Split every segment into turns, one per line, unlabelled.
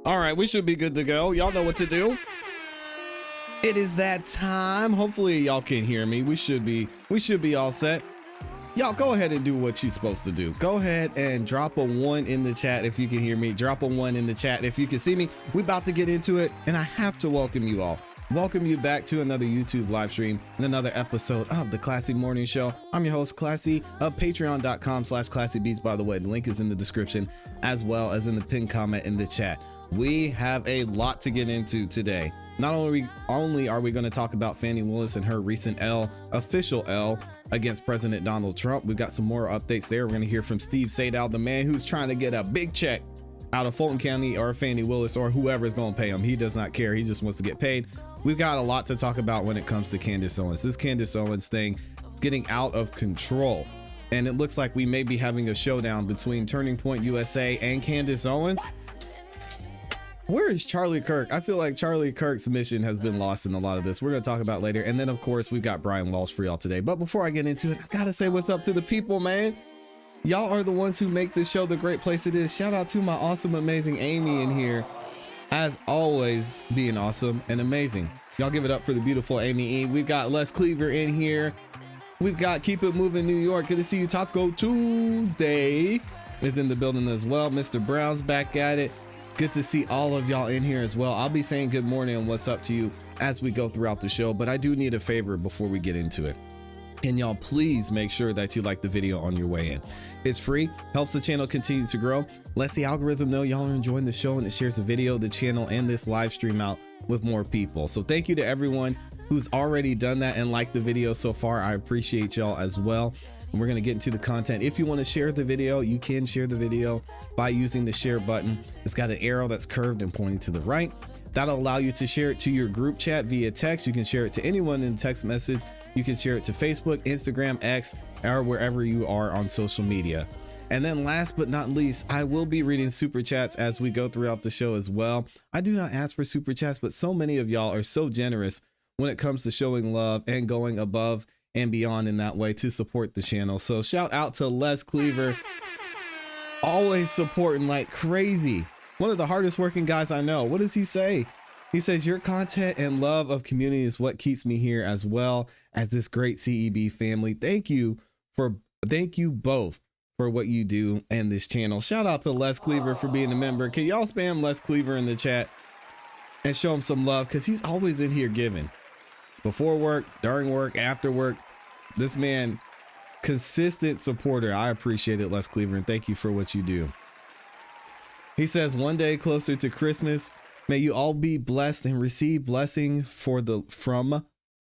All right, we should be good to go. Y'all know what to do. It is that time. Hopefully y'all can hear me. We should be all set. Y'all go ahead and do what you're supposed to do. Go ahead and drop a 1 in the chat if you can hear me. Drop a 1 in the chat if you can see me. We're about to get into it, and I have to welcome you all. Welcome you back to another YouTube live stream and another episode of the ClassE Morning Show. I'm your host, ClassE, of patreon.com/ClassEbeats. By the way, the link is in the description as well as in the pinned comment in the chat. We have a lot to get into today. Not only are we going to talk about Fani Willis and her recent official L against President Donald Trump. We've got some more updates there. We're going to hear from Steve Sadow, the man who's trying to get a big check out of Fulton County or Fani Willis or whoever is going to pay him. He does not care. He just wants to get paid. We've got a lot to talk about when it comes to Candace Owens. This Candace Owens thing is getting out of control. And it looks like we may be having a showdown between Turning Point USA and Candace Owens. Where is Charlie Kirk? I feel like Charlie Kirk's mission has been lost in a lot of this. We're going to talk about later. And then, of course, we've got Brian Walshe for y'all today. But before I get into it, I got to say what's up to the people, man. Y'all are the ones who make this show the great place it is. Shout out to my awesome, amazing Amy in here. As always, being awesome and amazing. Y'all give it up for the beautiful Amy E. We've got Les Cleaver in here. We've got Keep It Moving New York. Good to see you. Taco Tuesday is in the building as well. Mr. Brown's back at it. Good to see all of y'all in here as well. I'll be saying good morning and what's up to you as we go throughout the show, but I do need a favor before we get into it. Can y'all please make sure that you like the video on your way in? It's free, helps the channel continue to grow, lets the algorithm know y'all are enjoying the show, and it shares the video, the channel, and this live stream out with more people. So thank you to everyone who's already done that and liked the video so far. I appreciate y'all as well. And we're going to get into the content. If you want to share the video, you can share the video by using the share button. It's got an arrow that's curved and pointing to the right. That'll allow you to share it to your group chat via text. You can share it to anyone in text message. You can share it to Facebook, Instagram, X, or wherever you are on social media. And then last but not least, I will be reading super chats as we go throughout the show as well. I do not ask for super chats, but so many of y'all are so generous when it comes to showing love and going above and beyond in that way to support the channel. So shout out to Les Cleaver, always supporting like crazy. One of the hardest working guys I know. What does he say? He says, your content and love of community is what keeps me here as well as this great CEB family. Thank you both for what you do and this channel. Shout out to Les Cleaver for being a member. Can y'all spam Les Cleaver in the chat and show him some love? Cause he's always in here giving. Before work, during work, after work. This man, consistent supporter. I appreciate it, Les Cleaver, and thank you for what you do. He says, one day closer to Christmas, may you all be blessed and receive blessing from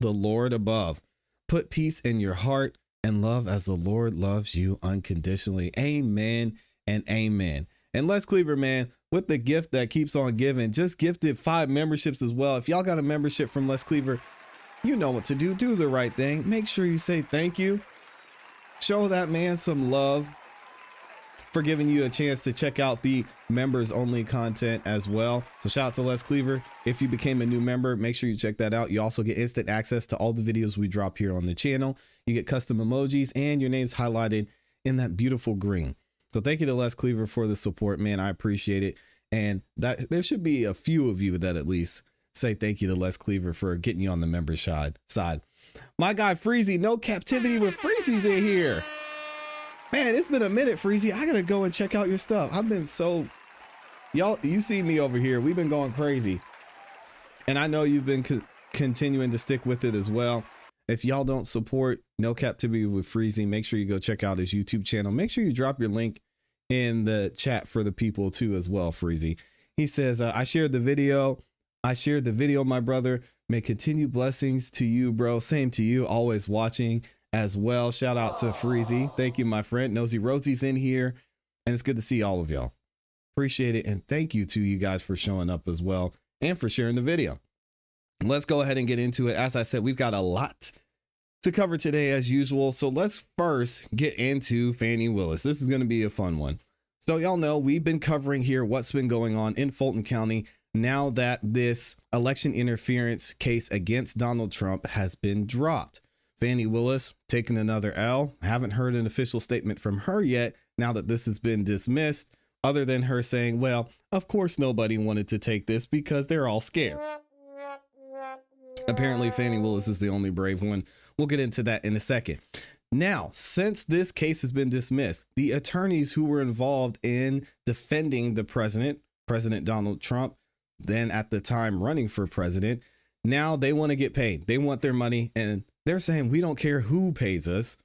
the Lord above. Put peace in your heart and love as the Lord loves you unconditionally. Amen and amen. And Les Cleaver, man, with the gift that keeps on giving, just gifted 5 memberships as well. If y'all got a membership from Les Cleaver, you know what to do. Do the right thing. Make sure you say thank you. Show that man some love for giving you a chance to check out the members only content as well. So shout out to Les Cleaver. If you became a new member, make sure you check that out. You also get instant access to all the videos we drop here on the channel. You get custom emojis and your name's highlighted in that beautiful green. So thank you to Les Cleaver for the support, man. I appreciate it. And that there should be a few of you that at least say thank you to Les Cleaver for getting you on the member side. My guy Freezy, no captivity with Freezy's in here. Man, it's been a minute, Freezy. I gotta go and check out your stuff. I've been y'all, you see me over here. We've been going crazy. And I know you've been continuing to stick with it as well. If y'all don't support No Captivity with Freezy, make sure you go check out his YouTube channel. Make sure you drop your link in the chat for the people too as well, Freezy. He says, I shared the video, my brother. May continued blessings to you, bro. Same to you, always watching as well. Shout out to Freezy. Thank you, my friend. Nosy Rosie's in here, and it's good to see all of y'all. Appreciate it, and thank you to you guys for showing up as well and for sharing the video. Let's go ahead and get into it. As I said, we've got a lot to cover today as usual. So let's first get into Fani Willis. This is going to be a fun one. So y'all know we've been covering here what's been going on in Fulton County now that this election interference case against Donald Trump has been dropped. Fani Willis taking another L. Haven't heard an official statement from her yet now that this has been dismissed. other than her saying, well, of course nobody wanted to take this because they're all scared. Apparently, Fani Willis is the only brave one. We'll get into that in a second. Now, since this case has been dismissed, the attorneys who were involved in defending the President Donald Trump, then at the time running for president, now they want to get paid. They want their money, and they're saying, we don't care who pays us,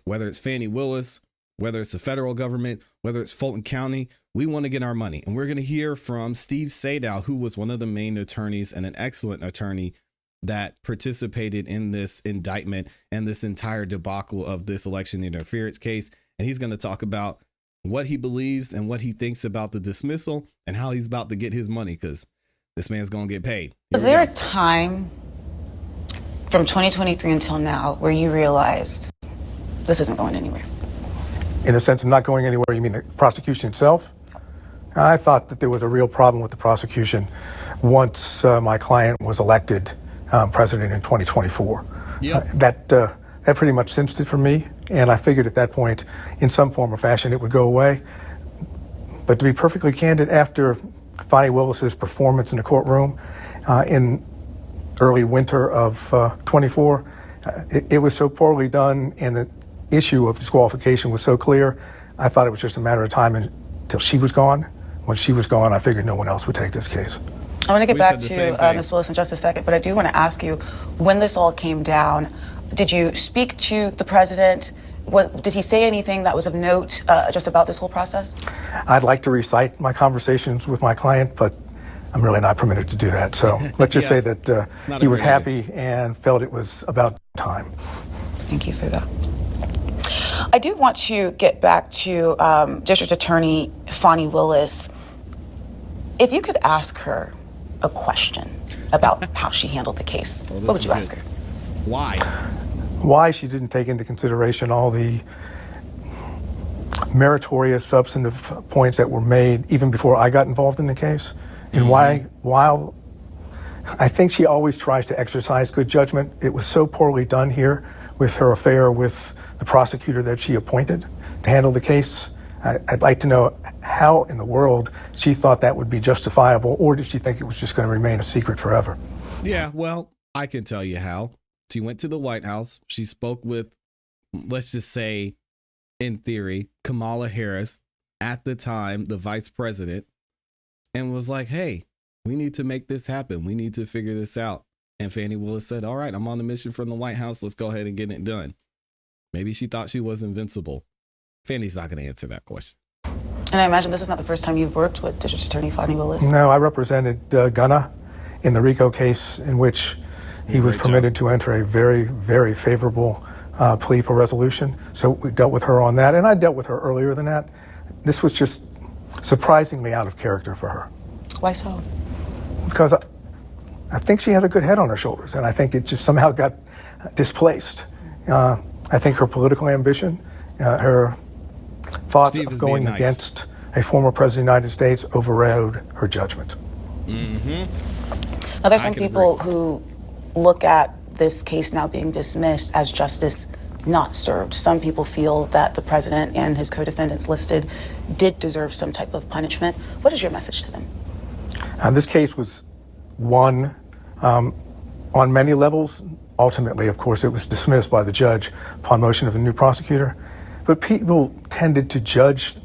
whether it's Fani Willis, whether it's the federal government, whether it's Fulton County, we want to get our money. And we're going to hear from Steve Sadow, who was one of the main attorneys and an excellent attorney that participated in this indictment and this entire debacle of this election interference case. And he's going to talk about what he believes and what he thinks about the dismissal and how he's about to get his money, because this man's going to get paid.
Was there a time from 2023 until now where you realized this isn't going anywhere?
In the sense of not going anywhere, you mean the prosecution itself? I thought that there was a real problem with the prosecution once my client was elected president in 2024.
Yep.
That pretty much cinched it for me, and I figured at that point, in some form or fashion, it would go away. But to be perfectly candid, after Fani Willis's performance in the courtroom in early winter of 24, it was so poorly done, and the issue of disqualification was so clear, I thought it was just a matter of time until she was gone. When she was gone, I figured no one else would take this case.
I want to get back to Ms. Willis in just a second, but I do want to ask you, when this all came down, did you speak to the president? Did he say anything that was of note just about this whole process?
I'd like to recite my conversations with my client, but I'm really not permitted to do that. So let's just say that he was happy and felt it was about time.
Thank you for that. I do want to get back to District Attorney Fani Willis. If you could ask her a question about how she handled the case, what would you ask her?
Why she didn't take into consideration all the meritorious, substantive points that were made even before I got involved in the case, and why, while I think she always tries to exercise good judgment, it was so poorly done here with her affair with the prosecutor that she appointed to handle the case. I'd like to know how in the world she thought that would be justifiable, or did she think it was just going to remain a secret forever?
Yeah, well, I can tell you how. She went to the White House. She spoke with, let's just say, in theory, Kamala Harris, at the time, the vice president, and was like, hey, we need to make this happen. We need to figure this out. And Fani Willis said, all right, I'm on a mission from the White House. Let's go ahead and get it done. Maybe she thought she was invincible. Fani's not going to answer that question.
And I imagine this is not the first time you've worked with District Attorney Fani Willis.
No, I represented Gunna in the RICO case, in which he was permitted to enter a very, very favorable plea for resolution. So we dealt with her on that, and I dealt with her earlier than that. This was just surprisingly out of character for her.
Why so?
Because I think she has a good head on her shoulders, and I think it just somehow got displaced. I think her political ambition, her thoughts of going against a former president of the United States overrode her judgment.
Now, there's some people who look at this case now being dismissed as justice not served. Some people feel that the president and his co-defendants listed did deserve some type of punishment. What is your message to them?
This case was won on many levels. Ultimately, of course, it was dismissed by the judge upon motion of the new prosecutor. But people tended to judge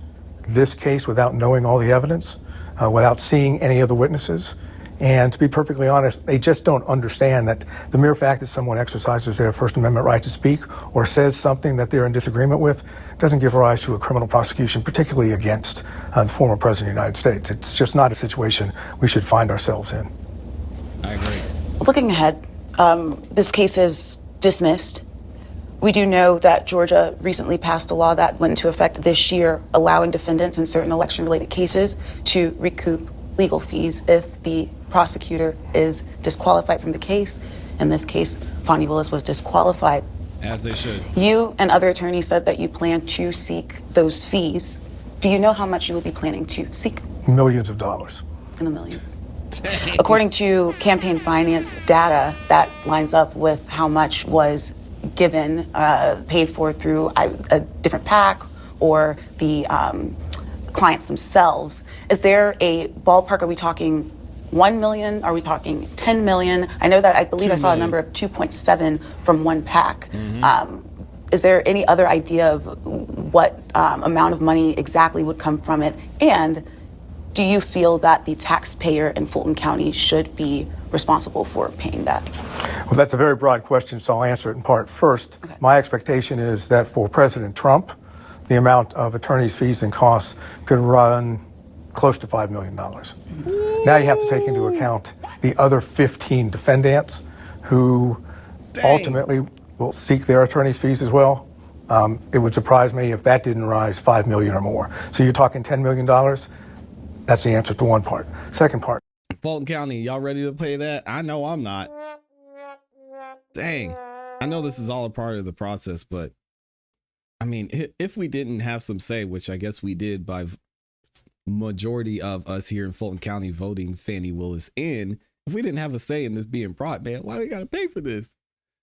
this case without knowing all the evidence, without seeing any of the witnesses. And to be perfectly honest, they just don't understand that the mere fact that someone exercises their First Amendment right to speak or says something that they're in disagreement with doesn't give rise to a criminal prosecution, particularly against the former president of the United States. It's just not a situation we should find ourselves in.
I agree.
Looking ahead, this case is dismissed. We do know that Georgia recently passed a law that went into effect this year, allowing defendants in certain election-related cases to recoup legal fees if the prosecutor is disqualified from the case. In this case, Fani Willis was disqualified.
As they should.
You and other attorneys said that you plan to seek those fees. Do you know how much you will be planning to seek?
Millions of dollars.
In the millions. According to campaign finance data, that lines up with how much was given, paid for through a different PAC or the clients themselves. Is there a ballpark? Are we talking 1 million? Are we talking 10 million? I know that I believe I saw a number of 2.7 from one PAC. Is there any other idea of what amount of money exactly would come from it? And do you feel that the taxpayer in Fulton County should be responsible for paying that?
Well, that's a very broad question, so I'll answer it in part. First, my expectation is that for President Trump, the amount of attorney's fees and costs could run close to $5 million. Now you have to take into account the other 15 defendants who ultimately will seek their attorney's fees as well. It would surprise me if that didn't rise $5 million or more. So you're talking $10 million? That's the answer to one part. Second part.
Fulton County, y'all ready to pay that? I know I'm not. Dang. I know this is all a part of the process, but I mean, if we didn't have some say, which I guess we did by majority of us here in Fulton County voting Fani Willis in, if we didn't have a say in this being brought, man, why we gotta pay for this?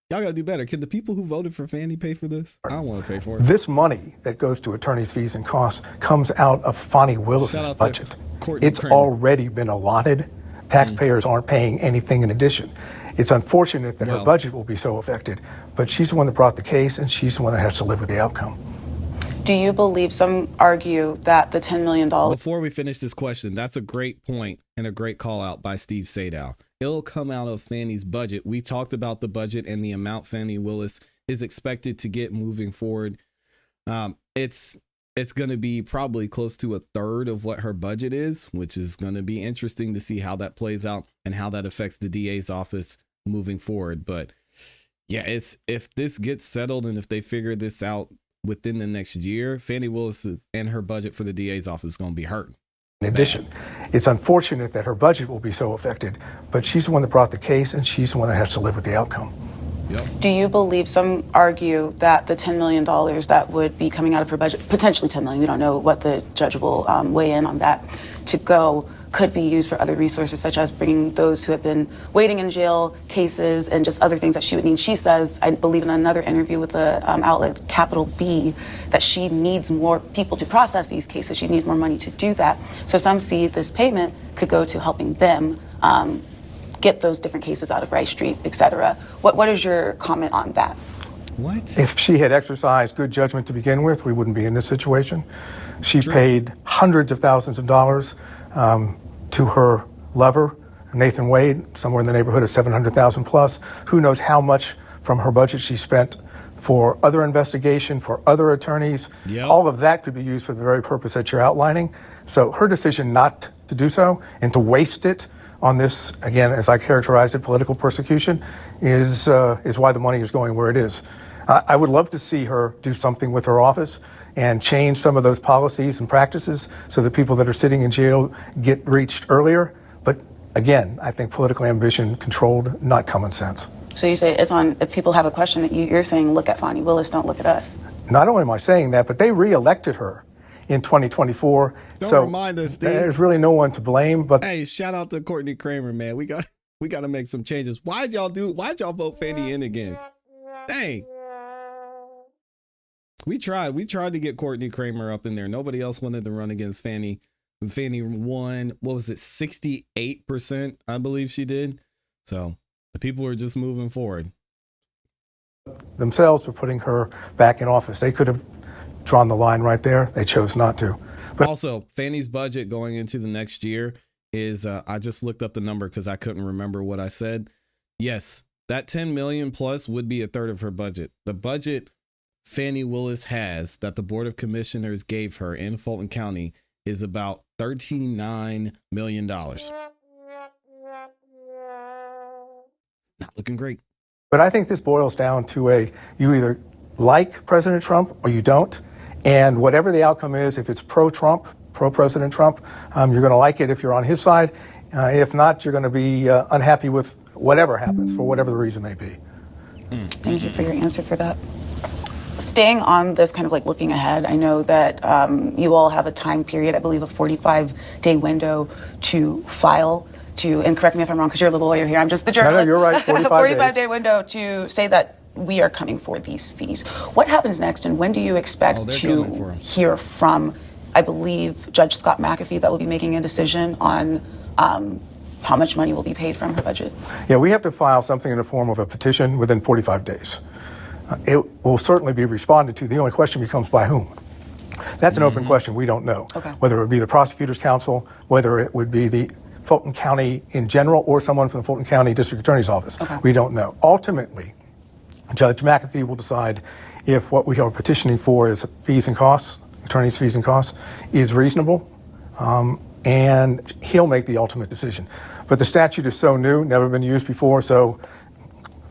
Y'all gotta do better. Can the people who voted for Fani pay for this? I don't want to pay for it.
This money that goes to attorney's fees and costs comes out of Fani Willis's budget. It's already been allotted. Taxpayers aren't paying anything in addition. It's unfortunate that her budget will be so affected, but she's the one that brought the case, and she's the one that has to live with the outcome.
Do you believe, some argue that the $10 million...
Before we finish this question, that's a great point and a great call out by Steve Sadow. It'll come out of Fani's budget. We talked about the budget and the amount Fani Willis is expected to get moving forward. It's going to be probably close to a third of what her budget is, which is going to be interesting to see how that plays out and how that affects the DA's office moving forward. But yeah, if this gets settled and if they figure this out within the next year, Fani Willis and her budget for the DA's office is going to be hurt.
In addition, it's unfortunate that her budget will be so affected, but she's the one that brought the case, and she's the one that has to live with the outcome.
Do you believe, some argue that the $10 million that would be coming out of her budget, potentially $10 million, we don't know what the judge will weigh in on that, to go, could be used for other resources, such as bringing those who have been waiting in jail cases and just other things that she would need? She says, I believe in another interview with the outlet Capital B, that she needs more people to process these cases. She needs more money to do that. So some see this payment could go to helping them get those different cases out of Rice Street, et cetera. What is your comment on that?
What?
If she had exercised good judgment to begin with, we wouldn't be in this situation. She paid hundreds of thousands of dollars to her lover, Nathan Wade, somewhere in the neighborhood of $700,000 plus. Who knows how much from her budget she spent for other investigation, for other attorneys. All of that could be used for the very purpose that you're outlining. So her decision not to do so and to waste it on this, again, as I characterized it, political persecution, is why the money is going where it is. I would love to see her do something with her office and change some of those policies and practices so that people that are sitting in jail get reached earlier. But again, I think political ambition controlled, not common sense.
So you say it's on, if people have a question, that you're saying, look at Fani Willis, don't look at us.
Not only am I saying that, but they re-elected her in 2024.
Don't remind us, Steve.
There's really no one to blame. But
hey, shout out to Courtney Kramer, man. We got to make some changes. Why'd y'all vote Fani in again? Dang. We tried to get Courtney Kramer up in there. Nobody else wanted to run against Fani. And Fani won, what was it, 68%, I believe she did. So the people are just moving forward.
Themselves for putting her back in office. They could have drawn the line right there. They chose not to. But
also, Fani's budget going into the next year is, I just looked up the number because I couldn't remember what I said. Yes, that 10 million plus would be a third of her budget. The budget Fani Willis has that the Board of Commissioners gave her in Fulton County is about $39 million. Not looking great.
But I think this boils down to you either like President Trump or you don't. And whatever the outcome is, if it's pro-Trump, pro-President Trump, you're going to like it if you're on his side. If not, you're going to be unhappy with whatever happens, for whatever the reason may be.
Thank you for your answer for that. Staying on this kind of like looking ahead, I know that you all have a time period, I believe a 45-day window to file to, and correct me if I'm wrong because you're the lawyer here, I'm just the journalist.
No, you're right,
45-day window to say that we are coming for these fees. What happens next, and when do you expect to hear from I believe, Judge Scott McAfee that will be making a decision on how much money will be paid from her budget.
Yeah, we have to file something in the form of a petition within 45 days. It will certainly be responded to. The only question becomes by whom. That's an open question. We don't know.
Okay.
Whether it would be the prosecutor's counsel, whether it would be the Fulton County in general, or someone from the Fulton County District Attorney's Office.
Okay.
We don't know. Ultimately, Judge McAfee will decide if what we are petitioning for is fees and costs, attorney's fees and costs, is reasonable, and he'll make the ultimate decision. But the statute is so new, never been used before, so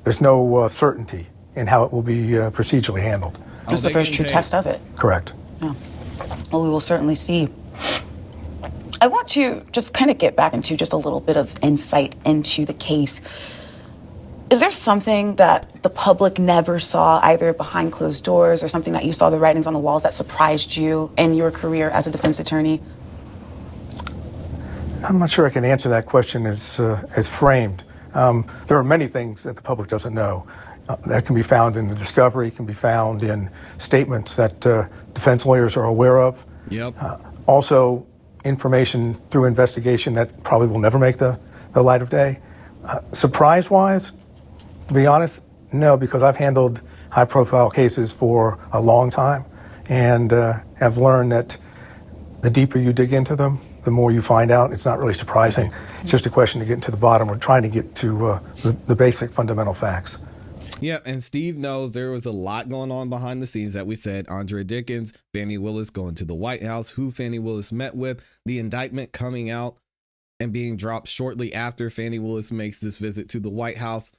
there's no certainty in how it will be procedurally handled.
This is the first true test of it.
Correct.
Yeah. Well, we will certainly see. I want to just kind of get back into just a little bit of insight into the case. Is there something that the public never saw, either behind closed doors or something that you saw the writings on the walls that surprised you in your career as a defense attorney?
I'm not sure I can answer that question as framed. There are many things that the public doesn't know that can be found in the discovery, can be found in statements that defense lawyers are aware of.
Yep.
Also, information through investigation that probably will never make the light of day. Surprise-wise, to be honest, no, because I've handled high-profile cases for a long time and have learned that the deeper you dig into them, the more you find out. It's not really surprising. It's just a question to get to the bottom. We're trying to get to the basic fundamental facts.
Yeah, and Steve knows there was a lot going on behind the scenes that we said. Andre Dickens, Fani Willis going to the White House, who Fani Willis met with, the indictment coming out and being dropped shortly after Fani Willis makes this visit to the White House.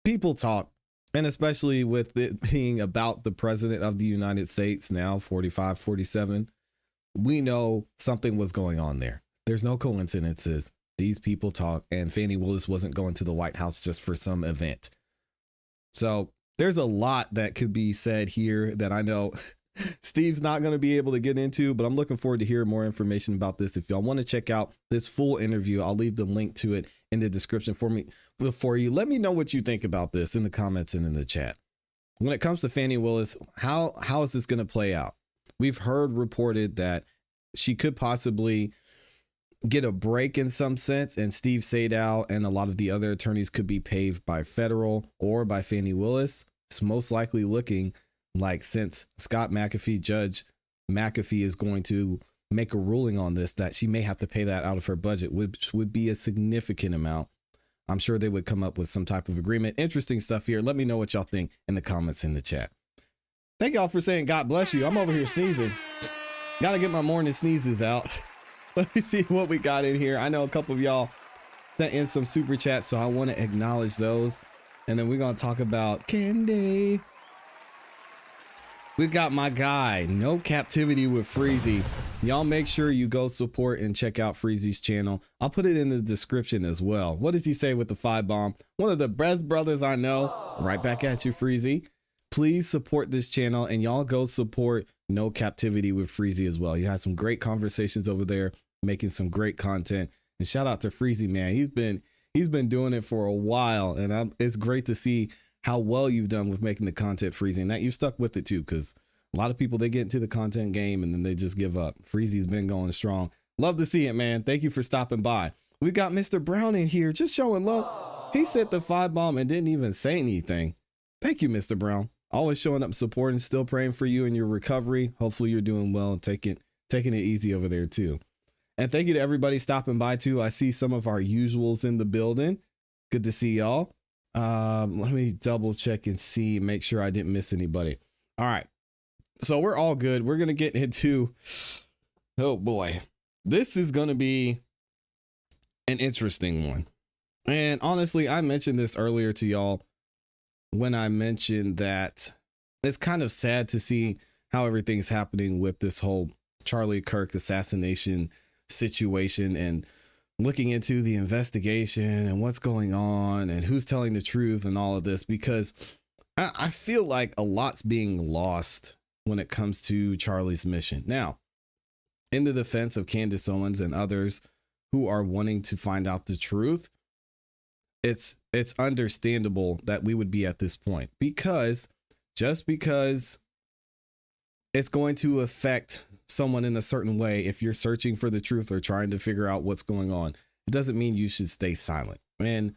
People talk, and especially with it being about the president of the United States now, 45, 47, we know something was going on there. There's no coincidences. These people talk, and Fani Willis wasn't going to the White House just for some event. So there's a lot that could be said here that I know Steve's not going to be able to get into, but I'm looking forward to hearing more information about this. If y'all want to check out this full interview, I'll leave the link to it in the description for you. Let me know what you think about this in the comments and in the chat. When it comes to Fani Willis, how is this going to play out? We've heard reported that she could possibly get a break in some sense, and Steve Sadow and a lot of the other attorneys could be paid by federal or by Fani Willis. It's most likely looking like, since Scott McAfee, Judge McAfee, is going to make a ruling on this, that she may have to pay that out of her budget, which would be a significant amount. I'm sure they would come up with some type of agreement. Interesting stuff here. Let me know what y'all think in the comments in the chat. Thank y'all for saying God bless you. I'm over here sneezing. Gotta get my morning sneezes out. Let me see what we got in here. I know a couple of y'all sent in some super chats, so I want to acknowledge those. And then we're going to talk about Candy. We got my guy, No Captivity with Freezy. Y'all make sure you go support and check out Freezy's channel. I'll put it in the description as well. What does he say with the 5-bomb? One of the best brothers I know. Right back at you, Freezy. Please support this channel, and y'all go support No Captivity with Freezy as well. You had some great conversations over there, making some great content. And shout out to Freezy, man. He's been doing it for a while, and it's great to see how well you've done with making the content, Freezy, and that you've stuck with it too, because a lot of people, they get into the content game and then they just give up. Freezy's been going strong. Love to see it, man. Thank you for stopping by. We got Mr. Brown in here just showing love. He sent the 5-bomb and didn't even say anything. Thank you, Mr. Brown. Always showing up, supporting, still praying for you in your recovery. Hopefully you're doing well and taking it easy over there too. And thank you to everybody stopping by too. I see some of our usuals in the building. Good to see y'all. Let me double check and see, make sure I didn't miss anybody. All right. So we're all good. We're going to get into, oh boy, this is going to be an interesting one. And honestly, I mentioned this earlier to y'all when I mentioned that it's kind of sad to see how everything's happening with this whole Charlie Kirk assassination situation, and looking into the investigation and what's going on and who's telling the truth and all of this, because I feel like a lot's being lost when it comes to Charlie's mission. Now, in the defense of Candace Owens and others who are wanting to find out the truth, it's understandable that we would be at this point, because just because it's going to affect someone in a certain way if you're searching for the truth or trying to figure out what's going on. It doesn't mean you should stay silent. And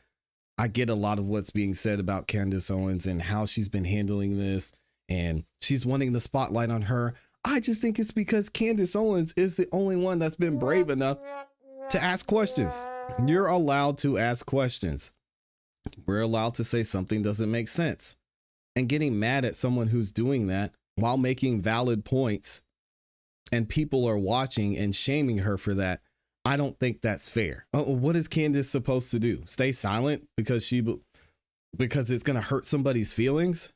I get a lot of what's being said about Candace Owens and how she's been handling this, and she's wanting the spotlight on her. I just think it's because Candace Owens is the only one that's been brave enough to ask questions. You're allowed to ask questions. We're allowed to say something doesn't make sense. And getting mad at someone who's doing that while making valid points and people are watching and shaming her for that, I don't think that's fair. What is Candace supposed to do? Stay silent because it's going to hurt somebody's feelings?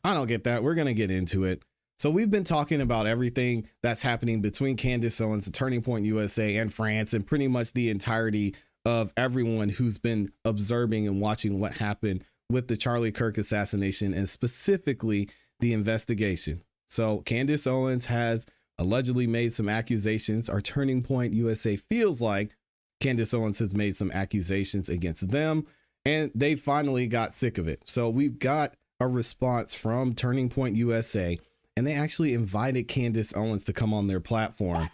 I don't get that. We're going to get into it. So we've been talking about everything that's happening between Candace Owens, the Turning Point USA, and France, and pretty much the entirety of everyone who's been observing and watching what happened with the Charlie Kirk assassination, and specifically the investigation. So Candace Owens has allegedly made some accusations. Our Turning Point USA feels like Candace Owens has made some accusations against them, and they finally got sick of it. So we've got a response from Turning Point USA, and they actually invited Candace Owens to come on their platform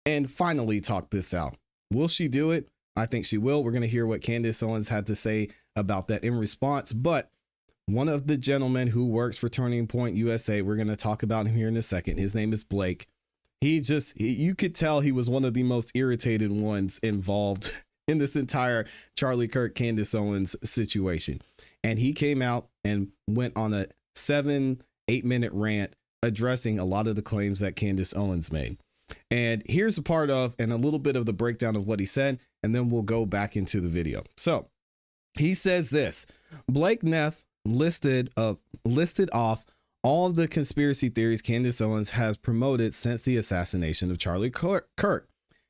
and finally talk this out. Will she do it? I think she will. We're going to hear what Candace Owens had to say about that in response. But one of the gentlemen who works for Turning Point USA, we're going to talk about him here in a second. His name is Blake. You could tell he was one of the most irritated ones involved in this entire Charlie Kirk, Candace Owens situation. And he came out and went on a 7-8 minute rant addressing a lot of the claims that Candace Owens made. And here's a part of and a little bit of the breakdown of what he said, and then we'll go back into the video. So he says this: Blake Neff listed off all of the conspiracy theories Candace Owens has promoted since the assassination of Charlie Kirk.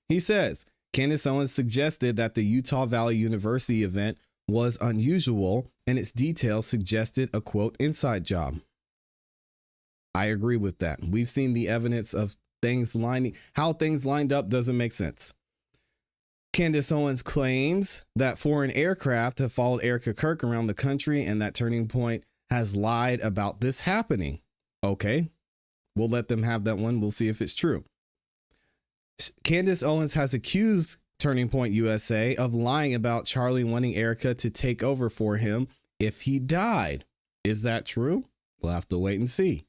He says Candace Owens suggested that the Utah Valley University event was unusual, and its details suggested a quote inside job. I agree with that. We've seen the evidence of how things lined up doesn't make sense. Candace Owens claims that foreign aircraft have followed Erica Kirk around the country and that Turning Point has lied about this happening. Okay, we'll let them have that one. We'll see if it's true. Candace Owens has accused Turning Point USA of lying about Charlie wanting Erica to take over for him if he died. Is that true? We'll have to wait and see.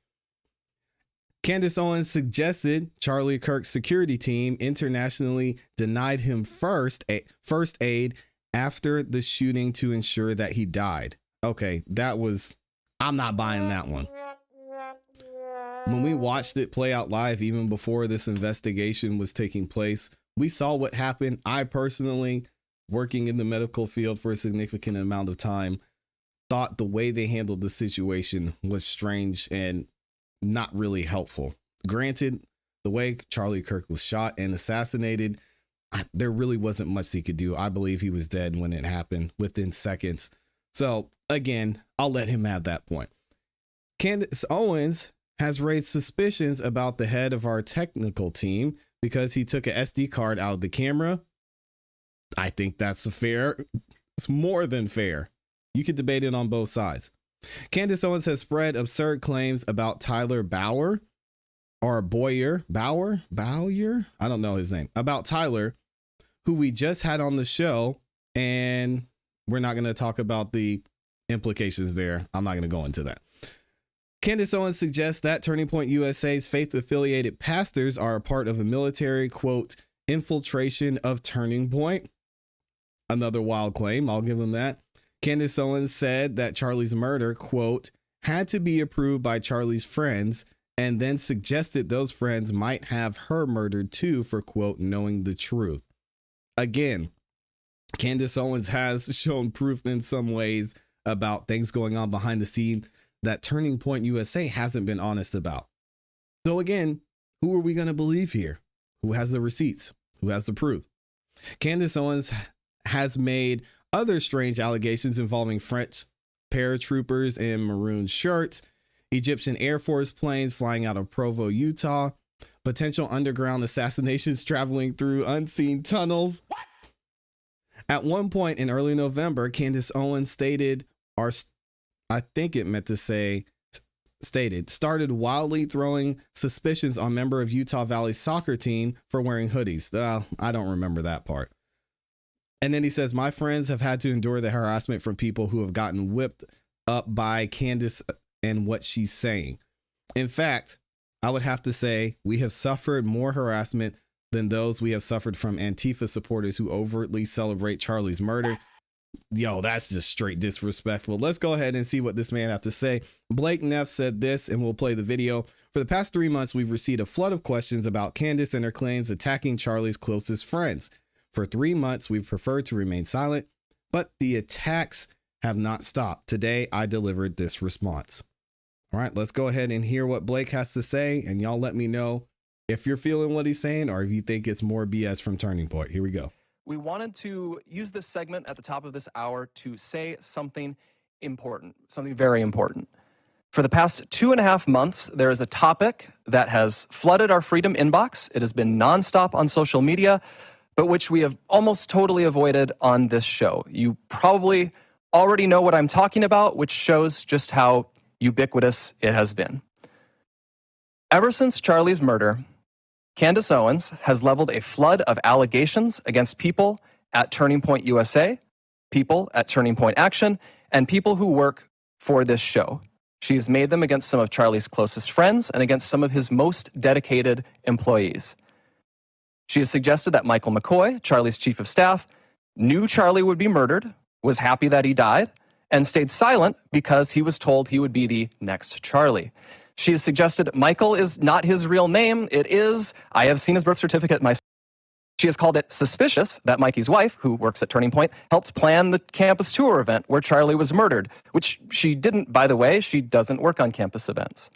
Candace Owens suggested Charlie Kirk's security team internationally denied him first aid after the shooting to ensure that he died. Okay, I'm not buying that one. When we watched it play out live, even before this investigation was taking place, we saw what happened. I personally, working in the medical field for a significant amount of time, thought the way they handled the situation was strange and not really helpful. Granted, the way Charlie Kirk was shot and assassinated, there really wasn't much he could do. I believe he was dead when it happened within seconds. So again, I'll let him have that point. Candace Owens has raised suspicions about the head of our technical team because he took an SD card out of the camera. I think that's it's more than fair. You could debate it on both sides. Candace Owens has spread absurd claims about Tyler Bauer, I don't know his name, about Tyler, who we just had on the show, and we're not going to talk about the implications there. I'm not going to go into that. Candace Owens suggests that Turning Point USA's faith-affiliated pastors are a part of a military, quote, infiltration of Turning Point. Another wild claim. I'll give him that. Candace Owens said that Charlie's murder, quote, had to be approved by Charlie's friends, and then suggested those friends might have her murdered too for, quote, knowing the truth. Again, Candace Owens has shown proof in some ways about things going on behind the scene that Turning Point USA hasn't been honest about. So again, who are we going to believe here? Who has the receipts? Who has the proof? Candace Owens has made other strange allegations involving French paratroopers in maroon shirts, Egyptian Air Force planes flying out of Provo, Utah, potential underground assassinations traveling through unseen tunnels. At one point in early November, Candace Owens stated, I think it meant to say, stated, started wildly throwing suspicions on member of Utah Valley's soccer team for wearing hoodies. I don't remember that part. And then he says, my friends have had to endure the harassment from people who have gotten whipped up by Candace and what she's saying. In fact, I would have to say we have suffered more harassment than those we have suffered from Antifa supporters who overtly celebrate Charlie's murder. Yo, that's just straight disrespectful. Let's go ahead and see what this man had to say. Blake Neff said this, and we'll play the video. For the past 3 months, we've received a flood of questions about Candace and her claims attacking Charlie's closest friends. For 3 months, we've preferred to remain silent, but the attacks have not stopped. Today, I delivered this response. All right, let's go ahead and hear what Blake has to say, and y'all let me know if you're feeling what he's saying or if you think it's more BS from Turning Point. Here we go.
We wanted to use this segment at the top of this hour to say something important, something very important. For the past 2.5 months, there is a topic that has flooded our Freedom inbox. It has been nonstop on social media, but which we have almost totally avoided on this show. You probably already know what I'm talking about, which shows just how ubiquitous it has been. Ever since Charlie's murder, Candace Owens has leveled a flood of allegations against people at Turning Point USA, people at Turning Point Action, and people who work for this show. She's made them against some of Charlie's closest friends and against some of his most dedicated employees. She has suggested that Michael McCoy, Charlie's chief of staff, knew Charlie would be murdered, was happy that he died, and stayed silent because he was told he would be the next Charlie. She has suggested Michael is not his real name. It is. I have seen his birth certificate myself. She has called it suspicious that Mikey's wife, who works at Turning Point, helped plan the campus tour event where Charlie was murdered, which she didn't, by the way. She doesn't work on campus events.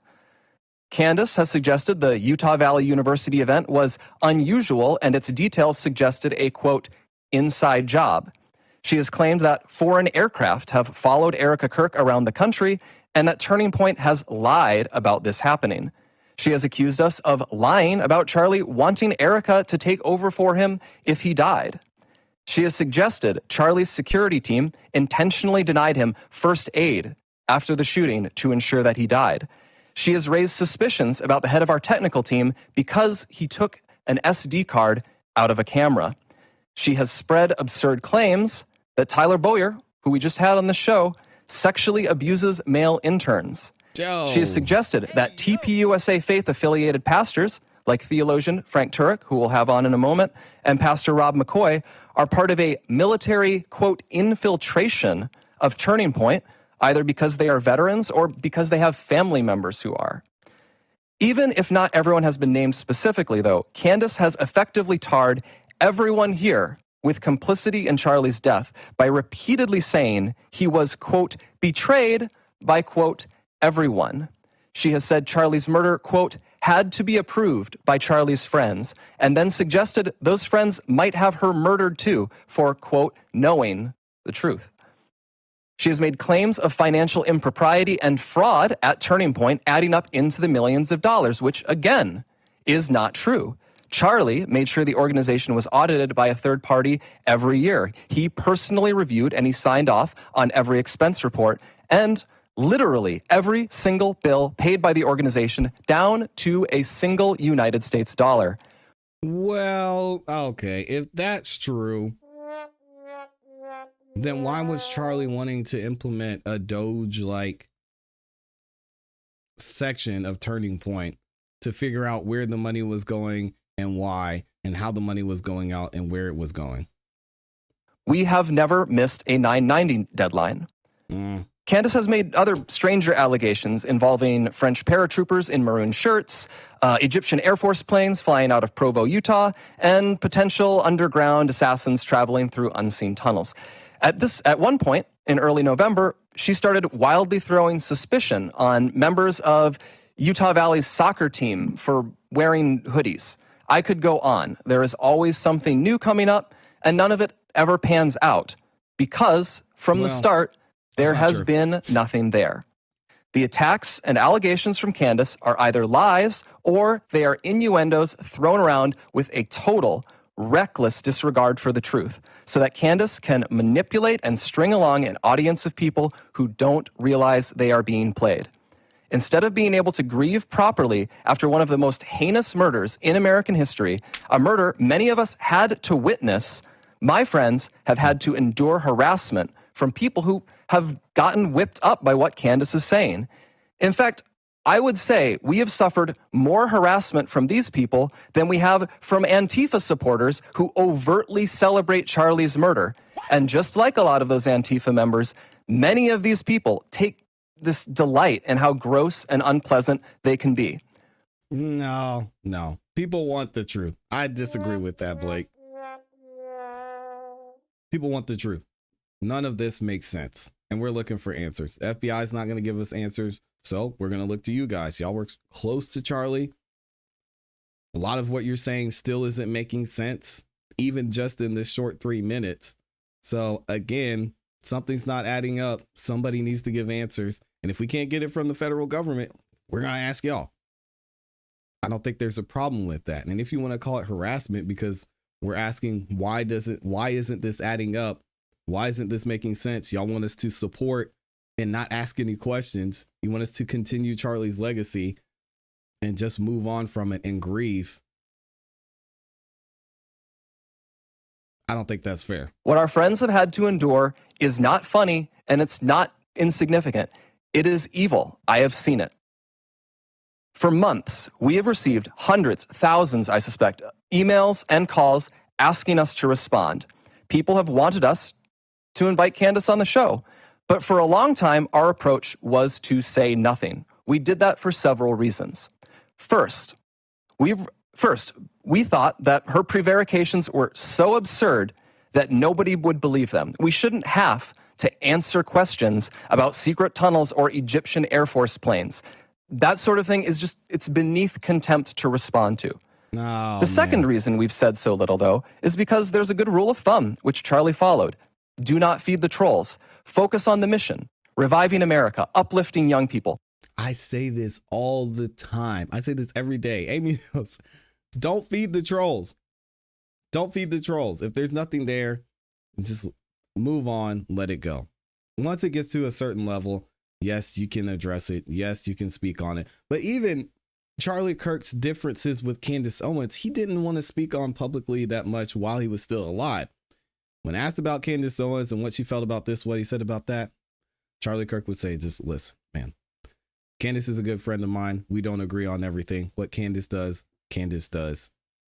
Candace has suggested the Utah Valley University event was unusual and its details suggested a, quote, inside job. She has claimed that foreign aircraft have followed Erica Kirk around the country and that Turning Point has lied about this happening. She has accused us of lying about Charlie wanting Erica to take over for him if he died. She has suggested Charlie's security team intentionally denied him first aid after the shooting to ensure that he died. She has raised suspicions about the head of our technical team because he took an SD card out of a camera. She has spread absurd claims that Tyler Boyer, who we just had on the show, sexually abuses male interns.
Joe.
She has suggested that TPUSA faith-affiliated pastors, like theologian Frank Turek, who we'll have on in a moment, and Pastor Rob McCoy, are part of a military, quote, infiltration of Turning Point, either because they are veterans or because they have family members who are. Even if not everyone has been named specifically, though, Candace has effectively tarred everyone here with complicity in Charlie's death by repeatedly saying he was, quote, betrayed by, quote, everyone. She has said Charlie's murder, quote, had to be approved by Charlie's friends, and then suggested those friends might have her murdered too for, quote, knowing the truth. She has made claims of financial impropriety and fraud at Turning Point, adding up into the millions of dollars, which, again, is not true. Charlie made sure the organization was audited by a third party every year. He personally reviewed and he signed off on every expense report and literally every single bill paid by the organization down to a single United States dollar.
Well, okay, if that's true, then why was Charlie wanting to implement a Doge-like section of Turning Point to figure out where the money was going and why, and how the money was going out and where it was going?
We have never missed a 990 deadline. Candace has made other stranger allegations involving French paratroopers in maroon shirts, Egyptian Air Force planes flying out of Provo, Utah, and potential underground assassins traveling through unseen tunnels. At one point in early November, she started wildly throwing suspicion on members of Utah Valley's soccer team for wearing hoodies. I could go on. There is always something new coming up, and none of it ever pans out because from the start, there has been nothing there. The attacks and allegations from Candace are either lies or they are innuendos thrown around with a total, reckless disregard for the truth so that Candace can manipulate and string along an audience of people who don't realize they are being played. Instead of being able to grieve properly after one of the most heinous murders in American history, a murder many of us had to witness, my friends have had to endure harassment from people who have gotten whipped up by what Candace is saying. In fact, I would say we have suffered more harassment from these people than we have from Antifa supporters who overtly celebrate Charlie's murder. And just like a lot of those Antifa members, many of these people take this delight in how gross and unpleasant they can be.
No. People want the truth. I disagree with that, Blake. People want the truth. None of this makes sense. And we're looking for answers. FBI is not going to give us answers. So we're going to look to you guys. Y'all work close to Charlie. A lot of what you're saying still isn't making sense, even just in this short 3 minutes. So again, something's not adding up. Somebody needs to give answers. And if we can't get it from the federal government, we're going to ask y'all. I don't think there's a problem with that. And if you want to call it harassment because we're asking why isn't this adding up? Why isn't this making sense? Y'all want us to support and not ask any questions. You want us to continue Charlie's legacy and just move on from it and grieve. I don't think that's fair.
What our friends have had to endure is not funny, and it's not insignificant. It is evil. I have seen it. For months, we have received hundreds, thousands, I suspect, emails and calls asking us to respond. People have wanted us to invite Candace on the show. But for a long time, our approach was to say nothing. We did that for several reasons. First, we thought that her prevarications were so absurd that nobody would believe them. We shouldn't have to answer questions about secret tunnels or Egyptian Air Force planes. That sort of thing is it's beneath contempt to respond to. The second reason we've said so little, though, is because there's a good rule of thumb, which Charlie followed. Do not feed the trolls. Focus on the mission, reviving America, uplifting young people.
I say this all the time. I say this every day. Amy knows. Don't feed the trolls. Don't feed the trolls. If there's nothing there, just move on, let it go. Once it gets to a certain level, yes, you can address it. Yes, you can speak on it. But even Charlie Kirk's differences with Candace Owens, he didn't want to speak on publicly that much while he was still alive. When asked about Candace Owens and what she felt about this, what he said about that, Charlie Kirk would say, just listen, man. Candace is a good friend of mine. We don't agree on everything. What Candace does,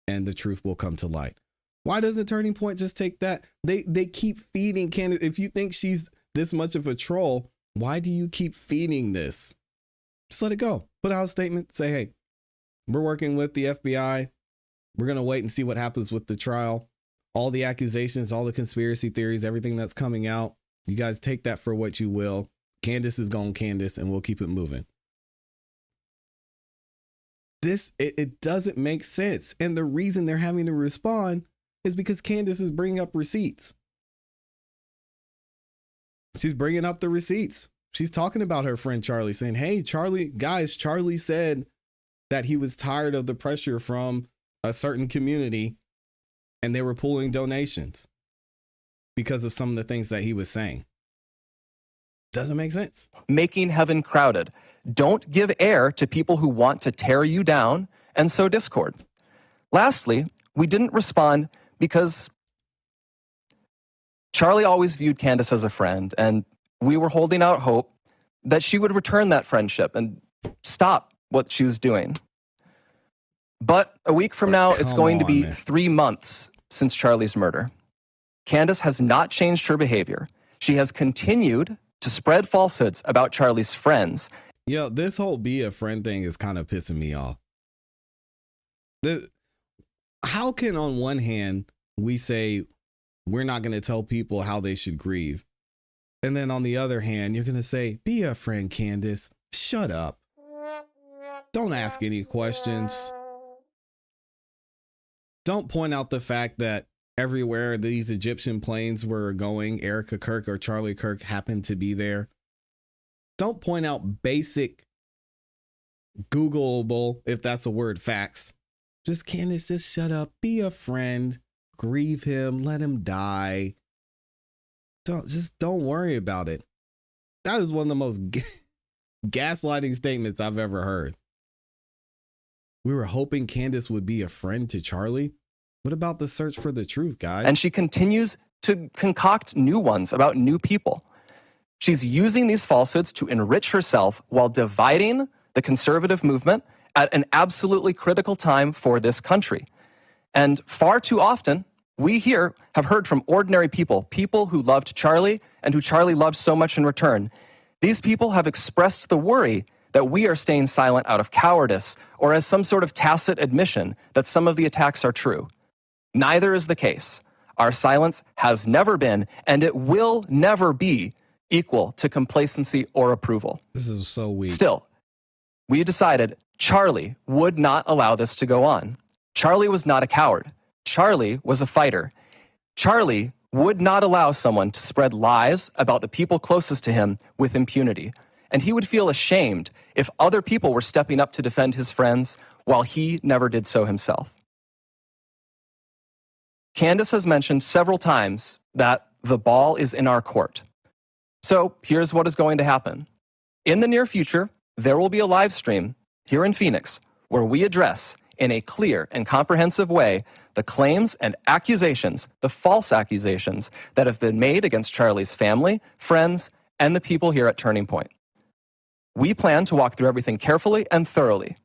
and the truth will come to light. Why doesn't Turning Point just take that? They keep feeding Candace. If you think she's this much of a troll, why do you keep feeding this? Just let it go. Put out a statement. Say, hey, we're working with the FBI. We're going to wait and see what happens with the trial. All the accusations, all the conspiracy theories, everything that's coming out, you guys take that for what you will. Candace is going Candace, and we'll keep it moving. It doesn't make sense. And the reason they're having to respond is because Candace is bringing up receipts. She's bringing up the receipts. She's talking about her friend Charlie, saying, hey, Charlie said that he was tired of the pressure from a certain community and they were pulling donations because of some of the things that he was saying. Doesn't make sense.
Making heaven crowded. Don't give air to people who want to tear you down and sow discord. Lastly, we didn't respond because Charlie always viewed Candace as a friend, and we were holding out hope that she would return that friendship and stop what she was doing. But a week from now, it's going to be 3 months since Charlie's murder. Candace has not changed her behavior. She has continued to spread falsehoods about Charlie's friends.
Yo, this whole be a friend thing is kind of pissing me off. How can on one hand we say we're not going to tell people how they should grieve, and then on the other hand you're going to say be a friend, Candace, shut up, don't ask any questions, don't point out the fact that everywhere these Egyptian planes were going, Erica Kirk or Charlie Kirk happened to be there. Don't point out basic Googleable, if that's a word, facts. Just Candace, just shut up, be a friend, grieve him, let him die. Don't worry about it. That is one of the most gaslighting statements I've ever heard. We were hoping Candace would be a friend to Charlie. What about the search for the truth, guys?
And she continues to concoct new ones about new people. She's using these falsehoods to enrich herself while dividing the conservative movement at an absolutely critical time for this country. And far too often, we here have heard from ordinary people, people who loved Charlie and who Charlie loved so much in return. These people have expressed the worry that we are staying silent out of cowardice or as some sort of tacit admission that some of the attacks are true. Neither is the case. Our silence has never been, and it will never be, equal to complacency or approval.
This is so weak.
Still, we decided Charlie would not allow this to go on. Charlie was not a coward. Charlie was a fighter. Charlie would not allow someone to spread lies about the people closest to him with impunity. And he would feel ashamed if other people were stepping up to defend his friends while he never did so himself. Candace has mentioned several times that the ball is in our court. So here's what is going to happen. In the near future, there will be a live stream here in Phoenix where we address in a clear and comprehensive way the claims and accusations, the false accusations that have been made against Charlie's family, friends, and the people here at Turning Point. We plan to walk through everything carefully and thoroughly.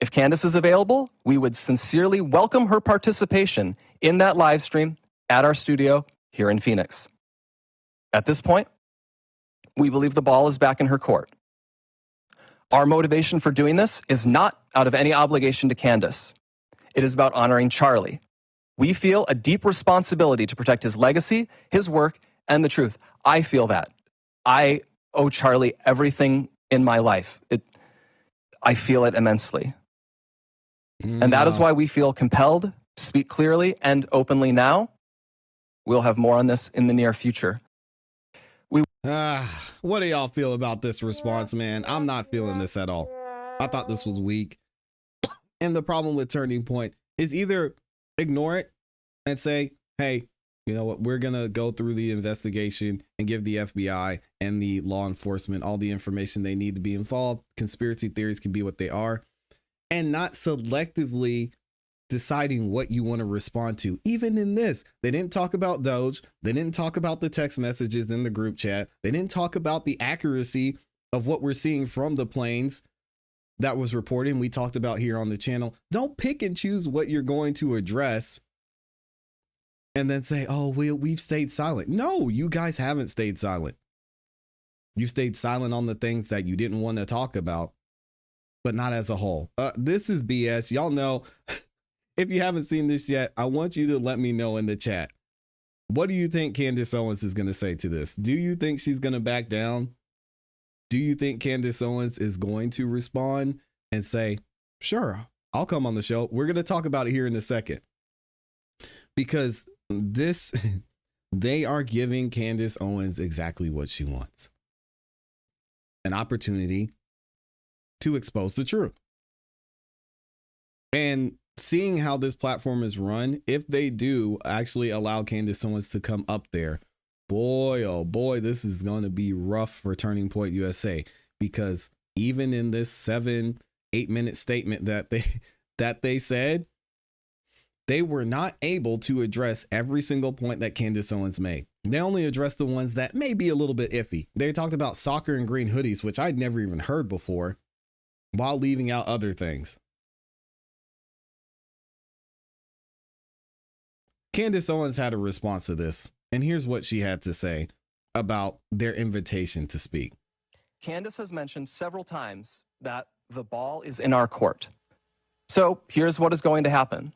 If Candace is available, we would sincerely welcome her participation in that live stream at our studio here in Phoenix. At this point, we believe the ball is back in her court. Our motivation for doing this is not out of any obligation to Candace. It is about honoring Charlie. We feel a deep responsibility to protect his legacy, his work, and the truth. I feel that. I owe Charlie everything in my life. I feel it immensely. And that is why we feel compelled to speak clearly and openly now. We'll have more on this in the near future.
What do y'all feel about this response, man? I'm not feeling this at all. I thought this was weak. And the problem with Turning Point is either ignore it and say, hey, you know what, we're going to go through the investigation and give the FBI and the law enforcement all the information they need to be involved. Conspiracy theories can be what they are, and not selectively deciding what you want to respond to. Even in this, they didn't talk about Doge. They didn't talk about the text messages in the group chat. They didn't talk about the accuracy of what we're seeing from the planes that was reporting. We talked about here on the channel. Don't pick and choose what you're going to address and then say, oh, we've stayed silent. No, you guys haven't stayed silent. You stayed silent on the things that you didn't want to talk about, but not as a whole. This is BS. Y'all know, if you haven't seen this yet, I want you to let me know in the chat. What do you think Candace Owens is going to say to this? Do you think she's going to back down? Do you think Candace Owens is going to respond and say, sure, I'll come on the show? We're going to talk about it here in a second. Because they are giving Candace Owens exactly what she wants. An opportunity to expose the truth. And seeing how this platform is run, if they do actually allow Candace Owens to come up there, boy, oh boy, this is going to be rough for Turning Point USA, because even in this 7-8 minute statement that they said, they were not able to address every single point that Candace Owens made. They only addressed the ones that may be a little bit iffy. They talked about soccer and green hoodies, which I'd never even heard before, while leaving out other things. Candace Owens had a response to this, and here's what she had to say about their invitation to speak.
Candace has mentioned several times that the ball is in our court. So here's what is going to happen.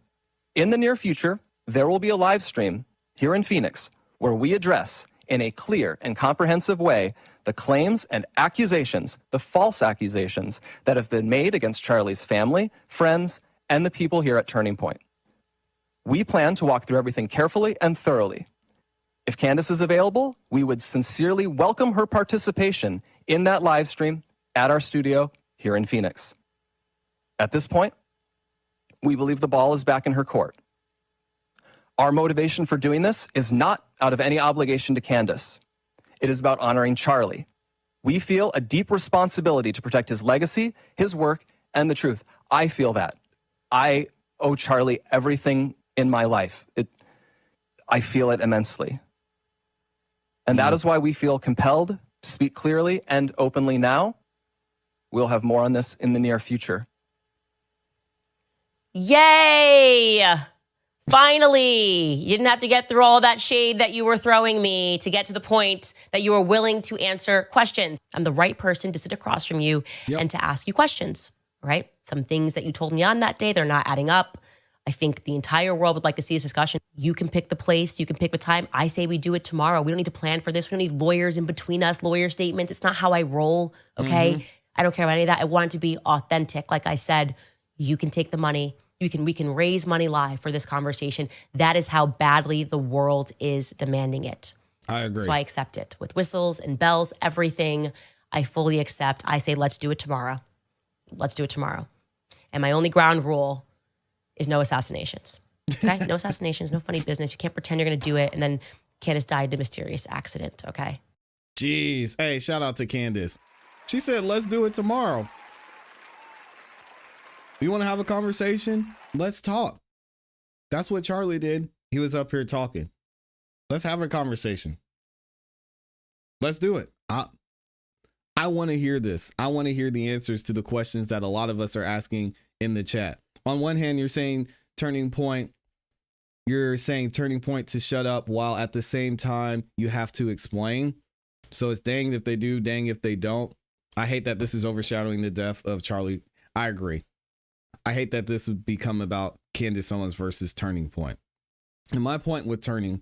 In the near future, there will be a live stream here in Phoenix where we address in a clear and comprehensive way the claims and accusations, the false accusations that have been made against Charlie's family, friends, and the people here at Turning Point. We plan to walk through everything carefully and thoroughly. If Candace is available, we would sincerely welcome her participation in that live stream at our studio here in Phoenix. At this point, we believe the ball is back in her court. Our motivation for doing this is not out of any obligation to Candace. It is about honoring Charlie. We feel a deep responsibility to protect his legacy, his work, and the truth. I feel that. I owe Charlie everything in my life. I feel it immensely. And that is why we feel compelled to speak clearly and openly now. We'll have more on this in the near future.
Yay! Finally, you didn't have to get through all that shade that you were throwing me to get to the point that you were willing to answer questions. I'm the right person to sit across from you and to ask you questions, right? Some things that you told me on that day, they're not adding up. I think the entire world would like to see this discussion. You can pick the place, you can pick the time. I say we do it tomorrow. We don't need to plan for this. We don't need lawyers in between us, lawyer statements. It's not how I roll, okay? I don't care about any of that. I want it to be authentic. Like I said, you can take the money. We can raise money live for this conversation. That is how badly the world is demanding it.
I agree.
So I accept it with whistles and bells, everything. I fully accept. I say, let's do it tomorrow. Let's do it tomorrow. And my only ground rule is no assassinations. Okay? No assassinations, no funny business. You can't pretend you're going to do it. And then Candace died in a mysterious accident. Okay?
Jeez. Hey, shout out to Candace. She said, let's do it tomorrow. You want to have a conversation? Let's talk. That's what Charlie did. He was up here talking. Let's have a conversation. Let's do it. I want to hear this. I want to hear the answers to the questions that a lot of us are asking in the chat. On one hand, you're saying turning point. You're saying turning point to shut up, while at the same time you have to explain. So it's dang if they do, dang if they don't. I hate that this is overshadowing the death of Charlie. I agree. I hate that this would become about Candace Owens versus Turning Point. And my point with Turning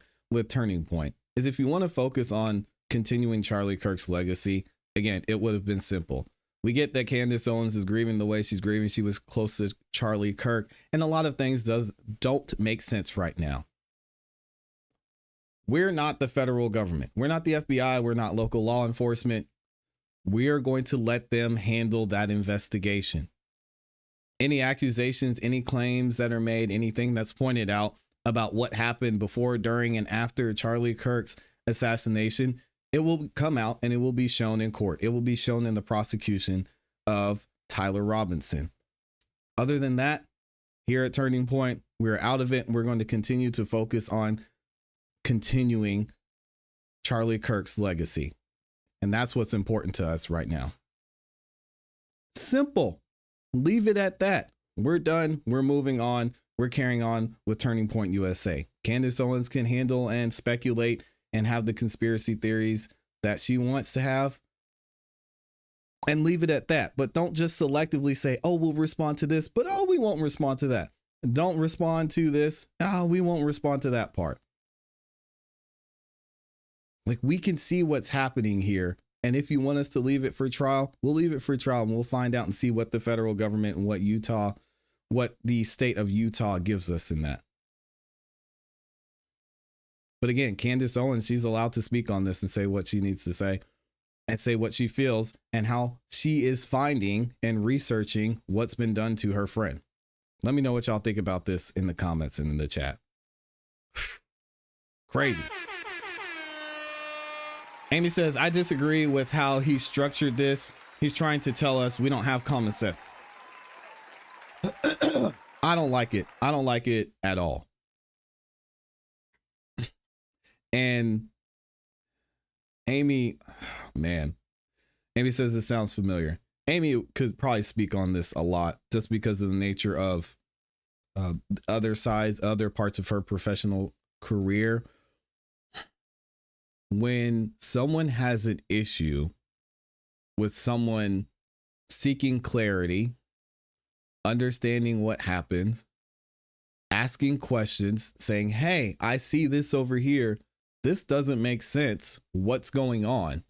Point is, if you want to focus on continuing Charlie Kirk's legacy, again, it would have been simple. We get that Candace Owens is grieving the way she's grieving. She was close to Charlie Kirk, and a lot of things don't make sense right now. We're not the federal government. We're not the FBI. We're not local law enforcement. We are going to let them handle that investigation. Any accusations, any claims that are made, anything that's pointed out about what happened before, during, and after Charlie Kirk's assassination, it will come out and it will be shown in court. It will be shown in the prosecution of Tyler Robinson. Other than that, here at Turning Point, we're out of it. We're going to continue to focus on continuing Charlie Kirk's legacy. And that's what's important to us right now. Simple. Leave it at that. We're done. We're moving on. We're carrying on with Turning Point USA. Candace Owens can handle and speculate and have the conspiracy theories that she wants to have, and leave it at that. But don't just selectively say, oh, we'll respond to this, but oh, we won't respond to that. Don't respond to this. Oh, we won't respond to that part. Like, we can see what's happening here. And if you want us to leave it for trial, we'll leave it for trial, and we'll find out and see what the federal government and what the state of Utah gives us in that. But again, Candace Owens, she's allowed to speak on this and say what she needs to say and say what she feels and how she is finding and researching what's been done to her friend. Let me know what y'all think about this in the comments and in the chat. Crazy. Amy says, I disagree with how he structured this. He's trying to tell us we don't have common sense. I don't like it. I don't like it at all. And Amy, man, Amy says it sounds familiar. Amy could probably speak on this a lot just because of the nature of other sides, other parts of her professional career. When someone has an issue with someone seeking clarity, understanding what happened, asking questions, saying, hey, I see this over here. This doesn't make sense. What's going on?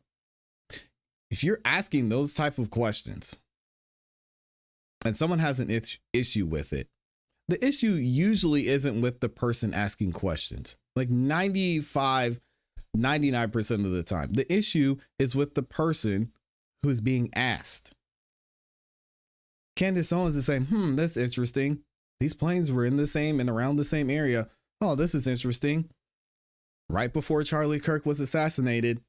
If you're asking those type of questions and someone has an issue with it, the issue usually isn't with the person asking questions. Like 99% of the time, the issue is with the person who is being asked. Candace Owens is saying, that's interesting. These planes were in the same and around the same area. Oh, this is interesting. Right before Charlie Kirk was assassinated,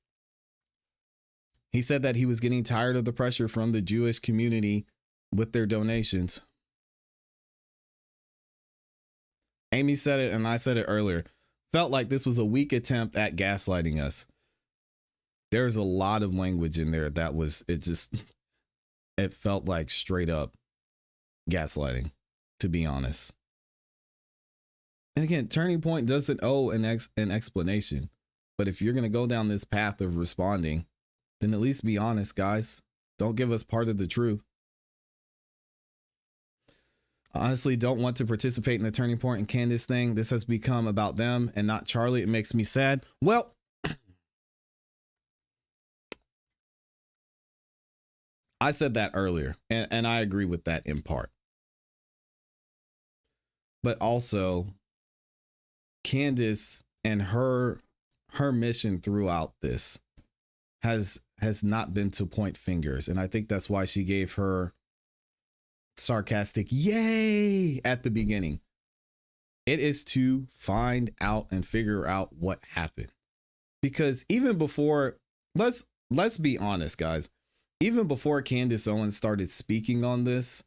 He said that he was getting tired of the pressure from the Jewish community with their donations. Amy said it, and I said it earlier. Felt like this was a weak attempt at gaslighting us. There's a lot of language in there that was, it felt like straight up gaslighting, to be honest. And again, Turning Point doesn't owe an explanation. But if you're going to go down this path of responding, then at least be honest, guys. Don't give us part of the truth. I honestly don't want to participate in the Turning Point and Candace thing. This has become about them and not Charlie. It makes me sad. Well, I said that earlier, and I agree with that in part. But also, Candace and her mission throughout this has not been to point fingers. And I think that's why she gave her sarcastic yay at the beginning. It is to find out and figure out what happened. Because even before, let's be honest, guys, even before Candace Owens started speaking on this,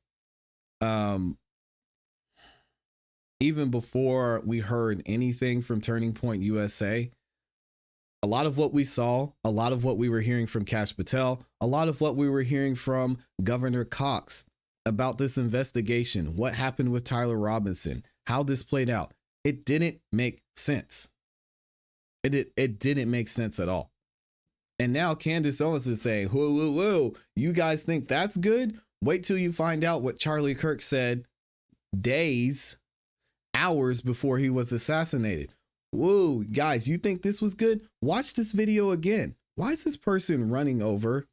even before we heard anything from Turning Point USA, a lot of what we saw, a lot of what we were hearing from Kash Patel, a lot of what we were hearing from Governor Cox about this investigation, what happened with Tyler Robinson, how this played out, it didn't make sense. It didn't make sense at all. And now Candace Owens is saying, whoa, you guys think that's good? Wait till you find out what Charlie Kirk said hours before he was assassinated. Whoa, guys, you think this was good? Watch this video again. Why is this person running over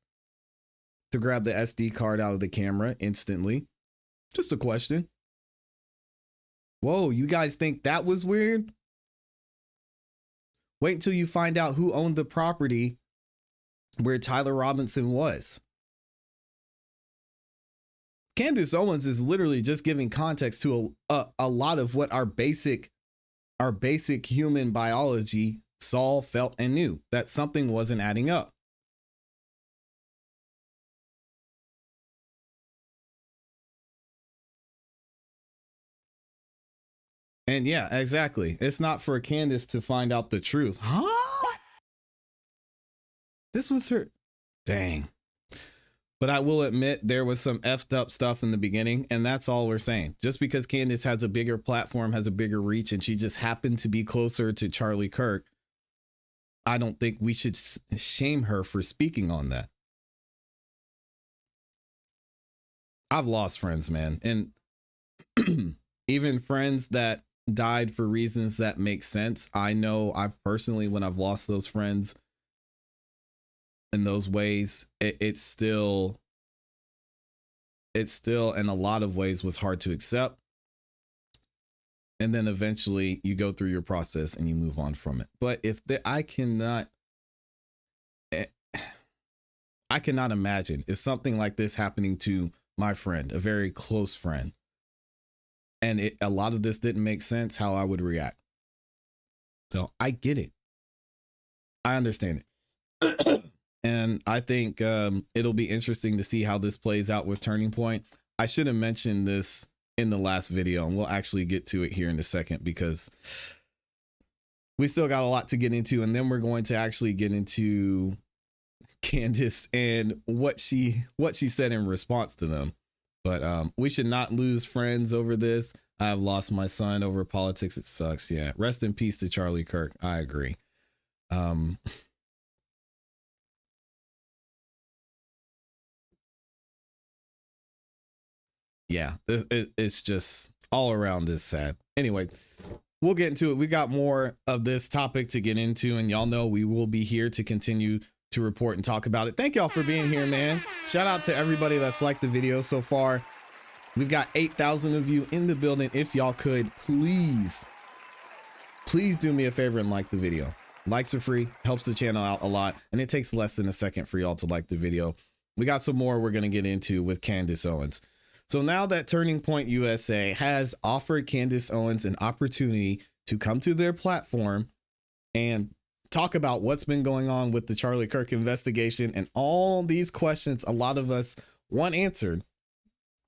to grab the SD card out of the camera instantly? Just a question. Whoa, you guys think that was weird? Wait until you find out who owned the property where Tyler Robinson was. Candace Owens is literally just giving context to a lot of what our basic human biology saw, felt, and knew, that something wasn't adding up. And yeah, exactly. It's not for Candace to find out the truth. Huh? This was her. Dang. But I will admit there was some effed up stuff in the beginning, and that's all we're saying. Just because Candace has a bigger platform, has a bigger reach, and she just happened to be closer to Charlie Kirk, I don't think we should shame her for speaking on that. I've lost friends, man. And even friends that died for reasons that make sense. I know I've personally, when I've lost those friends in those ways, it's still in a lot of ways was hard to accept. And then eventually you go through your process and you move on from it. But I cannot imagine if something like this happening to my friend, a very close friend, and a lot of this didn't make sense, how I would react. So I get it. I understand it. And I think it'll be interesting to see how this plays out with Turning Point. I should have mentioned this in the last video, and we'll actually get to it here in a second because we still got a lot to get into. And then we're going to actually get into Candace and what she said in response to them. But we should not lose friends over this. I've lost my son over politics. It sucks. Yeah. Rest in peace to Charlie Kirk. I agree. Yeah, it's just all around this sad. Anyway, we'll get into it. We got more of this topic to get into, and y'all know we will be here to continue to report and talk about it. Thank y'all for being here, man. Shout out to everybody that's liked the video so far. We've got 8,000 of you in the building. If y'all could, please do me a favor and like the video. Likes are free, helps the channel out a lot, and it takes less than a second for y'all to like the video. We got some more we're going to get into with Candace Owens. So now that Turning Point USA has offered Candace Owens an opportunity to come to their platform and talk about what's been going on with the Charlie Kirk investigation and all these questions a lot of us want answered.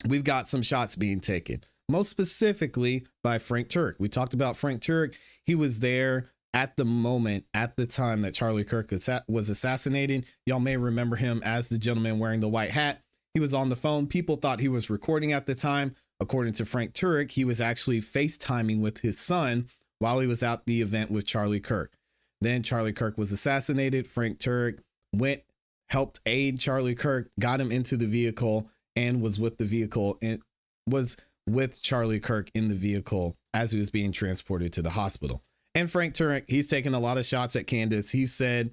We've got some shots being taken, most specifically by Frank Turek. We talked about Frank Turek. He was there at the moment, at the time that Charlie Kirk was assassinated. Y'all may remember him as the gentleman wearing the white hat. He was on the phone. People thought he was recording at the time. According to Frank Turek, he was actually FaceTiming with his son while he was at the event with Charlie Kirk. Then Charlie Kirk was assassinated. Frank Turek helped aid Charlie Kirk, got him into the vehicle, and was with Charlie Kirk in the vehicle as he was being transported to the hospital. And Frank Turek, he's taken a lot of shots at Candace. He said,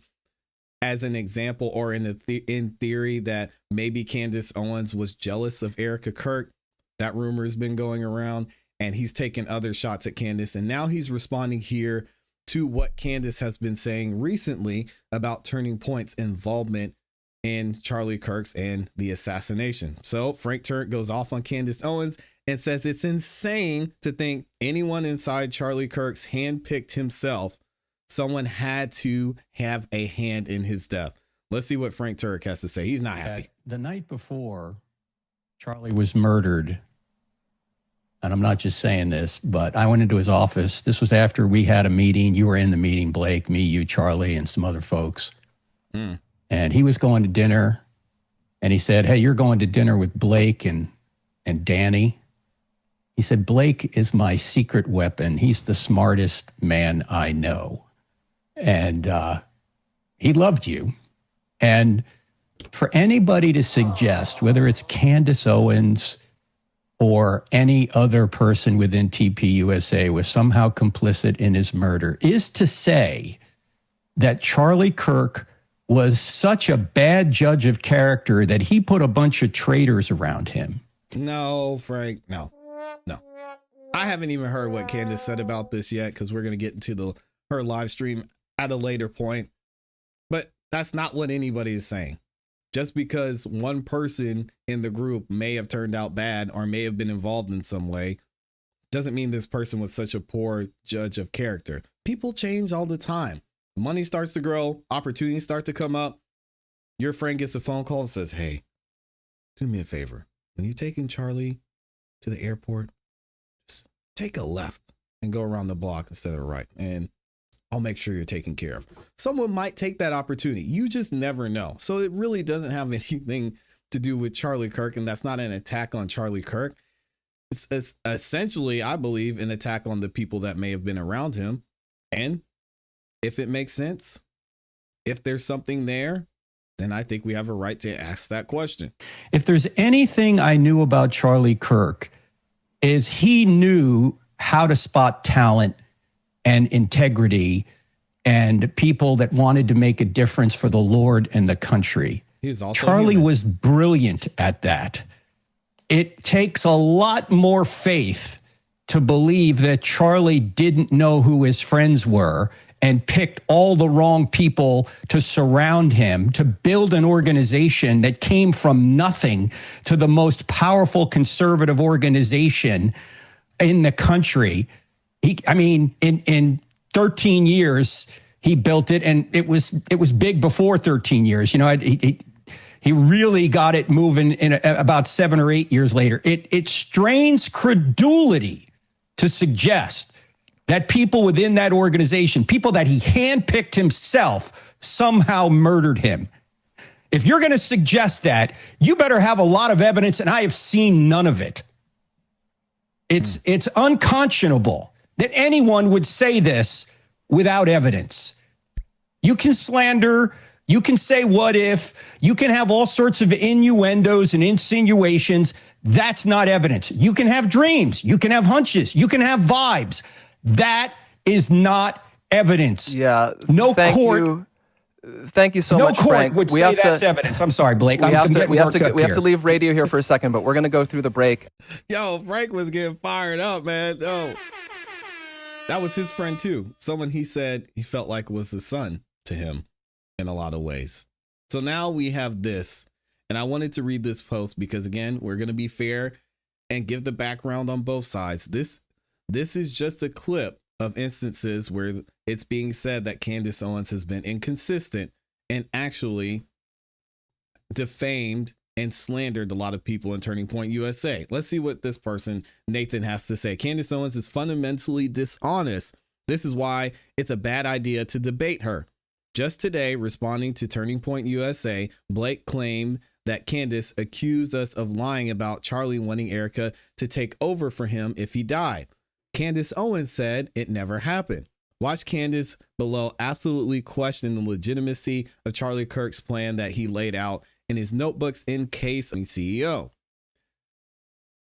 as an example, or in theory, that maybe Candace Owens was jealous of Erica Kirk. That rumor has been going around, and he's taken other shots at Candace. And now he's responding here to what Candace has been saying recently about Turning Point's involvement in Charlie Kirk's and the assassination. So Frank Turek goes off on Candace Owens and says it's insane to think anyone inside Charlie Kirk's handpicked himself. Someone had to have a hand in his death. Let's see what Frank Turek has to say. He's not happy.
The night before Charlie was murdered, and I'm not just saying this, but I went into his office. This was after we had a meeting. You were in the meeting, Blake, me, you, Charlie, and some other folks. And he was going to dinner, and he said, hey, you're going to dinner with Blake and Danny. He said, Blake is my secret weapon. He's the smartest man I know. And he loved you. And for anybody to suggest, whether it's Candace Owens or any other person within TPUSA was somehow complicit in his murder, is to say that Charlie Kirk was such a bad judge of character that he put a bunch of traitors around him.
No, Frank, no. I haven't even heard what Candace said about this yet, because we're going to get into her live stream at a later point. But that's not what anybody is saying. Just because one person in the group may have turned out bad or may have been involved in some way doesn't mean this person was such a poor judge of character. People change all the time. Money starts to grow, opportunities start to come up. Your friend gets a phone call and says, hey, do me a favor. When you're taking Charlie to the airport, just take a left and go around the block instead of right. And I'll make sure you're taken care of. Someone might take that opportunity. You just never know. So it really doesn't have anything to do with Charlie Kirk. And that's not an attack on Charlie Kirk. It's essentially, I believe, an attack on the people that may have been around him. And if it makes sense, if there's something there, then I think we have a right to ask that question.
If there's anything I knew about Charlie Kirk, is he knew how to spot talent and integrity and people that wanted to make a difference for the Lord and the country. Charlie was brilliant at that. It takes a lot more faith to believe that Charlie didn't know who his friends were and picked all the wrong people to surround him, to build an organization that came from nothing to the most powerful conservative organization in the country. In 13 years, he built it, and it was big before 13 years. You know, he really got it moving in about 7 or 8 years later. It strains credulity to suggest that people within that organization, people that he handpicked himself, somehow murdered him. If you're going to suggest that, you better have a lot of evidence, and I have seen none of it. It's unconscionable that anyone would say this without evidence. You can slander, you can say what if, you can have all sorts of innuendos and insinuations. That's not evidence. You can have dreams, you can have hunches, you can have vibes. That is not evidence.
Yeah. Thank you so much, Frank.
No court would say that's evidence. I'm sorry, Blake.
We have to leave radio here for a second, but we're going to go through the break.
Yo, Frank was getting fired up, man. Oh, that was his friend too. Someone he said he felt like was a son to him in a lot of ways. So now we have this, and I wanted to read this post because, again, we're going to be fair and give the background on both sides. This is just a clip of instances where it's being said that Candace Owens has been inconsistent and actually defamed and slandered a lot of people in Turning Point USA. Let's see what this person, Nathan, has to say. Candace Owens is fundamentally dishonest. This is why it's a bad idea to debate her. Just today, responding to Turning Point USA, Blake claimed that Candace accused us of lying about Charlie wanting Erica to take over for him if he died. Candace Owens said it never happened. Watch Candace below absolutely question the legitimacy of Charlie Kirk's plan that he laid out in his notebooks in case of CEO.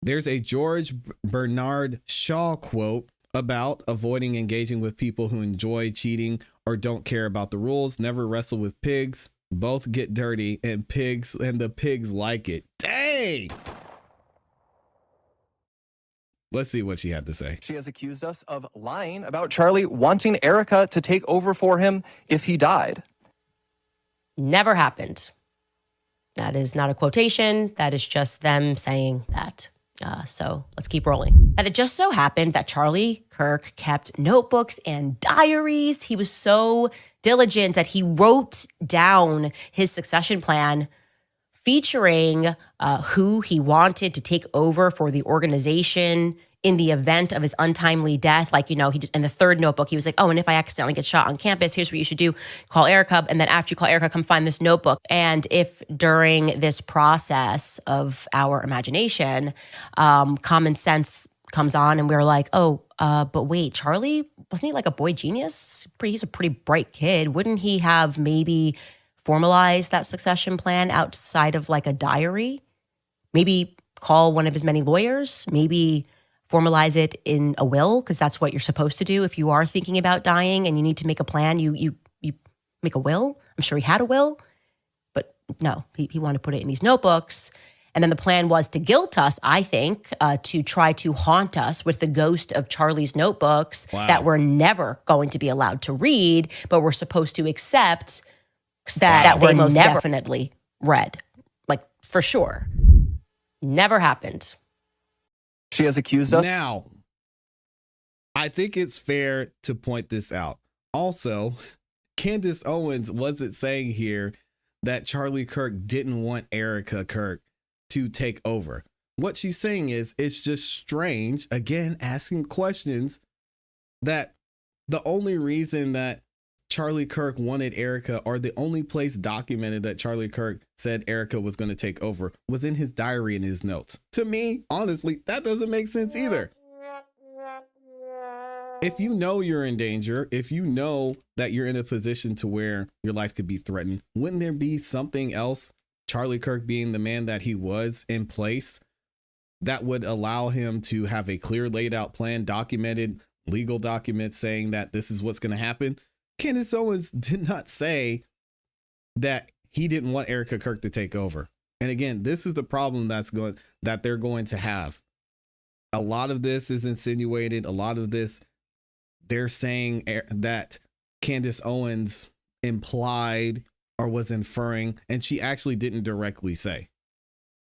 There's a George Bernard Shaw quote about avoiding engaging with people who enjoy cheating or don't care about the rules. Never wrestle with pigs. Both get dirty and the pigs like it. Dang. Let's see what she had to say.
She has accused us of lying about Charlie wanting Erica to take over for him if he died.
Never happened. That is not a quotation. That is just them saying that. So let's keep rolling. And it just so happened that Charlie Kirk kept notebooks and diaries. He was so diligent that he wrote down his succession plan featuring who he wanted to take over for the organization in the event of his untimely death. Like, he just, in the third notebook, he was like, oh, and if I accidentally get shot on campus, here's what you should do. Call Erica. And then after you call Erica, come find this notebook. And if during this process of our imagination, common sense comes on and we're like, but wait, Charlie, wasn't he like a boy genius? He's a pretty bright kid. Wouldn't he have maybe formalized that succession plan outside of like a diary? Maybe call one of his many lawyers, maybe formalize it in a will, because that's what you're supposed to do if you are thinking about dying and you need to make a plan. You make a will. I'm sure he had a will, but no, he wanted to put it in these notebooks. And then the plan was to guilt us, I think, to try to haunt us with the ghost of Charlie's notebooks that we're never going to be allowed to read, but we're supposed to accept that they most definitely read, like for sure. Never happened.
She has accused us.
Now, I think it's fair to point this out. Also, Candace Owens wasn't saying here that Charlie Kirk didn't want Erica Kirk to take over. What she's saying is it's just strange, again, asking questions, that the only reason that Charlie Kirk wanted Erica, or the only place documented that Charlie Kirk said Erica was going to take over, was in his diary and his notes. To me, honestly, that doesn't make sense either. If you know you're in danger, if you know that you're in a position to where your life could be threatened, wouldn't there be something else, Charlie Kirk being the man that he was, in place that would allow him to have a clear laid out plan, documented legal documents saying that this is what's going to happen? Candace Owens did not say that he didn't want Erica Kirk to take over. And again, this is the problem that they're going to have. A lot of this is insinuated. A lot of this, they're saying that Candace Owens implied or was inferring, and she actually didn't directly say.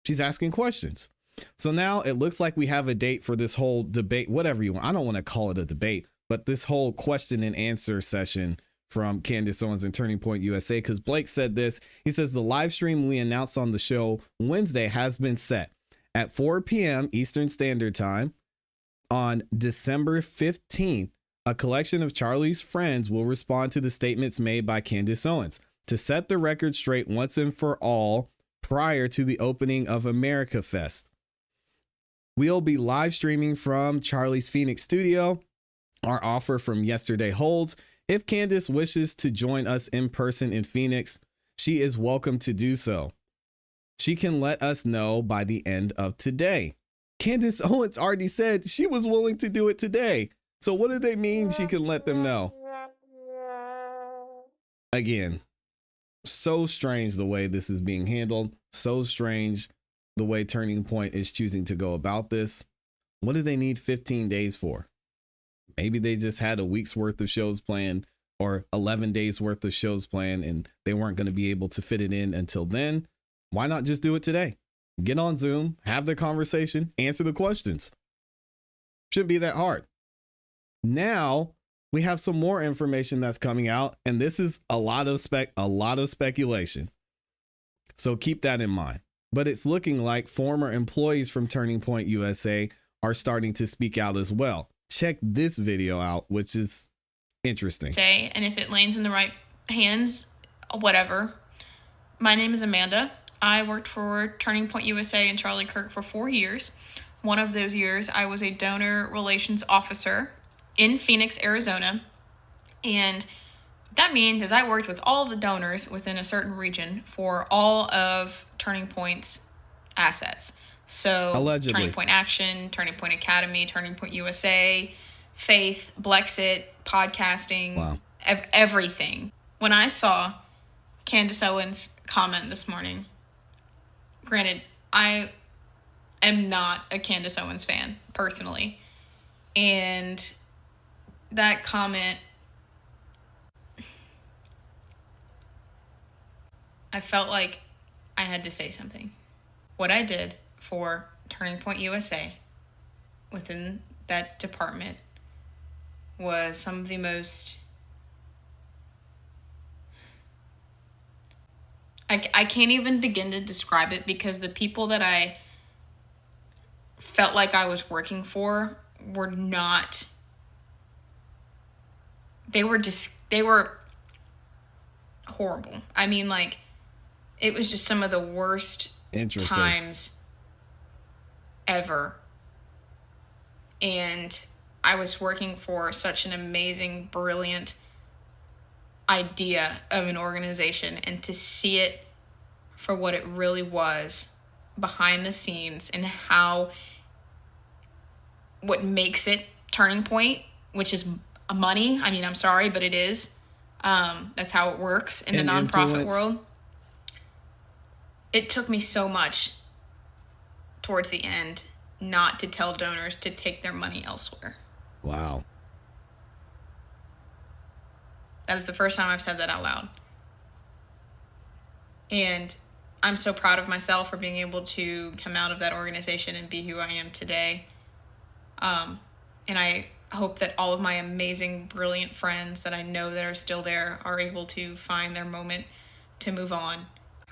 She's asking questions. So now it looks like we have a date for this whole debate, whatever you want. I don't want to call it a debate, but this whole question and answer session from Candace Owens and Turning Point USA, because Blake said this. He says the live stream we announced on the show Wednesday has been set at 4 p.m. Eastern Standard Time on December 15th. A collection of Charlie's friends will respond to the statements made by Candace Owens to set the record straight once and for all prior to the opening of America Fest. We'll be live streaming from Charlie's Phoenix studio. Our offer from yesterday holds. If Candace wishes to join us in person in Phoenix, she is welcome to do so. She can let us know by the end of today. Candace Owens already said she was willing to do it today. So what do they mean she can let them know? Again, so strange the way this is being handled. So strange the way Turning Point is choosing to go about this. What do they need 15 days for? Maybe they just had a week's worth of shows planned or 11 days worth of shows planned and they weren't going to be able to fit it in until then. Why not just do it today? Get on Zoom, have the conversation, answer the questions. Shouldn't be that hard. Now we have some more information that's coming out, and this is a lot of speculation. So keep that in mind. But it's looking like former employees from Turning Point USA are starting to speak out as well. Check this video out, which is interesting.
And if it lands in the right hands, whatever. My name is Amanda. I worked for Turning Point USA and Charlie Kirk for 4 years. One of those years, I was a donor relations officer in Phoenix, Arizona. And what that means is I worked with all the donors within a certain region for all of Turning Point's assets. So
allegedly.
Turning Point Action, Turning Point Academy, Turning Point USA, Faith, Blexit, podcasting,
wow.
Everything. When I saw Candace Owens' comment this morning, granted, I am not a Candace Owens fan, personally. And that comment, I felt like I had to say something. What I did for Turning Point USA within that department was some of the most... I can't even begin to describe it, because the people that I felt like I was working for were not... They were horrible. I mean, like, it was just some of the worst times ever. And I was working for such an amazing, brilliant idea of an organization, and to see it for what it really was behind the scenes, and what makes it Turning Point, which is money. I mean, I'm sorry, but it is. That's how it works in the nonprofit world. It took me so much towards the end not to tell donors to take their money elsewhere.
Wow.
That is the first time I've said that out loud. And I'm so proud of myself for being able to come out of that organization and be who I am today. And I hope that all of my amazing, brilliant friends that I know that are still there are able to find their moment to move on.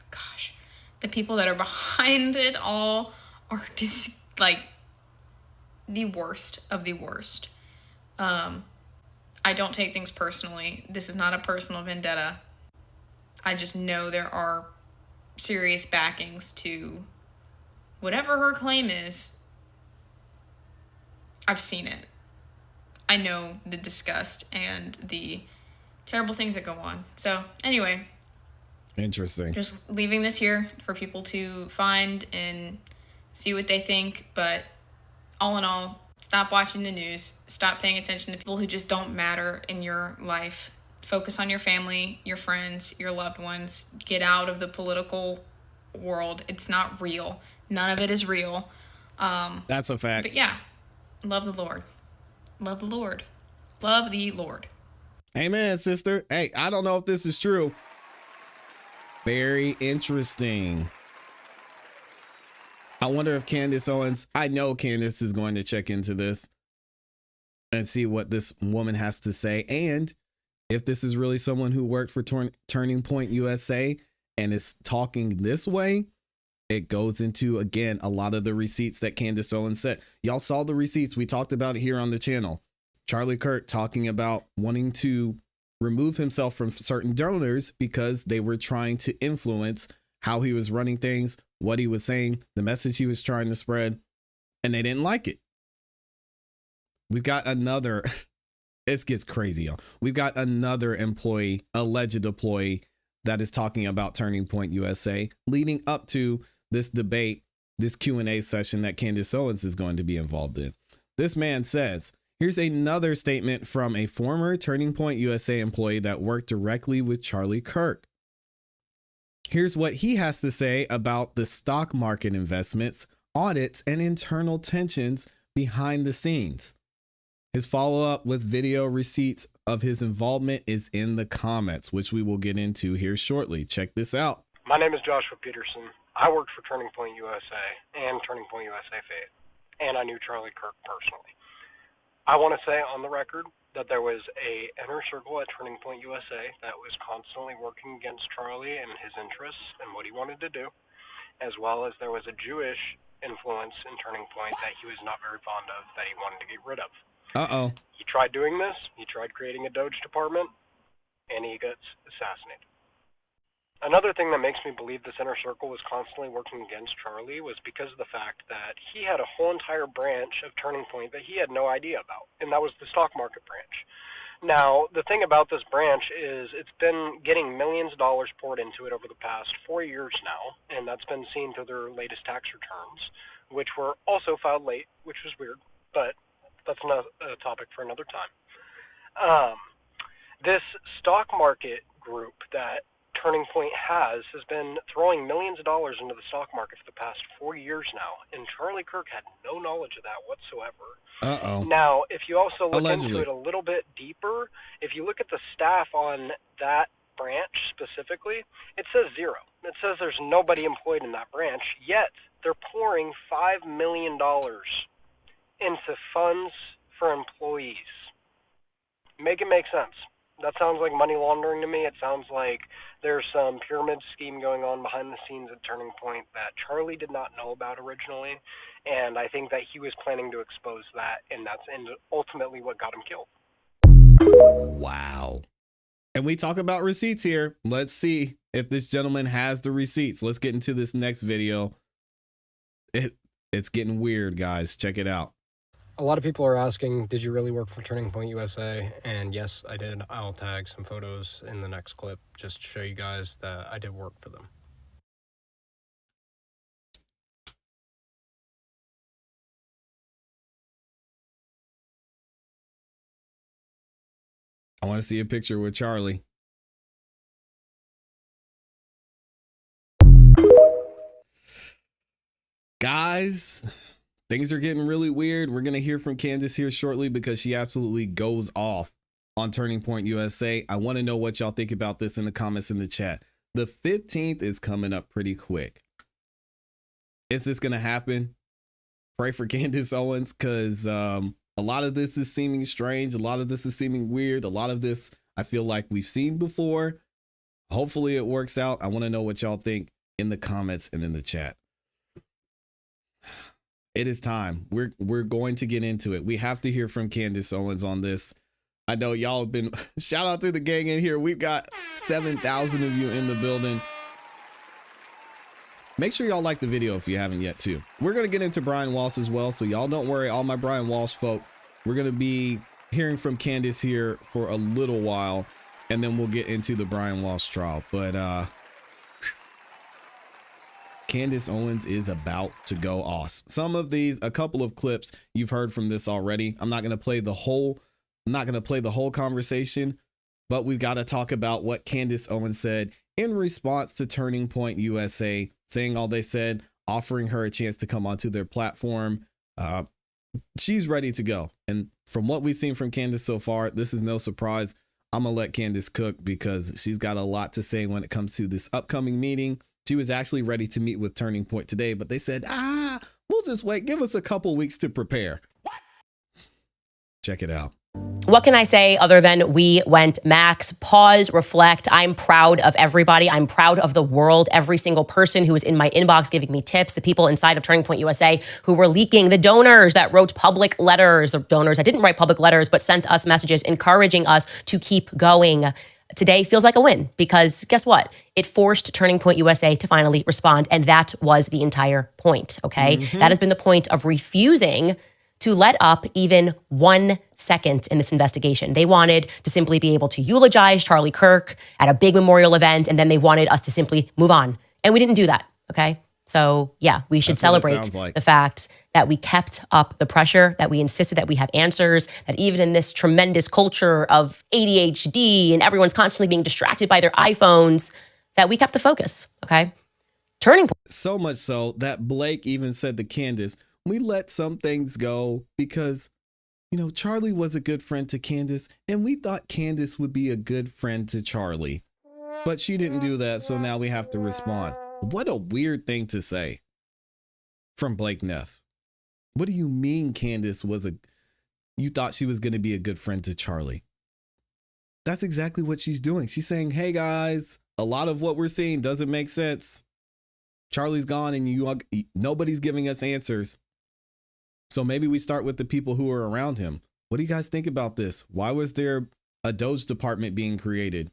Gosh, the people that are behind it all are just like the worst of the worst. I don't take things personally. This is not a personal vendetta. I just know there are serious backings to whatever her claim is. I've seen it. I know the disgust and the terrible things that go on. So anyway.
Interesting.
Just leaving this here for people to find and see what they think. But all in all, stop watching the news. Stop paying attention to people who just don't matter in your life. Focus on your family, your friends, your loved ones. Get out of the political world. It's not real. None of it is real.
That's a fact.
But yeah, love the Lord. Love the Lord. Love the Lord.
Amen, sister. Hey, I don't know if this is true. Very interesting. I wonder if Candace Owens, I know Candace is going to check into this and see what this woman has to say. And if this is really someone who worked for Turning Point USA and is talking this way, it goes into, again, a lot of the receipts that Candace Owens said. Y'all saw the receipts. We talked about it here on the channel. Charlie Kirk talking about wanting to remove himself from certain donors because they were trying to influence how he was running things, what he was saying, the message he was trying to spread, and they didn't like it. We've got another, it gets crazy, y'all. We've got another employee, alleged employee, that is talking about Turning Point USA leading up to this debate, this Q&A session that Candace Owens is going to be involved in. This man says, here's another statement from a former Turning Point USA employee that worked directly with Charlie Kirk. Here's what he has to say about the stock market investments, audits, and internal tensions behind the scenes. His follow-up with video receipts of his involvement is in the comments, which we will get into here shortly. Check this out.
My name is Joshua Peterson. I worked for Turning Point USA and Turning Point USA Faith, and I knew Charlie Kirk personally. I want to say on the record that there was a inner circle at Turning Point USA that was constantly working against Charlie and his interests and what he wanted to do, as well as there was a Jewish influence in Turning Point that he was not very fond of, that he wanted to get rid of.
Uh-oh.
He tried doing this. He tried creating a Doge department, and he gets assassinated. Another thing that makes me believe this inner circle was constantly working against Charlie was because of the fact that he had a whole entire branch of Turning Point that he had no idea about, and that was the stock market branch. Now, the thing about this branch is it's been getting millions of dollars poured into it over the past 4 years now, and that's been seen through their latest tax returns, which were also filed late, which was weird, but that's not a topic for another time. This stock market group that Turning Point has been throwing millions of dollars into the stock market for the past 4 years now, and Charlie Kirk had no knowledge of that whatsoever.
Uh-oh.
Now, if you also look
Allegedly.
into it a little bit deeper, if you look at the staff on that branch specifically, it says zero. It says there's nobody employed in that branch, yet they're pouring $5 million into funds for employees. Make it make sense. That sounds like money laundering to me. It sounds like there's some pyramid scheme going on behind the scenes at Turning Point that Charlie did not know about originally, and I think that he was planning to expose that, and that's ultimately what got him killed.
Wow. And we talk about receipts here. Let's see if this gentleman has the receipts. Let's get into this next video. It's getting weird, guys. Check it out.
A lot of people are asking, did you really work for Turning Point USA? And yes, I did. I'll tag some photos in the next clip just to show you guys that I did work for them.
I want to see a picture with Charlie. Guys, things are getting really weird. We're going to hear from Candace here shortly because she absolutely goes off on Turning Point USA. I want to know what y'all think about this in the comments in the chat. The 15th is coming up pretty quick. Is this going to happen? Pray for Candace Owens, because a lot of this is seeming strange. A lot of this is seeming weird. A lot of this I feel like we've seen before. Hopefully it works out. I want to know what y'all think in the comments and in the chat. It is time. We're going to get into it. We have to hear from Candace Owens on this. I know y'all have been, shout out to the gang in here. We've got 7,000 of you in the building. Make sure y'all like the video if you haven't yet too. We're going to get into Brian Walsh as well. So y'all don't worry, all my Brian Walsh folk. We're going to be hearing from Candace here for a little while, and then we'll get into the Brian Walsh trial. But Candace Owens is about to go off. Some of these, a couple of clips you've heard from this already. I'm not going to play the whole conversation, but we've got to talk about what Candace Owens said in response to Turning Point USA, saying all they said, offering her a chance to come onto their platform. She's ready to go. And from what we've seen from Candace so far, this is no surprise. I'm going to let Candace cook because she's got a lot to say when it comes to this upcoming meeting. She was actually ready to meet with Turning Point today, but they said, we'll just wait. Give us a couple weeks to prepare. What? Check it out.
What can I say other than we went max? Pause, reflect. I'm proud of everybody. I'm proud of the world. Every single person who was in my inbox giving me tips, the people inside of Turning Point USA who were leaking, the donors that wrote public letters, the donors that didn't write public letters but sent us messages encouraging us to keep going. Today feels like a win because guess what? It forced Turning Point USA to finally respond. And that was the entire point, okay? That has been the point of refusing to let up even 1 second in this investigation. They wanted to simply be able to eulogize Charlie Kirk at a big memorial event, and then they wanted us to simply move on. And we didn't do that, okay? So yeah, we should celebrate the fact that we kept up the pressure, that we insisted that we have answers, that even in this tremendous culture of ADHD and everyone's constantly being distracted by their iPhones, that we kept the focus, okay? Turning Point.
So much so that Blake even said to Candace, we let some things go because, you know, Charlie was a good friend to Candace and we thought Candace would be a good friend to Charlie. But she didn't do that, so now we have to respond. What a weird thing to say from Blake Neff. What do you mean Candace was you thought she was going to be a good friend to Charlie. That's exactly what she's doing. She's saying, hey guys, a lot of what we're seeing doesn't make sense. Charlie's gone and nobody's giving us answers. So maybe we start with the people who are around him. What do you guys think about this? Why was there a Doge department being created?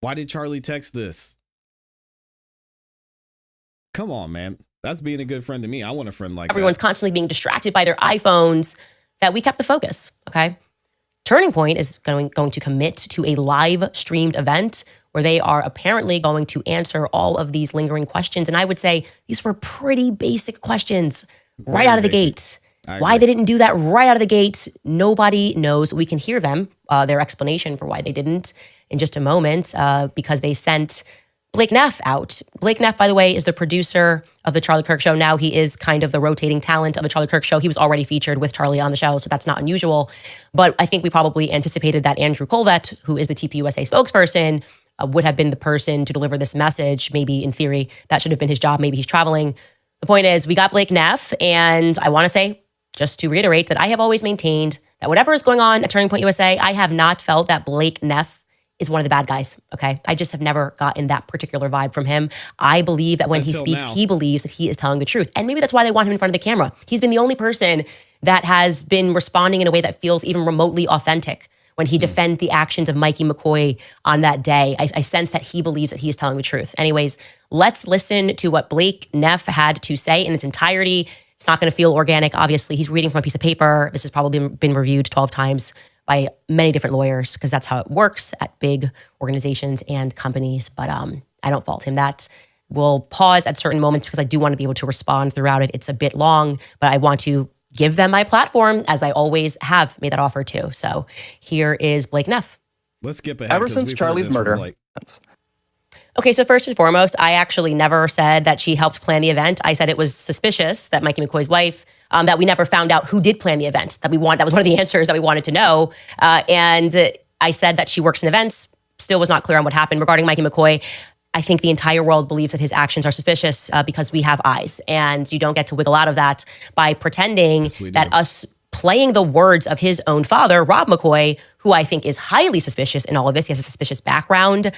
Why did Charlie text this? Come on, man. That's being a good friend to me. I want a friend like
Everyone's
that.
constantly being distracted by their iPhones, that we kept the focus, okay? Turning Point is going to commit to a live streamed event where they are apparently going to answer all of these lingering questions. And I would say these were pretty basic questions right out of the gate. Why they didn't do that right out of the gate, nobody knows. We can hear them, their explanation for why they didn't in just a moment, because they sent Blake Neff out. Blake Neff, by the way, is the producer of the Charlie Kirk Show. Now he is kind of the rotating talent of the Charlie Kirk Show. He was already featured with Charlie on the show, so that's not unusual. But I think we probably anticipated that Andrew Colvett, who is the TPUSA spokesperson, would have been the person to deliver this message. Maybe in theory, that should have been his job. Maybe he's traveling. The point is, we got Blake Neff, and I want to say, just to reiterate, that I have always maintained that whatever is going on at Turning Point USA, I have not felt that Blake Neff is one of the bad guys, okay? I just have never gotten that particular vibe from him. I believe that when he speaks, he believes that he is telling the truth. And maybe that's why they want him in front of the camera. He's been the only person that has been responding in a way that feels even remotely authentic when he defends the actions of Mikey McCoy on that day. I sense that he believes that he is telling the truth. Anyways, let's listen to what Blake Neff had to say in its entirety. It's not going to feel organic. Obviously, he's reading from a piece of paper. This has probably been reviewed 12 times by many different lawyers because that's how it works at big organizations and companies. But I don't fault him. That will pause at certain moments because I do want to be able to respond throughout it. It's a bit long, but I want to give them my platform as I always have made that offer to. So here is Blake Neff.
Let's skip ahead.
Ever since Charlie's murder.
Okay, so first and foremost, I actually never said that she helped plan the event. I said it was suspicious that Mikey McCoy's wife, that we never found out who did plan the event, that was one of the answers that we wanted to know. And I said that she works in events, still was not clear on what happened regarding Mikey McCoy. I think the entire world believes that his actions are suspicious because we have eyes. And you don't get to wiggle out of that by pretending that us playing the words of his own father, Rob McCoy, who I think is highly suspicious in all of this. He has a suspicious background.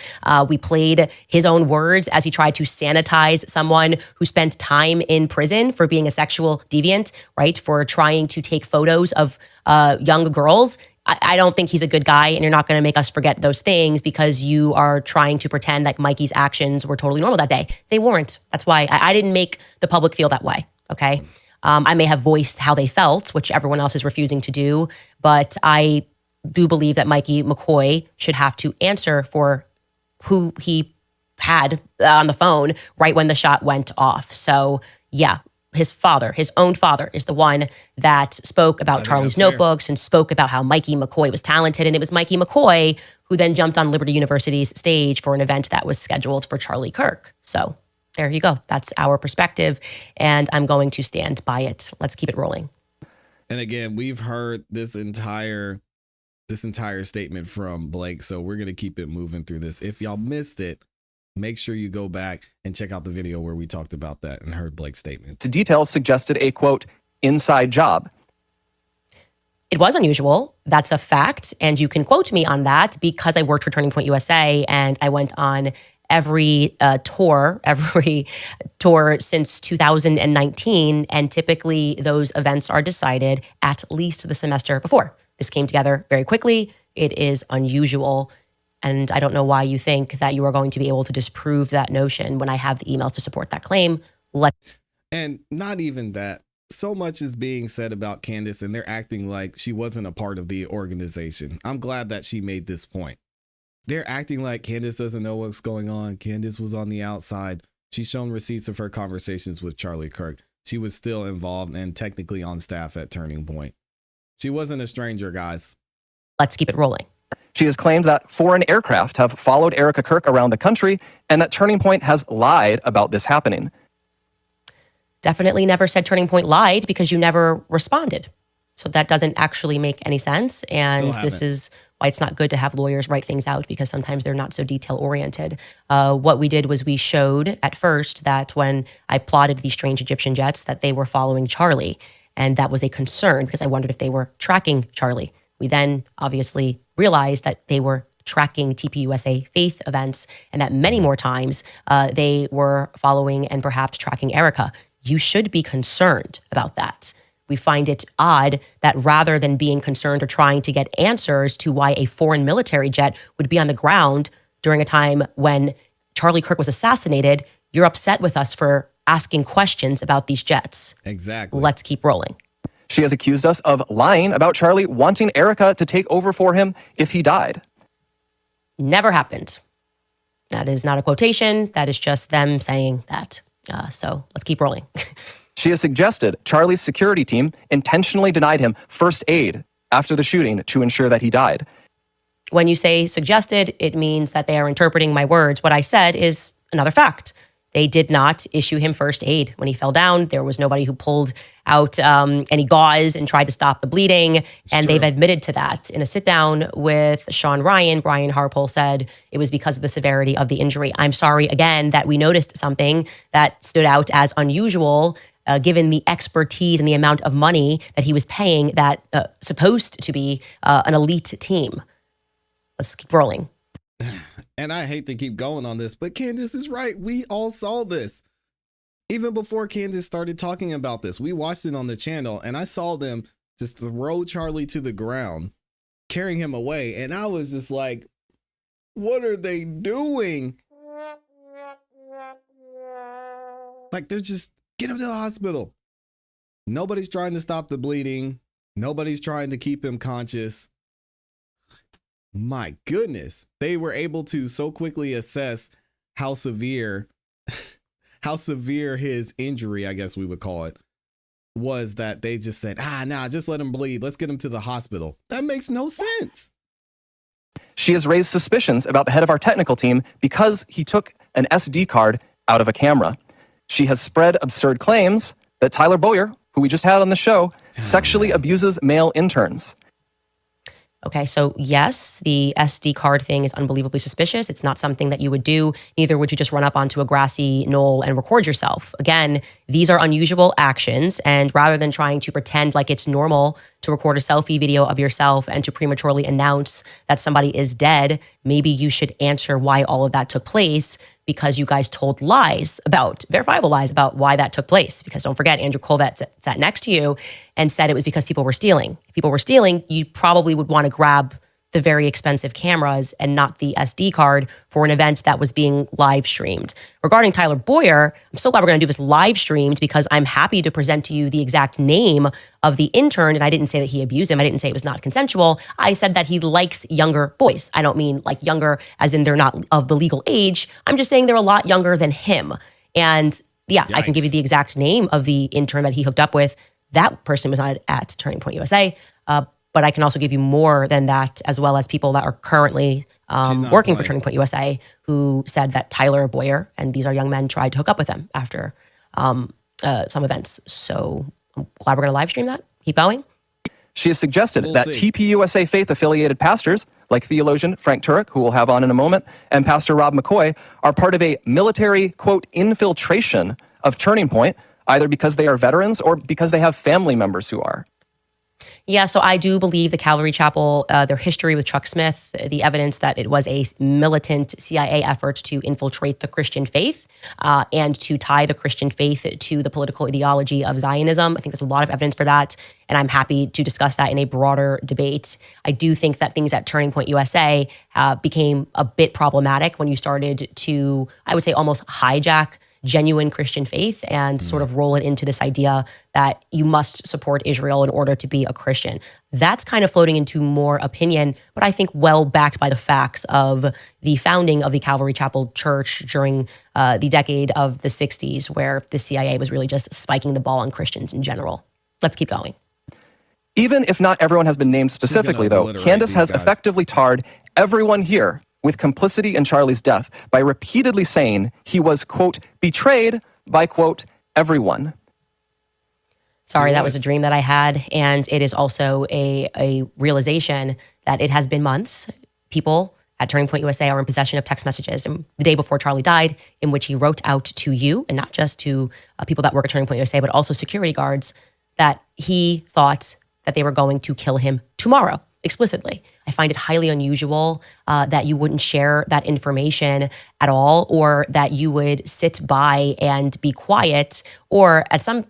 We played his own words as he tried to sanitize someone who spent time in prison for being a sexual deviant, right? For trying to take photos of young girls. I don't think he's a good guy, and you're not going to make us forget those things because you are trying to pretend that Mikey's actions were totally normal that day. They weren't. That's why I didn't make the public feel that way, okay? I may have voiced how they felt, which everyone else is refusing to do, but I do believe that Mikey McCoy should have to answer for who he had on the phone right when the shot went off. So yeah, his father, his own father, is the one that spoke about Charlie's notebooks and spoke about how Mikey McCoy was talented. And it was Mikey McCoy who then jumped on Liberty University's stage for an event that was scheduled for Charlie Kirk. So there you go. That's our perspective, and I'm going to stand by it. Let's keep it rolling.
And again, we've heard this entire statement from Blake, so we're going to keep it moving through this. If y'all missed it, make sure you go back and check out the video where we talked about that and heard Blake's statement.
The details suggested a, quote, inside job.
It was unusual. That's a fact, and you can quote me on that because I worked for Turning Point USA, and I went on every tour since 2019. And typically those events are decided at least the semester before. This came together very quickly. It is unusual. And I don't know why you think that you are going to be able to disprove that notion when I have the emails to support that claim.
And not even that. So much is being said about Candace, and they're acting like she wasn't a part of the organization. I'm glad that she made this point. They're acting like Candace doesn't know what's going on. Candace was on the outside. She's shown receipts of her conversations with Charlie Kirk. She was still involved and technically on staff at Turning Point. She wasn't a stranger, guys.
Let's keep it rolling.
She has claimed that foreign aircraft have followed Erica Kirk around the country and that Turning Point has lied about this happening.
Definitely never said Turning Point lied because you never responded. So that doesn't actually make any sense. And this is why it's not good to have lawyers write things out because sometimes they're not so detail oriented. What we did was we showed at first that when I plotted these strange Egyptian jets that they were following Charlie. And that was a concern because I wondered if they were tracking Charlie. We then obviously realized that they were tracking TPUSA faith events and that many more times they were following and perhaps tracking Erica. You should be concerned about that. We find it odd that rather than being concerned or trying to get answers to why a foreign military jet would be on the ground during a time when Charlie Kirk was assassinated, you're upset with us for asking questions about these jets.
Exactly.
Let's keep rolling.
She has accused us of lying about Charlie wanting Erica to take over for him if he died.
Never happened. That is not a quotation. That is just them saying that. So let's keep rolling.
She has suggested Charlie's security team intentionally denied him first aid after the shooting to ensure that he died.
When you say suggested, it means that they are interpreting my words. What I said is another fact. They did not issue him first aid. When he fell down, there was nobody who pulled out any gauze and tried to stop the bleeding. And they've admitted to that. In a sit down with Sean Ryan, Brian Harpole said it was because of the severity of the injury. I'm sorry again that we noticed something that stood out as unusual given the expertise and the amount of money that he was paying that supposed to be an elite team. Let's keep rolling.
And I hate to keep going on this, but Candace is right. We all saw this. Even before Candace started talking about this, we watched it on the channel and I saw them just throw Charlie to the ground, carrying him away. And I was just like, what are they doing? Like, they're just, get him to the hospital. Nobody's trying to stop the bleeding. Nobody's trying to keep him conscious. My goodness, they were able to so quickly assess how severe his injury, I guess we would call it, was, that they just said, just let him bleed. Let's get him to the hospital. That makes no sense.
She has raised suspicions about the head of our technical team because he took an SD card out of a camera. She has spread absurd claims that Tyler Boyer, who we just had on the show, sexually abuses male interns.
Okay, so yes, the SD card thing is unbelievably suspicious. It's not something that you would do. Neither would you just run up onto a grassy knoll and record yourself. Again, these are unusual actions. And rather than trying to pretend like it's normal to record a selfie video of yourself and to prematurely announce that somebody is dead, maybe you should answer why all of that took place, because you guys told verifiable lies about why that took place. Because don't forget, Andrew Colvett sat next to you and said it was because people were stealing. If people were stealing, you probably would want to grab the very expensive cameras and not the SD card for an event that was being live streamed. Regarding Tyler Boyer, I'm so glad we're going to do this live streamed because I'm happy to present to you the exact name of the intern. And I didn't say that he abused him. I didn't say it was not consensual. I said that he likes younger boys. I don't mean like younger as in they're not of the legal age. I'm just saying they're a lot younger than him. And yeah, yikes. I can give you the exact name of the intern that he hooked up with. That person was not at Turning Point USA. But I can also give you more than that, as well as people that are currently working for Turning Point USA who said that Tyler Boyer and these are young men tried to hook up with them after some events. So I'm glad we're going to live stream that. Keep going.
She has suggested that TPUSA faith-affiliated pastors, like theologian Frank Turek, who we'll have on in a moment, and Pastor Rob McCoy, are part of a military, quote, infiltration of Turning Point, either because they are veterans or because they have family members who are.
Yeah, so I do believe the Calvary Chapel, their history with Chuck Smith, the evidence that it was a militant CIA effort to infiltrate the Christian faith and to tie the Christian faith to the political ideology of Zionism. I think there's a lot of evidence for that, and I'm happy to discuss that in a broader debate. I do think that things at Turning Point USA became a bit problematic when you started to, I would say, almost hijack genuine Christian faith and sort of roll it into this idea that you must support Israel in order to be a Christian. That's kind of floating into more opinion, but I think well backed by the facts of the founding of the Calvary Chapel Church during the decade of the 60s, where the CIA was really just spiking the ball on Christians in general. Let's keep going.
Even if not everyone has been named specifically, though, Candace has effectively tarred everyone here with complicity in Charlie's death by repeatedly saying he was, quote, betrayed by, quote, everyone.
Sorry, that was a dream that I had. And it is also a realization that it has been months. People at Turning Point USA are in possession of text messages and the day before Charlie died, in which he wrote out to you, and not just to people that work at Turning Point USA, but also security guards, that he thought that they were going to kill him tomorrow, explicitly. I find it highly unusual that you wouldn't share that information at all, or that you would sit by and be quiet, or at some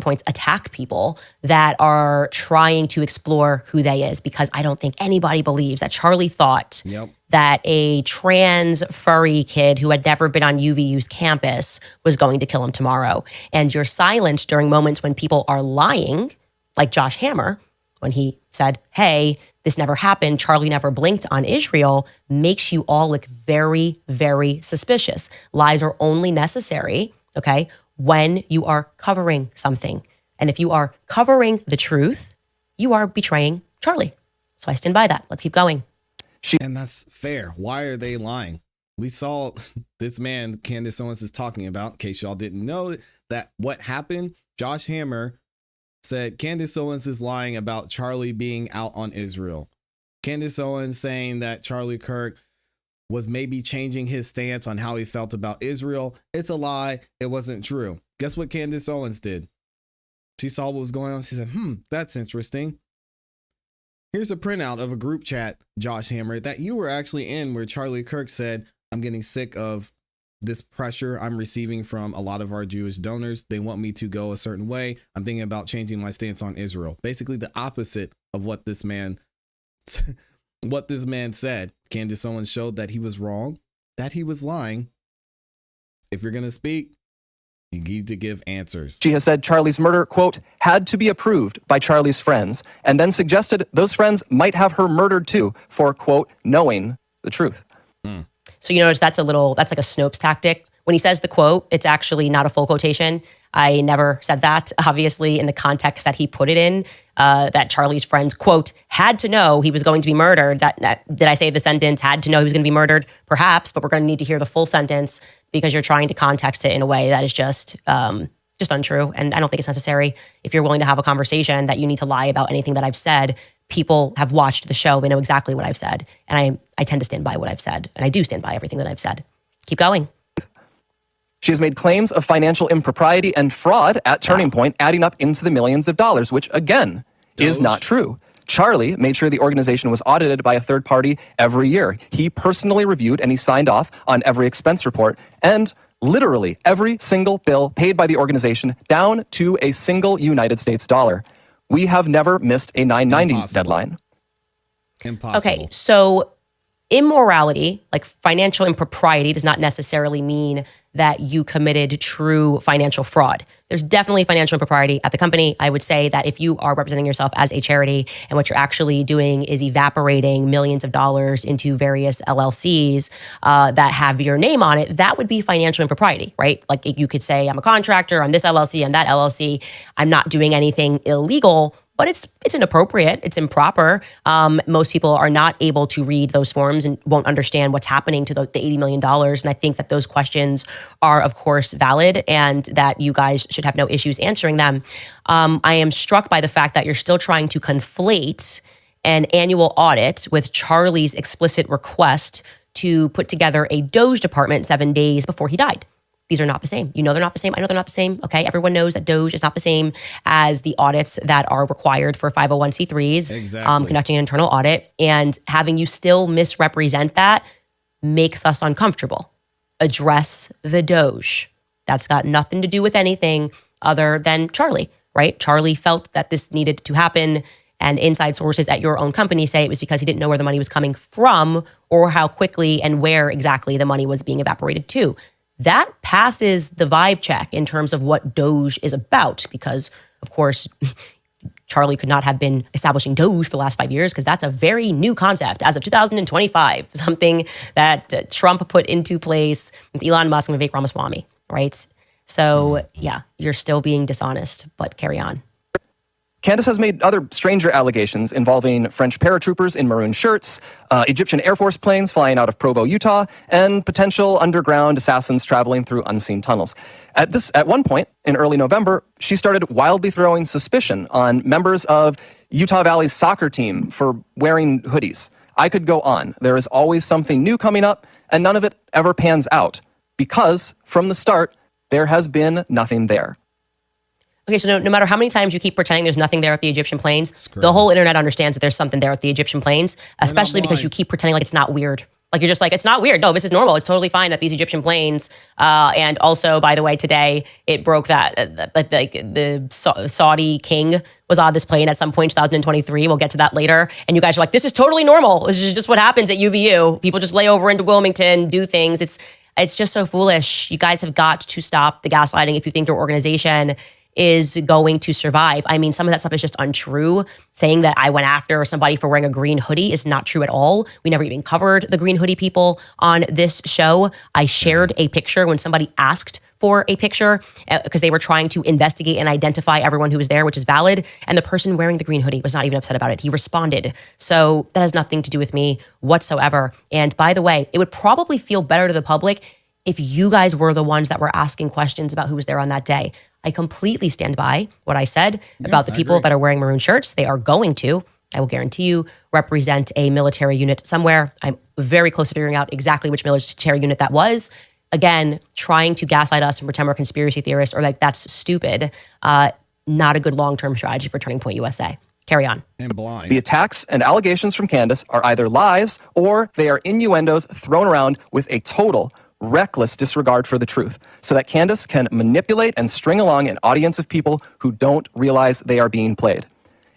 points attack people that are trying to explore who they is, because I don't think anybody believes that Charlie thought that a trans furry kid who had never been on UVU's campus was going to kill him tomorrow. And your silence during moments when people are lying, like Josh Hammer, when he said, hey, this never happened, Charlie never blinked on Israel, makes you all look very, very suspicious. Lies are only necessary, okay, when you are covering something. And if you are covering the truth, you are betraying Charlie. So I stand by that. Let's keep going.
And that's fair. Why are they lying? We saw this man Candace Owens is talking about, in case y'all didn't know that what happened, Josh Hammer said Candace Owens is lying about Charlie being out on Israel. Candace Owens saying that Charlie Kirk was maybe changing his stance on how he felt about Israel. It's a lie. It wasn't true. Guess what Candace Owens did? She saw what was going on. She said, that's interesting. Here's a printout of a group chat, Josh Hammer, that you were actually in, where Charlie Kirk said, I'm getting sick of this pressure I'm receiving from a lot of our Jewish donors. They want me to go a certain way. I'm thinking about changing my stance on Israel. Basically the opposite of what this man said. Candace Owens showed that he was wrong, that he was lying. If you're going to speak, you need to give answers.
She has said Charlie's murder, quote, had to be approved by Charlie's friends, and then suggested those friends might have her murdered too for, quote, knowing the truth.
So you notice that's like a Snopes tactic. When he says the quote, it's actually not a full quotation. I never said that, obviously, in the context that he put it in, that Charlie's friends, quote, had to know he was going to be murdered. Did I say the sentence, had to know he was going to be murdered? Perhaps, but we're going to need to hear the full sentence because you're trying to context it in a way that is just untrue. And I don't think it's necessary. If you're willing to have a conversation that you need to lie about anything that I've said, people have watched the show. They know exactly what I've said. And I tend to stand by what I've said. And I do stand by everything that I've said. Keep going.
She has made claims of financial impropriety and fraud at Turning Point, adding up into the millions of dollars, which, again, is not true. Charlie made sure the organization was audited by a third party every year. He personally reviewed and he signed off on every expense report, and literally every single bill paid by the organization, down to a single United States dollar. We have never missed a 990 deadline.
Impossible.
Okay, so immorality, like financial impropriety, does not necessarily mean that you committed true financial fraud. There's definitely financial impropriety at the company. I would say that if you are representing yourself as a charity and what you're actually doing is evaporating millions of dollars into various LLCs that have your name on it, that would be financial impropriety, right? Like you could say, I'm a contractor on this LLC, on that LLC. I'm not doing anything illegal, but it's inappropriate, it's improper. Most people are not able to read those forms and won't understand what's happening to the $80 million. And I think that those questions are, of course, valid and that you guys should have no issues answering them. I am struck by the fact that you're still trying to conflate an annual audit with Charlie's explicit request to put together a Doge department 7 days before he died. These are not the same. You know they're not the same. I know they're not the same. Okay, everyone knows that Doge is not the same as the audits that are required for 501c3s.
Exactly.
Conducting an internal audit, and having you still misrepresent that makes us uncomfortable. Address the Doge. That's got nothing to do with anything other than Charlie, right? Charlie felt that this needed to happen, and inside sources at your own company say it was because he didn't know where the money was coming from or how quickly and where exactly the money was being evaporated to. That passes the vibe check in terms of what Doge is about, because, of course, Charlie could not have been establishing Doge for the last 5 years because that's a very new concept as of 2025, something that Trump put into place with Elon Musk and Vivek Ramaswamy, right? So, yeah, you're still being dishonest, but carry on.
Candace has made other stranger allegations involving French paratroopers in maroon shirts, Egyptian Air Force planes flying out of Provo, Utah, and potential underground assassins traveling through unseen tunnels. At one point in early November, she started wildly throwing suspicion on members of Utah Valley's soccer team for wearing hoodies. I could go on. There is always something new coming up, and none of it ever pans out because, from the start, there has been nothing there.
Okay, so no matter how many times you keep pretending there's nothing there at the Egyptian plains,
crazy.
the whole internet understands that there's something there at the Egyptian plains, especially because
blind.
you keep pretending like it's not weird. Like you're just like, it's not weird. No, this is normal. It's totally fine that these Egyptian planes, and also, by the way, today it broke that like the Saudi king was on this plane at some point in 2023. We'll get to that later. And you guys are like, this is totally normal. This is just what happens at UVU. People just lay over into Wilmington, do things. It's just so foolish. You guys have got to stop the gaslighting if you think your organization is going to survive. I mean, some of that stuff is just untrue. Saying that I went after somebody for wearing a green hoodie is not true at all. We never even covered the green hoodie people on this show. I shared a picture when somebody asked for a picture because they were trying to investigate and identify everyone who was there, which is valid. And the person wearing the green hoodie was not even upset about it. He responded. So that has nothing to do with me whatsoever. And by the way, it would probably feel better to the public if you guys were the ones that were asking questions about who was there on that day. I completely stand by what I said about the people that are wearing maroon shirts. They are going to, I will guarantee you, represent a military unit somewhere. I'm very close to figuring out exactly which military unit that was. Again, trying to gaslight us and pretend we're conspiracy theorists or like that's stupid. Not a good long-term strategy for Turning Point USA. Carry on.
And blind.
The attacks and allegations from Candace are either lies or they are innuendos thrown around with a total reckless disregard for the truth so that Candace can manipulate and string along an audience of people who don't realize they are being played.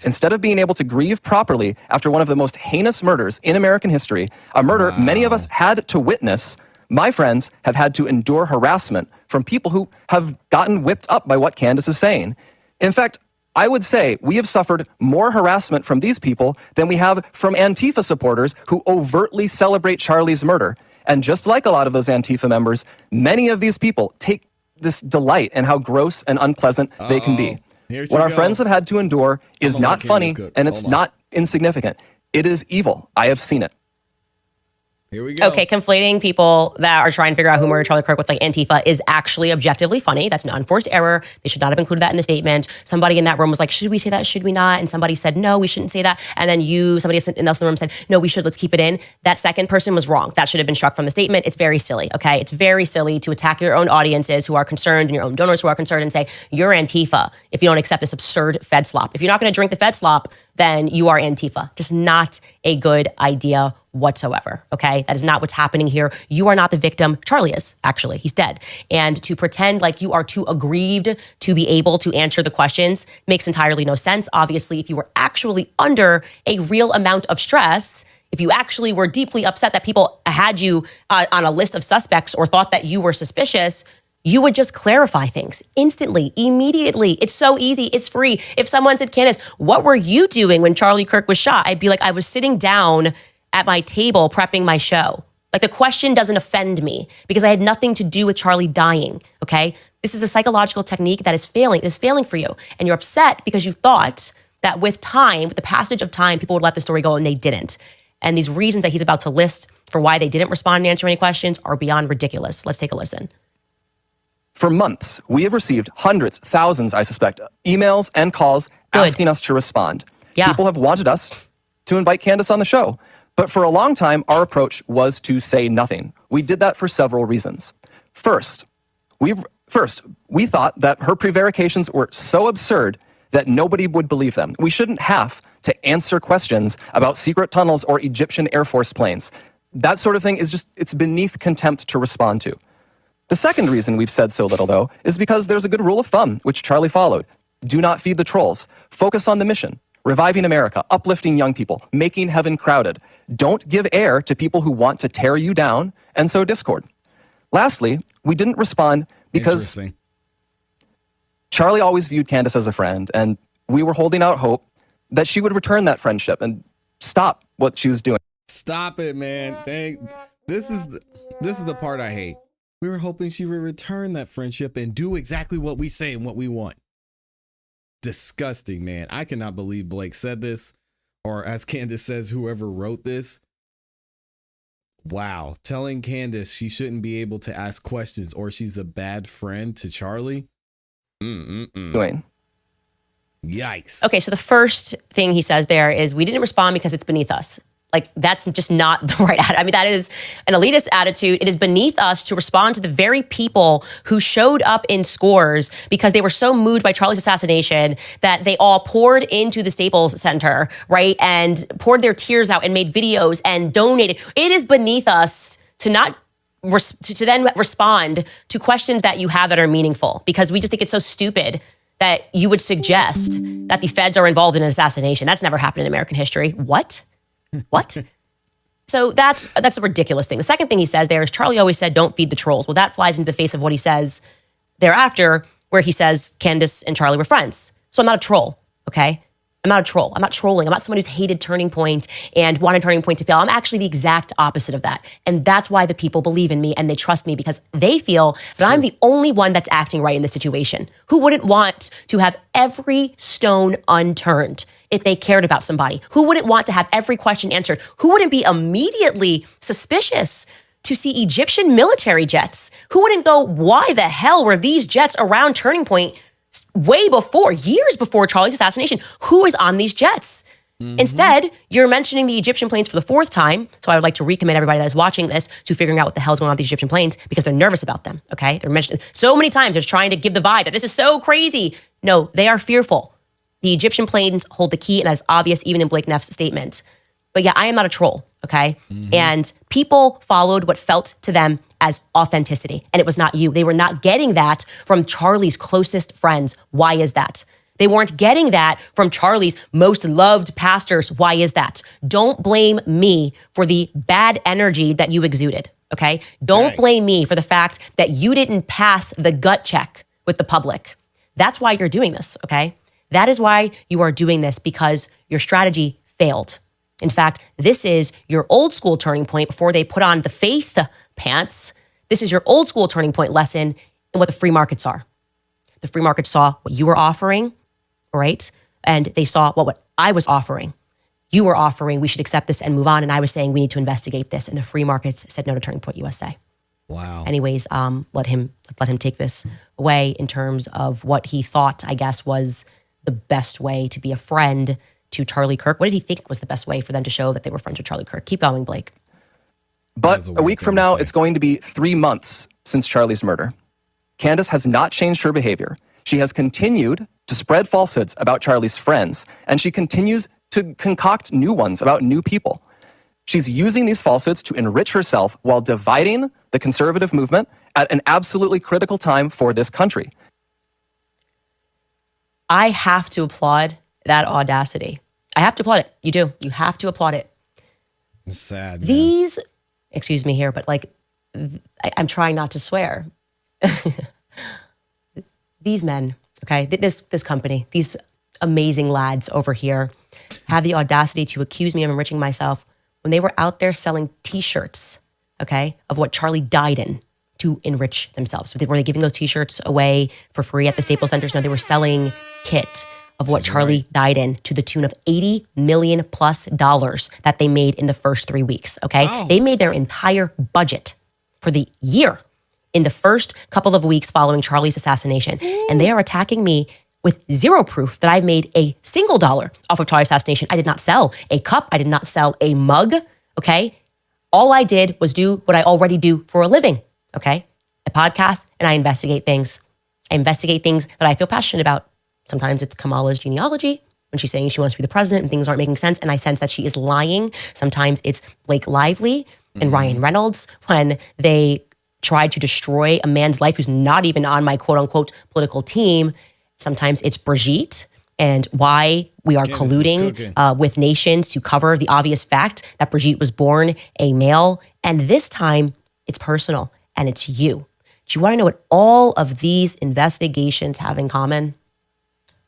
Instead of being able to grieve properly after one of the most heinous murders in American history, a murder many of us had to witness, my friends have had to endure harassment from people who have gotten whipped up by what Candace is saying. In fact, I would say we have suffered more harassment from these people than we have from Antifa supporters who overtly celebrate Charlie's murder. And just like a lot of those Antifa members, many of these people take this delight in how gross and unpleasant they can be. What our friends have had to endure is not funny, and it's not insignificant. It is evil. I have seen it.
Here we go.
Okay, conflating people that are trying to figure out who murdered Charlie Kirk with like Antifa is actually objectively funny. That's an unforced error. They should not have included that in the statement. Somebody in that room was like, should we say that? Should we not? And somebody said, no, we shouldn't say that. And then somebody else in the room said, no, we should, let's keep it in. That second person was wrong. That should have been struck from the statement. It's very silly, okay? It's very silly to attack your own audiences who are concerned and your own donors who are concerned and say, you're Antifa if you don't accept this absurd Fed slop. If you're not gonna drink the Fed slop, then you are Antifa. Just not a good idea whatsoever, okay? That is not what's happening here. You are not the victim. Charlie is, actually. He's dead. And to pretend like you are too aggrieved to be able to answer the questions makes entirely no sense. Obviously, if you were actually under a real amount of stress, if you actually were deeply upset that people had you on a list of suspects or thought that you were suspicious, you would just clarify things instantly, immediately. It's so easy. It's free. If someone said, Candace, what were you doing when Charlie Kirk was shot? I'd be like, I was sitting down at my table prepping my show. Like the question doesn't offend me because I had nothing to do with Charlie dying, okay? This is a psychological technique that is failing. It is failing for you. And you're upset because you thought that with time, with the passage of time, people would let the story go and they didn't. And these reasons that he's about to list for why they didn't respond and answer any questions are beyond ridiculous. Let's take a listen.
For months, we have received hundreds, thousands, I suspect, emails and calls asking us to respond.
Yeah.
People have wanted us to invite Candace on the show. But for a long time, our approach was to say nothing. We did that for several reasons. First, we thought that her prevarications were so absurd that nobody would believe them. We shouldn't have to answer questions about secret tunnels or Egyptian Air Force planes. That sort of thing is it's beneath contempt to respond to. The second reason we've said so little, though, is because there's a good rule of thumb, which Charlie followed. Do not feed the trolls. Focus on the mission. Reviving America, uplifting young people, making heaven crowded. Don't give air to people who want to tear you down and sow discord. Lastly, we didn't respond because Charlie always viewed Candace as a friend, and we were holding out hope that she would return that friendship and stop what she was doing.
Stop it, man. This is the part I hate. We were hoping she would return that friendship and do exactly what we say and what we want. Disgusting, man. I cannot believe Blake said this, or as Candace says, whoever wrote this. Wow. Telling Candace she shouldn't be able to ask questions or she's a bad friend to Charlie.
Doing.
Yikes.
Okay, so the first thing he says there is we didn't respond because it's beneath us. Like, that's just not the right attitude. I mean, that is an elitist attitude. It is beneath us to respond to the very people who showed up in scores because they were so moved by Charlie's assassination that they all poured into the Staples Center, right? And poured their tears out and made videos and donated. It is beneath us to not to then respond to questions that you have that are meaningful, because we just think it's so stupid that you would suggest that the feds are involved in an assassination. That's never happened in American history. What? So that's a ridiculous thing. The second thing he says there is, Charlie always said, don't feed the trolls. Well, that flies into the face of what he says thereafter, where he says Candace and Charlie were friends. So I'm not a troll, okay? I'm not a troll. I'm not trolling. I'm not someone who's hated Turning Point and wanted Turning Point to fail. I'm actually the exact opposite of that. And that's why the people believe in me and they trust me, because they feel that I'm the only one that's acting right in this situation. Who wouldn't want to have every stone unturned if they cared about somebody? Who wouldn't want to have every question answered? Who wouldn't be immediately suspicious to see Egyptian military jets? Who wouldn't go, why the hell were these jets around Turning Point way before, years before Charlie's assassination? Who is on these jets? Instead, you're mentioning the Egyptian planes for the fourth time. So I would like to recommit everybody that is watching this to figuring out what the hell's going on with these Egyptian planes, because they're nervous about them, okay? They're mentioning so many times, they're trying to give the vibe that this is so crazy. No, they are fearful. The Egyptian planes hold the key, and that is obvious even in Blake Neff's statement. But yeah, I am not a troll, okay? And people followed what felt to them as authenticity, and it was not you. They were not getting that from Charlie's closest friends. Why is that? They weren't getting that from Charlie's most loved pastors. Why is that? Don't blame me for the bad energy that you exuded, okay? Don't blame me for the fact that you didn't pass the gut check with the public. That's why you're doing this, okay? That is why you are doing this, because your strategy failed. In fact, this is your old school Turning Point before they put on the faith pants. This is your old school Turning Point lesson in what the free markets are. The free markets saw what you were offering, right? And they saw what I was offering. You were offering, we should accept this and move on. And I was saying, we need to investigate this. And the free markets said no to Turning Point USA.
Wow.
Anyways, let him take this away in terms of what he thought, I guess, was the best way to be a friend to Charlie Kirk. What did he think was the best way for them to show that they were friends with Charlie Kirk? Keep going, Blake.
But a week from now, it's going to be 3 months since Charlie's murder. Candace has not changed her behavior. She has continued to spread falsehoods about Charlie's friends, and she continues to concoct new ones about new people. She's using these falsehoods to enrich herself while dividing the conservative movement at an absolutely critical time for this country.
I have to applaud that audacity. I have to applaud it. You do. You have to applaud it.
It's sad.
These, excuse me here, but like, I'm trying not to swear. These men, okay, this company, these amazing lads over here have the audacity to accuse me of enriching myself when they were out there selling T-shirts, okay, of what Charlie died in to enrich themselves. So were they giving those T-shirts away for free at the Staples Centers? No, they were selling kit of what Charlie died in to the tune of $80 million plus that they made in the first 3 weeks, okay? Wow. They made their entire budget for the year in the first couple of weeks following Charlie's assassination. And they are attacking me with zero proof that I've made a single dollar off of Charlie's assassination. I did not sell a cup. I did not sell a mug, okay? All I did was do what I already do for a living, okay? I podcast and I investigate things. I investigate things that I feel passionate about. Sometimes it's Kamala's genealogy when she's saying she wants to be the president and things aren't making sense and I sense that she is lying. Sometimes it's Blake Lively and Ryan Reynolds when they tried to destroy a man's life who's not even on my quote unquote political team. Sometimes it's Brigitte and why we are colluding with nations to cover the obvious fact that Brigitte was born a male. And this time it's personal and it's you. Do you want to know what all of these investigations have in common?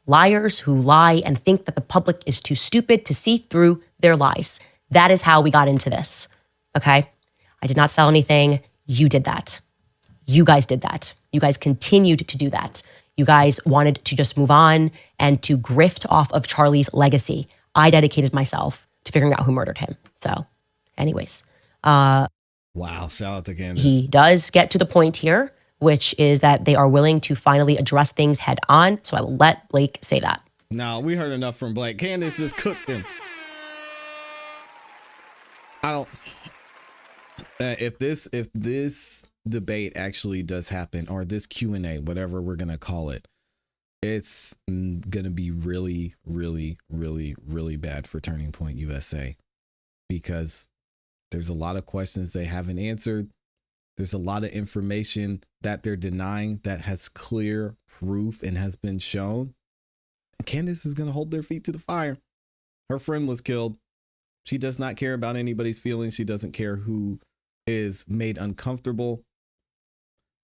Liars who lie and think that the public is too stupid to see through their lies. That is how we got into this, okay? I did not sell anything. You did that. You guys did that. You guys continued to do that. You guys wanted to just move on and to grift off of Charlie's legacy. I dedicated myself to figuring out who murdered him. So anyways.
Wow, shout out to Candace.
He does get to the point here, which is that they are willing to finally address things head on. So I will let Blake say that.
No, we heard enough from Blake. Candace just cooked him. I don't. If this debate actually does happen, or this Q&A, whatever we're gonna call it, it's gonna be really, really, really, really bad for Turning Point USA, because there's a lot of questions they haven't answered. There's a lot of information that they're denying that has clear proof and has been shown. And Candace is gonna hold their feet to the fire. Her friend was killed. She does not care about anybody's feelings. She doesn't care who is made uncomfortable.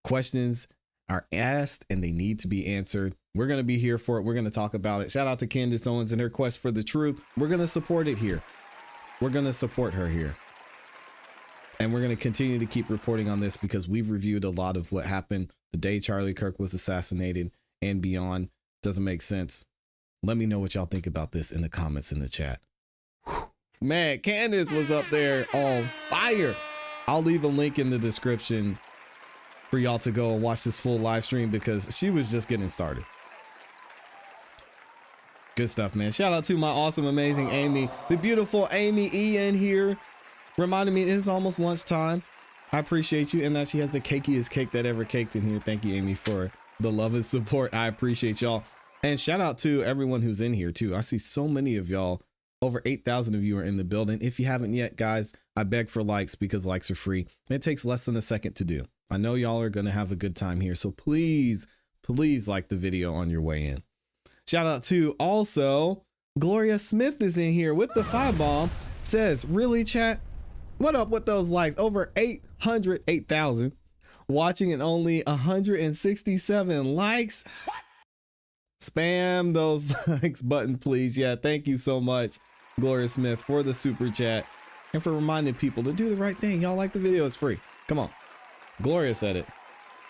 Questions are asked and they need to be answered. We're going to be here for it. We're going to talk about it. Shout out to Candace Owens and her quest for the truth. We're going to support it here. We're going to support her here. And we're going to continue to keep reporting on this, because we've reviewed a lot of what happened the day Charlie Kirk was assassinated and beyond. Doesn't make sense. Let me know what y'all think about this in the comments in the chat. Whew. Man, Candace was up there on fire. I'll leave a link in the description for y'all to go and watch this full live stream, because she was just getting started. Good stuff, man. Shout out to my awesome, amazing Amy, the beautiful Amy Ian here, reminding me it's almost lunchtime. I appreciate you, and that she has the cakiest cake that ever caked in here. Thank you, Amy, for the love and support. I appreciate y'all. And shout out to everyone who's in here too. I see so many of y'all. Over 8,000 of you are in the building. If you haven't yet, guys, I beg for likes, because likes are free. It takes less than a second to do. I know y'all are going to have a good time here. So please, please like the video on your way in. Shout out to also Gloria Smith is in here with the firebomb. Says, really, chat? What up with those likes? Over 8,000 watching and only 167 likes. Spam those likes button, please. Yeah, thank you so much, Gloria Smith, for the super chat and for reminding people to do the right thing. Y'all like the video, it's free. Come on. Gloria said it.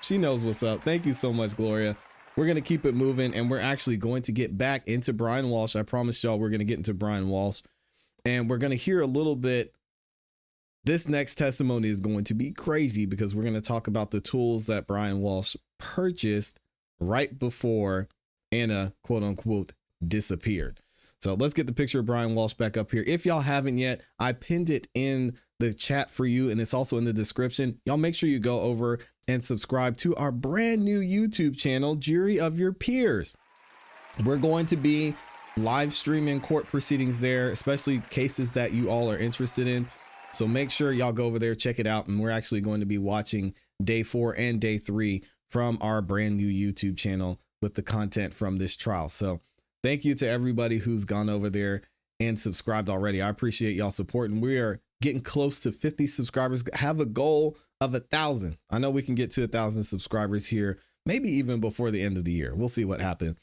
She knows what's up. Thank you so much, Gloria. We're going to keep it moving, and we're actually going to get back into Brian Walshe. I promised y'all we're going to get into Brian Walshe, and we're going to hear a little bit. This next testimony is going to be crazy, because we're going to talk about the tools that Brian Walshe purchased right before Anna, quote unquote, disappeared. So let's get the picture of Brian Walshe back up here. If y'all haven't yet, I pinned it in the chat for you, and it's also in the description. Y'all make sure you go over and subscribe to our brand new YouTube channel, Jury of Your Peers. We're going to be live streaming court proceedings there, especially cases that you all are interested in. So make sure y'all go over there, check it out. And we're actually going to be watching day 4 and day 3 from our brand new YouTube channel with the content from this trial. So thank you to everybody who's gone over there and subscribed already. I appreciate y'all support, and we are getting close to 50 subscribers. Have a goal of 1,000. I know we can get to 1,000 subscribers here, maybe even before the end of the year. We'll see what happens,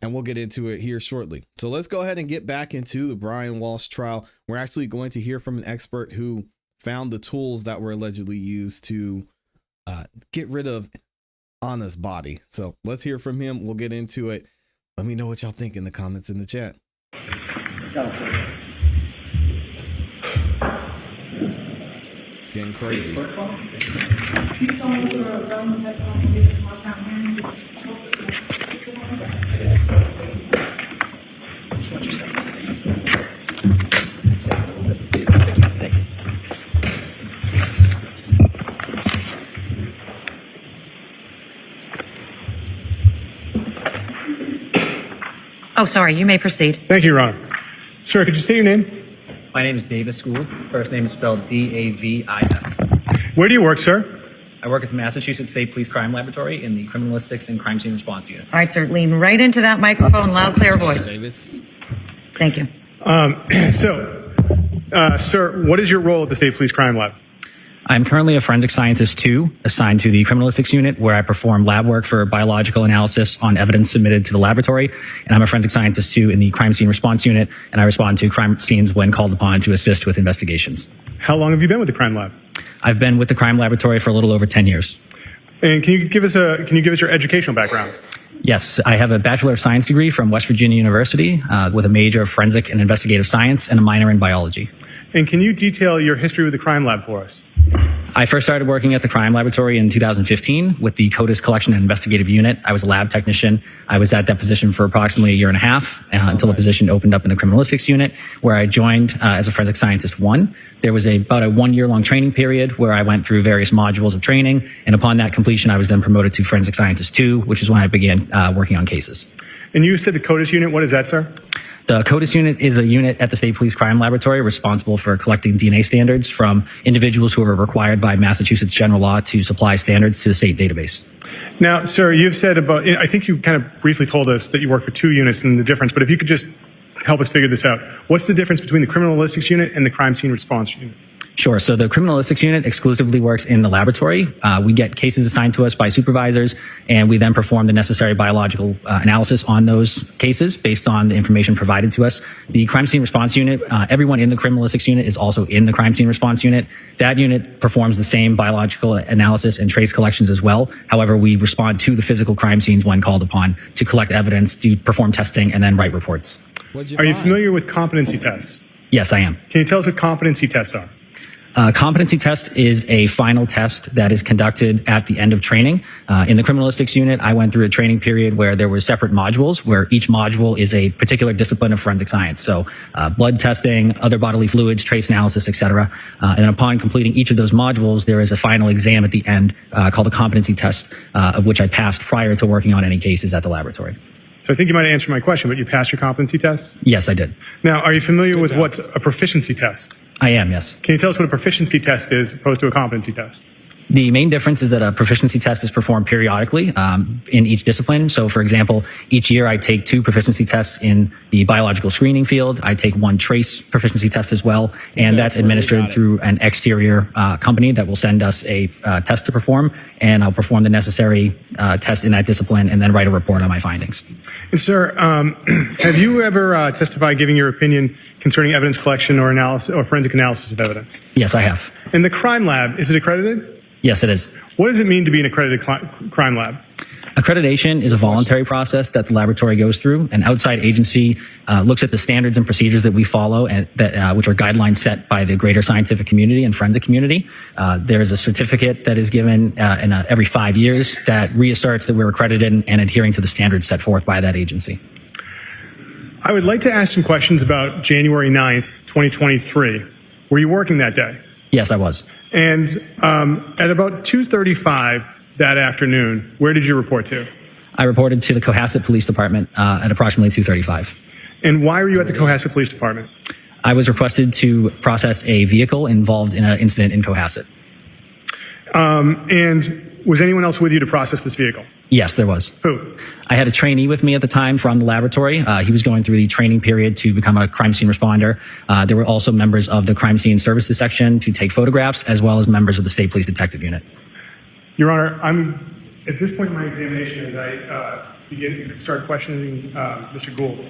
and we'll get into it here shortly. So let's go ahead and get back into the Brian Walshe trial. We're actually going to hear from an expert who found the tools that were allegedly used to get rid of Anna's body. So let's hear from him. We'll get into it. Let me know what y'all think in the comments in the chat. It's getting crazy.
Oh, sorry. You may proceed.
Thank you, Your Honor. Sir, could you say your name?
My name is Davis Gould. First name is spelled D-A-V-I-S.
Where do you work, sir?
I work at the Massachusetts State Police Crime Laboratory in the Criminalistics and Crime Scene Response Units.
All right, sir. Lean right into that microphone, loud, clear voice.
Davis.
Thank you.
Sir, what is your role at the State Police Crime Lab?
I'm currently a forensic scientist 2, assigned to the Criminalistics Unit, where I perform lab work for biological analysis on evidence submitted to the laboratory. And I'm a forensic scientist 2 in the Crime Scene Response Unit, and I respond to crime scenes when called upon to assist with investigations.
How long have you been with the Crime Lab?
I've been with the Crime Laboratory for a little over 10 years.
And can you give us your educational background?
Yes, I have a Bachelor of Science degree from West Virginia University with a major of Forensic and Investigative Science and a minor in Biology.
And can you detail your history with the crime lab for us?
I first started working at the crime laboratory in 2015 with the CODIS Collection and Investigative Unit. I was a lab technician. I was at that position for approximately a year and a half until the position opened up in the criminalistics unit, where I joined as a forensic scientist 1. There was about a 1-year-long training period where I went through various modules of training, and upon that completion, I was then promoted to forensic scientist 2, which is when I began working on cases.
And you said the CODIS unit. What is that, sir?
The CODIS unit is a unit at the State Police Crime Laboratory responsible for collecting DNA standards from individuals who are required by Massachusetts general law to supply standards to the state database.
Now, sir, you've said about, I think you kind of briefly told us that you work for 2 units and the difference, but if you could just help us figure this out. What's the difference between the criminalistics unit and the crime scene response unit?
Sure. So the criminalistics unit exclusively works in the laboratory. We get cases assigned to us by supervisors, and we then perform the necessary biological analysis on those cases based on the information provided to us. The crime scene response unit, everyone in the criminalistics unit is also in the crime scene response unit. That unit performs the same biological analysis and trace collections as well. However, we respond to the physical crime scenes when called upon to collect evidence, to perform testing, and then write reports.
Are you familiar with competency tests?
Yes, I am.
Can you tell us what competency tests are?
Competency test is a final test that is conducted at the end of training. In the criminalistics unit, I went through a training period where there were separate modules, where each module is a particular discipline of forensic science. So blood testing, other bodily fluids, trace analysis, etc. And then upon completing each of those modules, there is a final exam at the end called a competency test, of which I passed prior to working on any cases at the laboratory.
So I think you might have answered my question, but you passed your competency test?
Yes, I did.
Now, are you familiar with what's a proficiency test?
I am, yes.
Can you tell us what a proficiency test is opposed to a competency test?
The main difference is that a proficiency test is performed periodically in each discipline. So, for example, each year I take 2 proficiency tests in the biological screening field. I take 1 trace proficiency test as well, and that's administered through an exterior company that will send us a test to perform, and I'll perform the necessary test in that discipline and then write a report on my findings.
And sir, have you ever testified giving your opinion concerning evidence collection or analysis or forensic analysis of evidence?
Yes, I have.
And the crime lab, is it accredited?
Yes, it is.
What does it mean to be an accredited crime lab?
Accreditation is a voluntary process that the laboratory goes through. An outside agency looks at the standards and procedures that we follow, and that which are guidelines set by the greater scientific community and forensic community. There is a certificate that is given every 5 years that reasserts that we're accredited and adhering to the standards set forth by that agency.
I would like to ask some questions about January 9th, 2023. Were you working that day?
Yes, I was.
And at about 2:35 that afternoon, where did you report to?
I reported to the Cohasset Police Department at approximately 2:35.
And why were you at the Cohasset Police Department?
I was requested to process a vehicle involved in an incident in Cohasset.
And was anyone else with you to process this vehicle?
Yes, there was.
Who?
I had a trainee with me at the time from the laboratory. He was going through the training period to become a crime scene responder. There were also members of the crime scene services section to take photographs, as well as members of the State Police Detective Unit.
Your Honor, I'm at this point in my examination, as I start questioning Mr. Gould,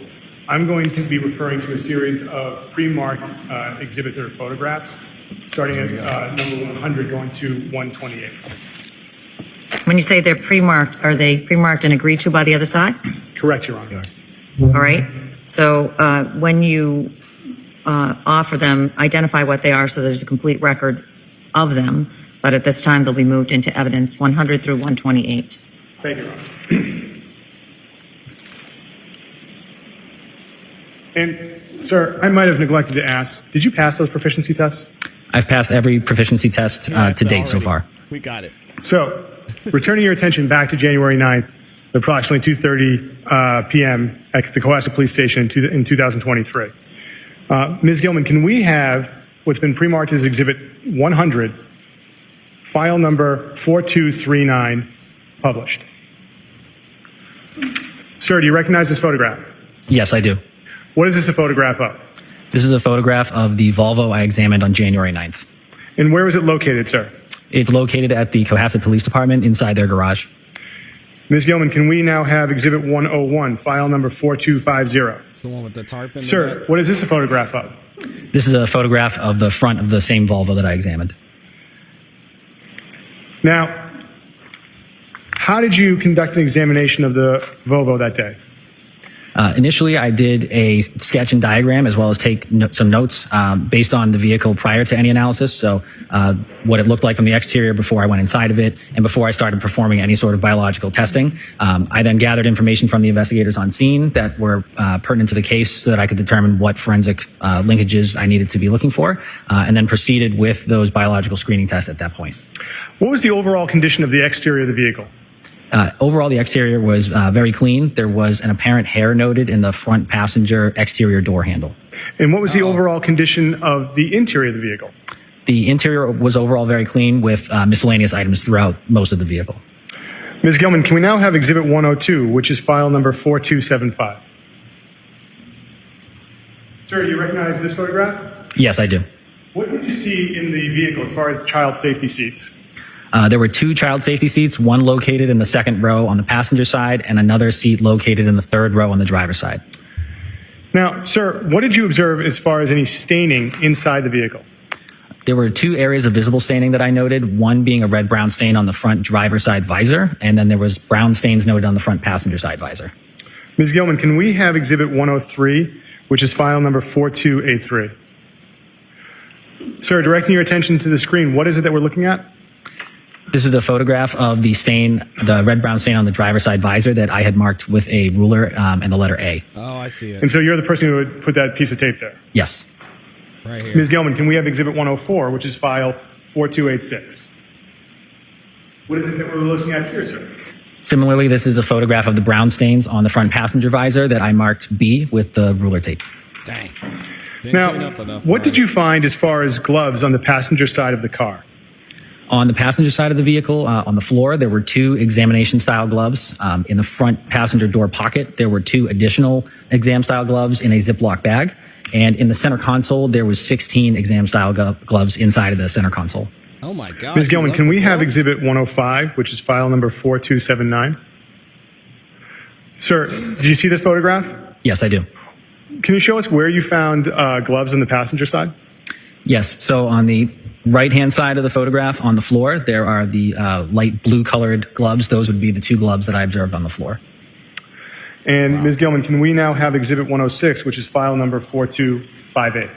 I'm going to be referring to a series of pre-marked exhibits that are photographs, starting at number 100 going to 128.
When you say they're pre-marked, are they pre-marked and agreed to by the other side?
Correct, Your Honor.
All right. So when you offer them, identify what they are so there's a complete record of them. But at this time, they'll be moved into evidence 100 through 128.
Thank you, Your Honor. And, sir, I might have neglected to ask, did you pass those proficiency tests?
I've passed every proficiency test to date so far.
We got it.
So, returning your attention back to January 9th, approximately 2:30 p.m. at the Cohasset Police Station in 2023. Ms. Gilman, can we have what's been pre-marked as Exhibit 100, file number 4239, published? Sir, do you recognize this photograph?
Yes, I do.
What is this a photograph of?
This is a photograph of the Volvo I examined on January 9th.
And where is it located, sir?
It's located at the Cohasset Police Department inside their garage.
Ms. Gilman, can we now have Exhibit 101, file number 4250?
It's the one with the tarp in
Sir, what is this a photograph of?
This is a photograph of the front of the same Volvo that I examined.
Now, how did you conduct an examination of the Volvo that day?
Initially, I did a sketch and diagram as well as take some notes based on the vehicle prior to any analysis. So what it looked like from the exterior before I went inside of it and before I started performing any sort of biological testing. I then gathered information from the investigators on scene that were pertinent to the case so that I could determine what forensic linkages I needed to be looking for, and then proceeded with those biological screening tests at that point.
What was the overall condition of the exterior of the vehicle?
Overall, the exterior was very clean. There was an apparent hair noted in the front passenger exterior door handle.
And what was the overall condition of the interior of the vehicle?
The interior was overall very clean with miscellaneous items throughout most of the vehicle.
Ms. Gilman, can we now have Exhibit 102, which is file number 4275? Sir, do you recognize this photograph?
Yes, I do.
What did you see in the vehicle as far as child safety seats?
There were 2 child safety seats, one located in the second row on the passenger side and another seat located in the third row on the driver's side.
Now, sir, what did you observe as far as any staining inside the vehicle?
There were 2 areas of visible staining that I noted, one being a red-brown stain on the front driver's side visor, and then there was brown stains noted on the front passenger side visor.
Ms. Gilman, can we have Exhibit 103, which is file number 4283? Sir, directing your attention to the screen, what is it that we're looking at?
This is a photograph of the stain, the red-brown stain on the driver's side visor that I had marked with a ruler and the letter A.
Oh, I see it.
And so you're the person who would put that piece of tape there?
Yes.
Right here.
Ms. Gilman, can we have Exhibit 104, which is file 4286? What is it that we're looking at here, sir?
Similarly, this is a photograph of the brown stains on the front passenger visor that I marked B with the ruler tape.
Dang.
Now, what did you find as far as gloves on the passenger side of the car?
On the passenger side of the vehicle, on the floor, there were 2 examination-style gloves. In the front passenger door pocket, there were 2 additional exam-style gloves in a Ziploc bag. And in the center console, there was 16 exam-style gloves inside of the center console.
Oh, my God.
Ms. Gilman, can we have Exhibit 105, which is file number 4279? Sir, do you see this photograph?
Yes, I do.
Can you show us where you found gloves on the passenger side?
Yes. So on the right-hand side of the photograph on the floor, there are the light blue-colored gloves. Those would be the 2 gloves that I observed on the floor.
And Ms. Gilman, can we now have Exhibit 106, which is file number 4258?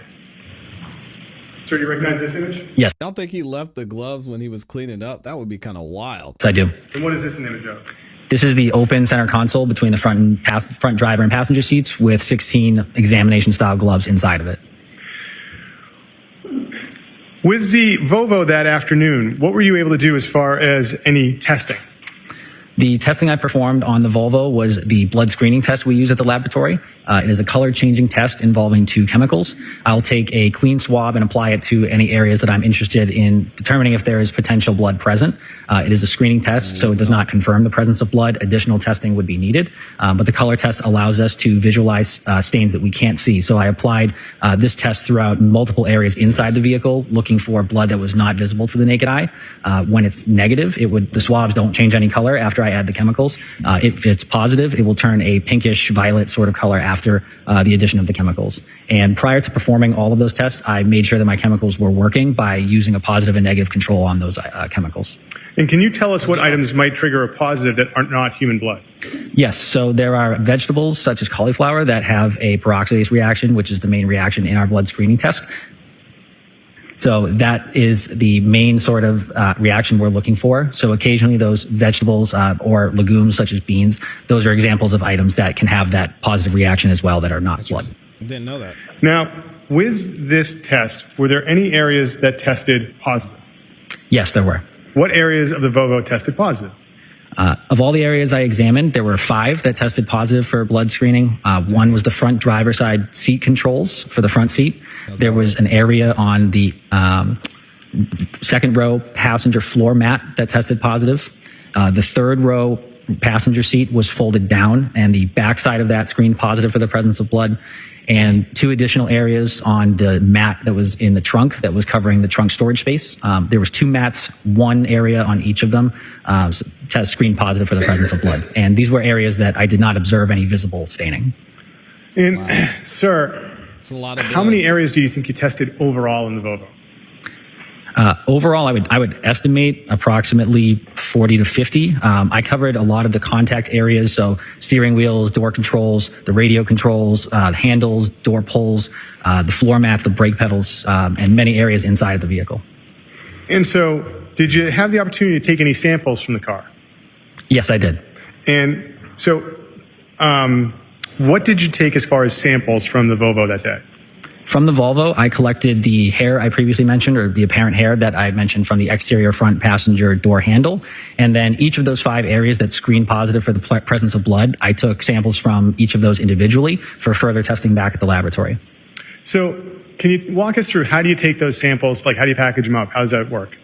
Sir, do you recognize this image?
Yes.
I don't think he left the gloves when he was cleaning up. That would be kind of wild.
Yes, I do.
And what is this an image of?
This is the open center console between the front driver and passenger seats with 16 examination-style gloves inside of it.
With the Volvo that afternoon, what were you able to do as far as any testing?
The testing I performed on the Volvo was the blood screening test we use at the laboratory. It is a color changing test involving 2 chemicals. I'll take a clean swab and apply it to any areas that I'm interested in determining if there is potential blood present. It is a screening test, so it does not confirm the presence of blood. Additional testing would be needed, but the color test allows us to visualize stains that we can't see. So I applied this test throughout multiple areas inside the vehicle, looking for blood that was not visible to the naked eye. When it's negative, the swabs don't change any color after I add the chemicals. If it's positive, it will turn a pinkish violet sort of color after the addition of the chemicals. And prior to performing all of those tests, I made sure that my chemicals were working by using a positive and negative control on those chemicals.
And can you tell us what items might trigger a positive that are not human blood?
Yes, so there are vegetables such as cauliflower that have a peroxidase reaction, which is the main reaction in our blood screening test. So that is the main sort of reaction we're looking for. So occasionally those vegetables or legumes such as beans, those are examples of items that can have that positive reaction as well that are not blood.
I didn't know that.
Now, with this test, were there any areas that tested positive?
Yes, there were.
What areas of the Volvo tested positive?
Of all the areas I examined, there were 5 that tested positive for blood screening. One was the front driver's side seat controls for the front seat. There was an area on the second row passenger floor mat that tested positive. The third row passenger seat was folded down, and the back side of that screened positive for the presence of blood. And 2 additional areas on the mat that was in the trunk that was covering the trunk storage space. There was 2 mats, 1 area on each of them, test screened positive for the presence of blood. And these were areas that I did not observe any visible staining.
And sir,
it's a lot of blood.
How many areas do you think you tested overall in the Volvo?
Overall, I would estimate approximately 40 to 50. I covered a lot of the contact areas, so steering wheels, door controls, the radio controls, handles, door pulls, the floor mats, the brake pedals, and many areas inside of the vehicle.
And so, did you have the opportunity to take any samples from the car?
Yes, I did.
And so, what did you take as far as samples from the Volvo that day?
From the Volvo, I collected the hair I previously mentioned, or the apparent hair that I mentioned from the exterior front passenger door handle. And then each of those 5 areas that screened positive for the presence of blood, I took samples from each of those individually for further testing back at the laboratory.
So can you walk us through how do you take those samples? Like, how do you package them up? How does that work?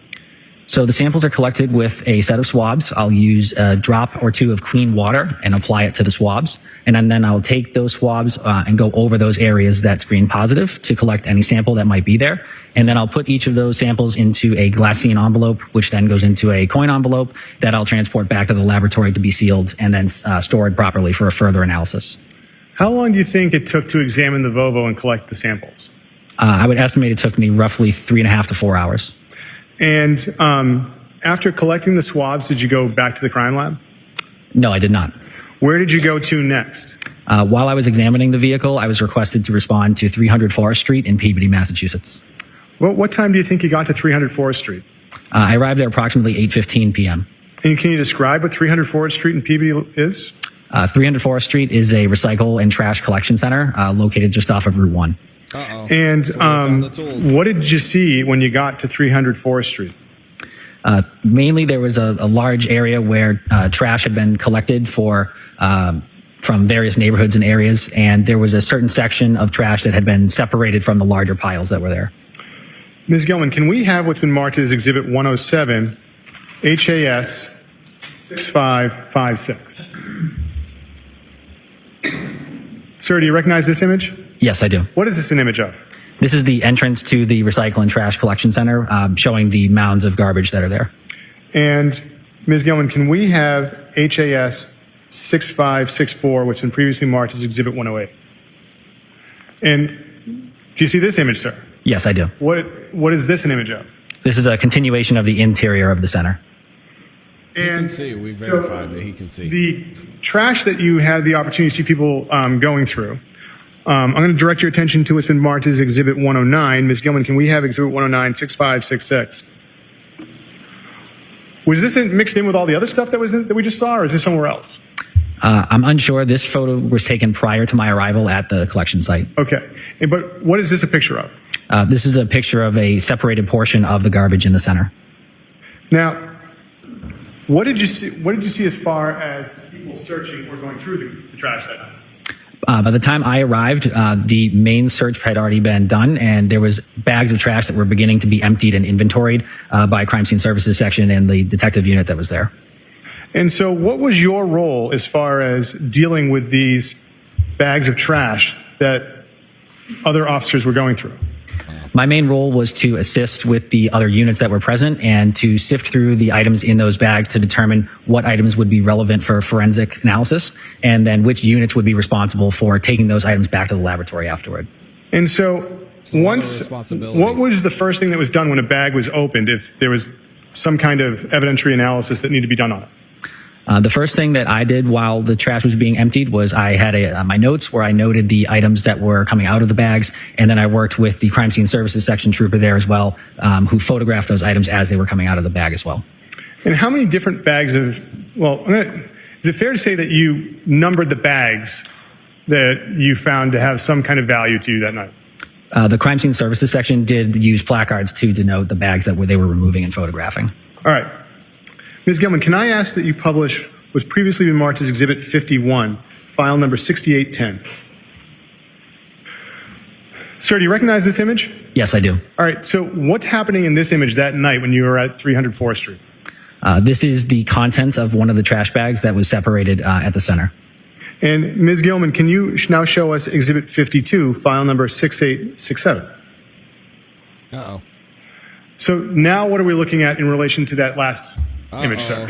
So the samples are collected with a set of swabs. I'll use a drop or 2 of clean water and apply it to the swabs. And then I'll take those swabs and go over those areas that screen positive to collect any sample that might be there. And then I'll put each of those samples into a glassine envelope, which then goes into a coin envelope that I'll transport back to the laboratory to be sealed and then stored properly for a further analysis.
How long do you think it took to examine the Volvo and collect the samples?
I would estimate it took me roughly 3.5 to 4 hours.
And after collecting the swabs, did you go back to the crime lab?
No, I did not.
Where did you go to next?
While I was examining the vehicle, I was requested to respond to 300 Forest Street in Peabody, Massachusetts.
Well, what time do you think you got to 300 Forest Street?
I arrived there approximately 8:15 p.m.
And can you describe what 300 Forest Street in Peabody is?
300 Forest Street is a recycle and trash collection center located just off of Route 1.
And what did you see when you got to 300 Forest Street?
Mainly, there was a large area where trash had been collected from various neighborhoods and areas, and there was a certain section of trash that had been separated from the larger piles that were there.
Ms. Gilman, can we have what's been marked as Exhibit 107, HAS 6556? Sir, do you recognize this image?
Yes, I do.
What is this an image of?
This is the entrance to the recycle and trash collection center, showing the mounds of garbage that are there.
And Ms. Gilman, can we have HAS 6564, which has been previously marked as Exhibit 108? And do you see this image, sir?
Yes, I do.
What is this an image of?
This is a continuation of the interior of the center.
He can see. We verified that he can see.
The trash that you had the opportunity to see people going through, I'm going to direct your attention to what's been marked as Exhibit 109. Ms. Gilman, can we have Exhibit 109, 6566? Was this mixed in with all the other stuff that we just saw, or is this somewhere else?
I'm unsure. This photo was taken prior to my arrival at the collection site.
Okay. But what is this a picture of?
This is a picture of a separated portion of the garbage in the center.
Now, what did you see? What did you see as far as people searching or going through the trash that night?
By the time I arrived, the main search had already been done, and there was bags of trash that were beginning to be emptied and inventoried by Crime Scene Services section and the detective unit that was there.
And so what was your role as far as dealing with these bags of trash that other officers were going through?
My main role was to assist with the other units that were present and to sift through the items in those bags to determine what items would be relevant for forensic analysis and then which units would be responsible for taking those items back to the laboratory afterward.
And so what was the first thing that was done when a bag was opened if there was some kind of evidentiary analysis that needed to be done on it?
The first thing that I did while the trash was being emptied was I had my notes where I noted the items that were coming out of the bags, and then I worked with the Crime Scene Services section trooper there as well, who photographed those items as they were coming out of the bag as well.
And how many different bags of, is it fair to say that you numbered the bags that you found to have some kind of value to you that night?
The Crime Scene Services section did use placards to denote the bags that they were removing and photographing.
All right. Ms. Gilman, can I ask that you publish what's previously been marked as Exhibit 51, file number 6810? Sir, do you recognize this image?
Yes, I do.
All right, so what's happening in this image that night when you were at 300 Forest Street?
This is the contents of one of the trash bags that was separated at the center.
And Ms. Gilman, can you now show us Exhibit 52, file number 6867?
Uh-oh.
So now what are we looking at in relation to that last image, sir?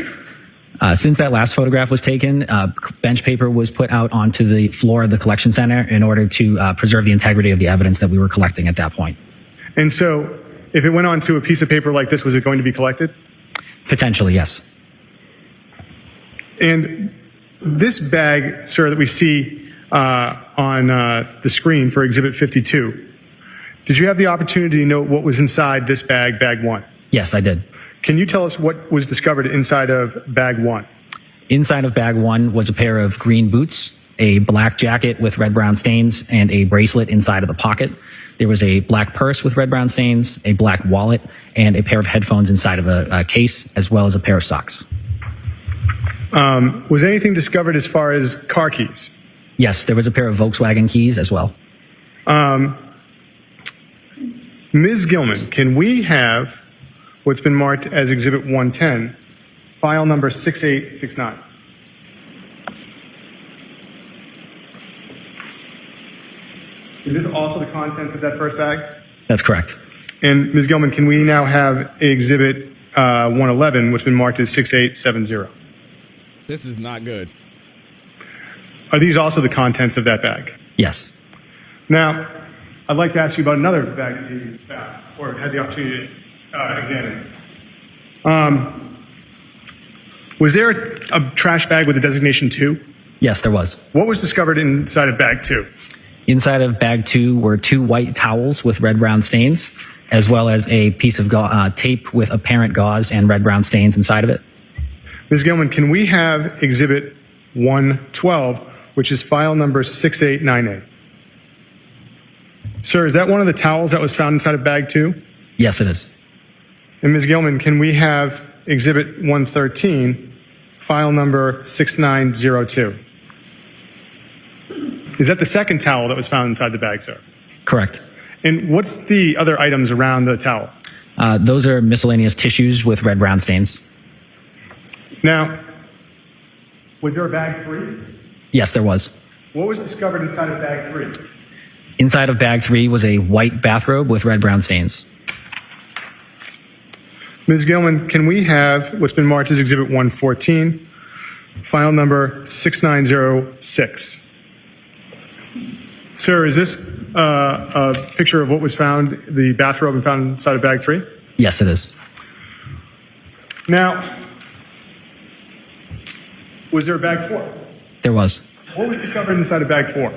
Since that last photograph was taken, bench paper was put out onto the floor of the collection center in order to preserve the integrity of the evidence that we were collecting at that point.
And so if it went onto a piece of paper like this, was it going to be collected?
Potentially, yes.
And this bag, sir, that we see on the screen for Exhibit 52, did you have the opportunity to know what was inside this bag, bag 1?
Yes, I did.
Can you tell us what was discovered inside of bag 1?
Inside of bag 1 was a pair of green boots, a black jacket with red-brown stains, and a bracelet inside of the pocket. There was a black purse with red-brown stains, a black wallet, and a pair of headphones inside of a case, as well as a pair of socks.
Was anything discovered as far as car keys?
Yes, there was a pair of Volkswagen keys as well.
Ms. Gilman, can we have what's been marked as Exhibit 110, file number 6869? Is this also the contents of that first bag?
That's correct.
And Ms. Gilman, can we now have Exhibit 111, which has been marked as 6870?
This is not good.
Are these also the contents of that bag?
Yes.
Now, I'd like to ask you about another bag that you found or had the opportunity to examine. Was there a trash bag with a designation 2?
Yes, there was.
What was discovered inside of bag 2?
Inside of bag 2 were 2 white towels with red-brown stains, as well as a piece of tape with apparent gauze and red-brown stains inside of it.
Ms. Gilman, can we have Exhibit 112, which is file number 6898? Sir, is that one of the towels that was found inside of bag 2?
Yes, it is.
And Ms. Gilman, can we have Exhibit 113, file number 6902? Is that the second towel that was found inside the bag, sir?
Correct.
And what's the other items around the towel?
Those are miscellaneous tissues with red-brown stains.
Now, was there a bag 3?
Yes, there was.
What was discovered inside of bag 3?
Inside of bag 3 was a white bathrobe with red-brown stains.
Ms. Gilman, can we have what's been marked as Exhibit 114, file number 6906? Sir, is this a picture of what was found, the bathrobe and found inside of bag 3?
Yes, it is.
Now, was there a bag 4?
There was.
What was discovered inside of bag 4?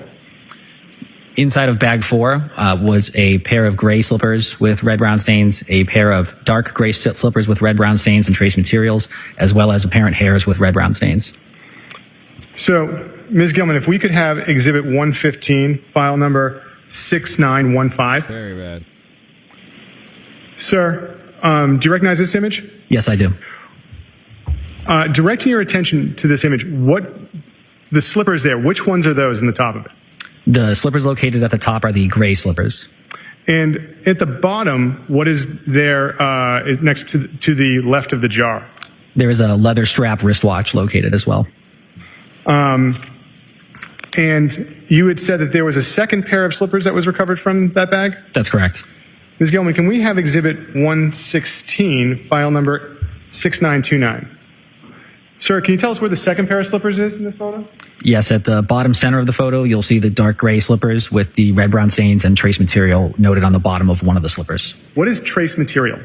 Inside of bag 4 was a pair of gray slippers with red-brown stains, a pair of dark gray slippers with red-brown stains and trace materials, as well as apparent hairs with red-brown stains.
So, Ms. Gilman, if we could have Exhibit 115, file number 6915.
Very bad.
Sir, do you recognize this image?
Yes, I do.
Directing your attention to this image, the slippers there, which ones are those in the top of it?
The slippers located at the top are the gray slippers.
And at the bottom, what is there next to the left of the jar?
There is a leather strap wristwatch located as well.
And you had said that there was a second pair of slippers that was recovered from that bag?
That's correct.
Ms. Gilman, can we have Exhibit 116, file number 6929? Sir, can you tell us where the second pair of slippers is in this photo?
Yes, at the bottom center of the photo, you'll see the dark gray slippers with the red-brown stains and trace material noted on the bottom of one of the slippers.
What is trace material?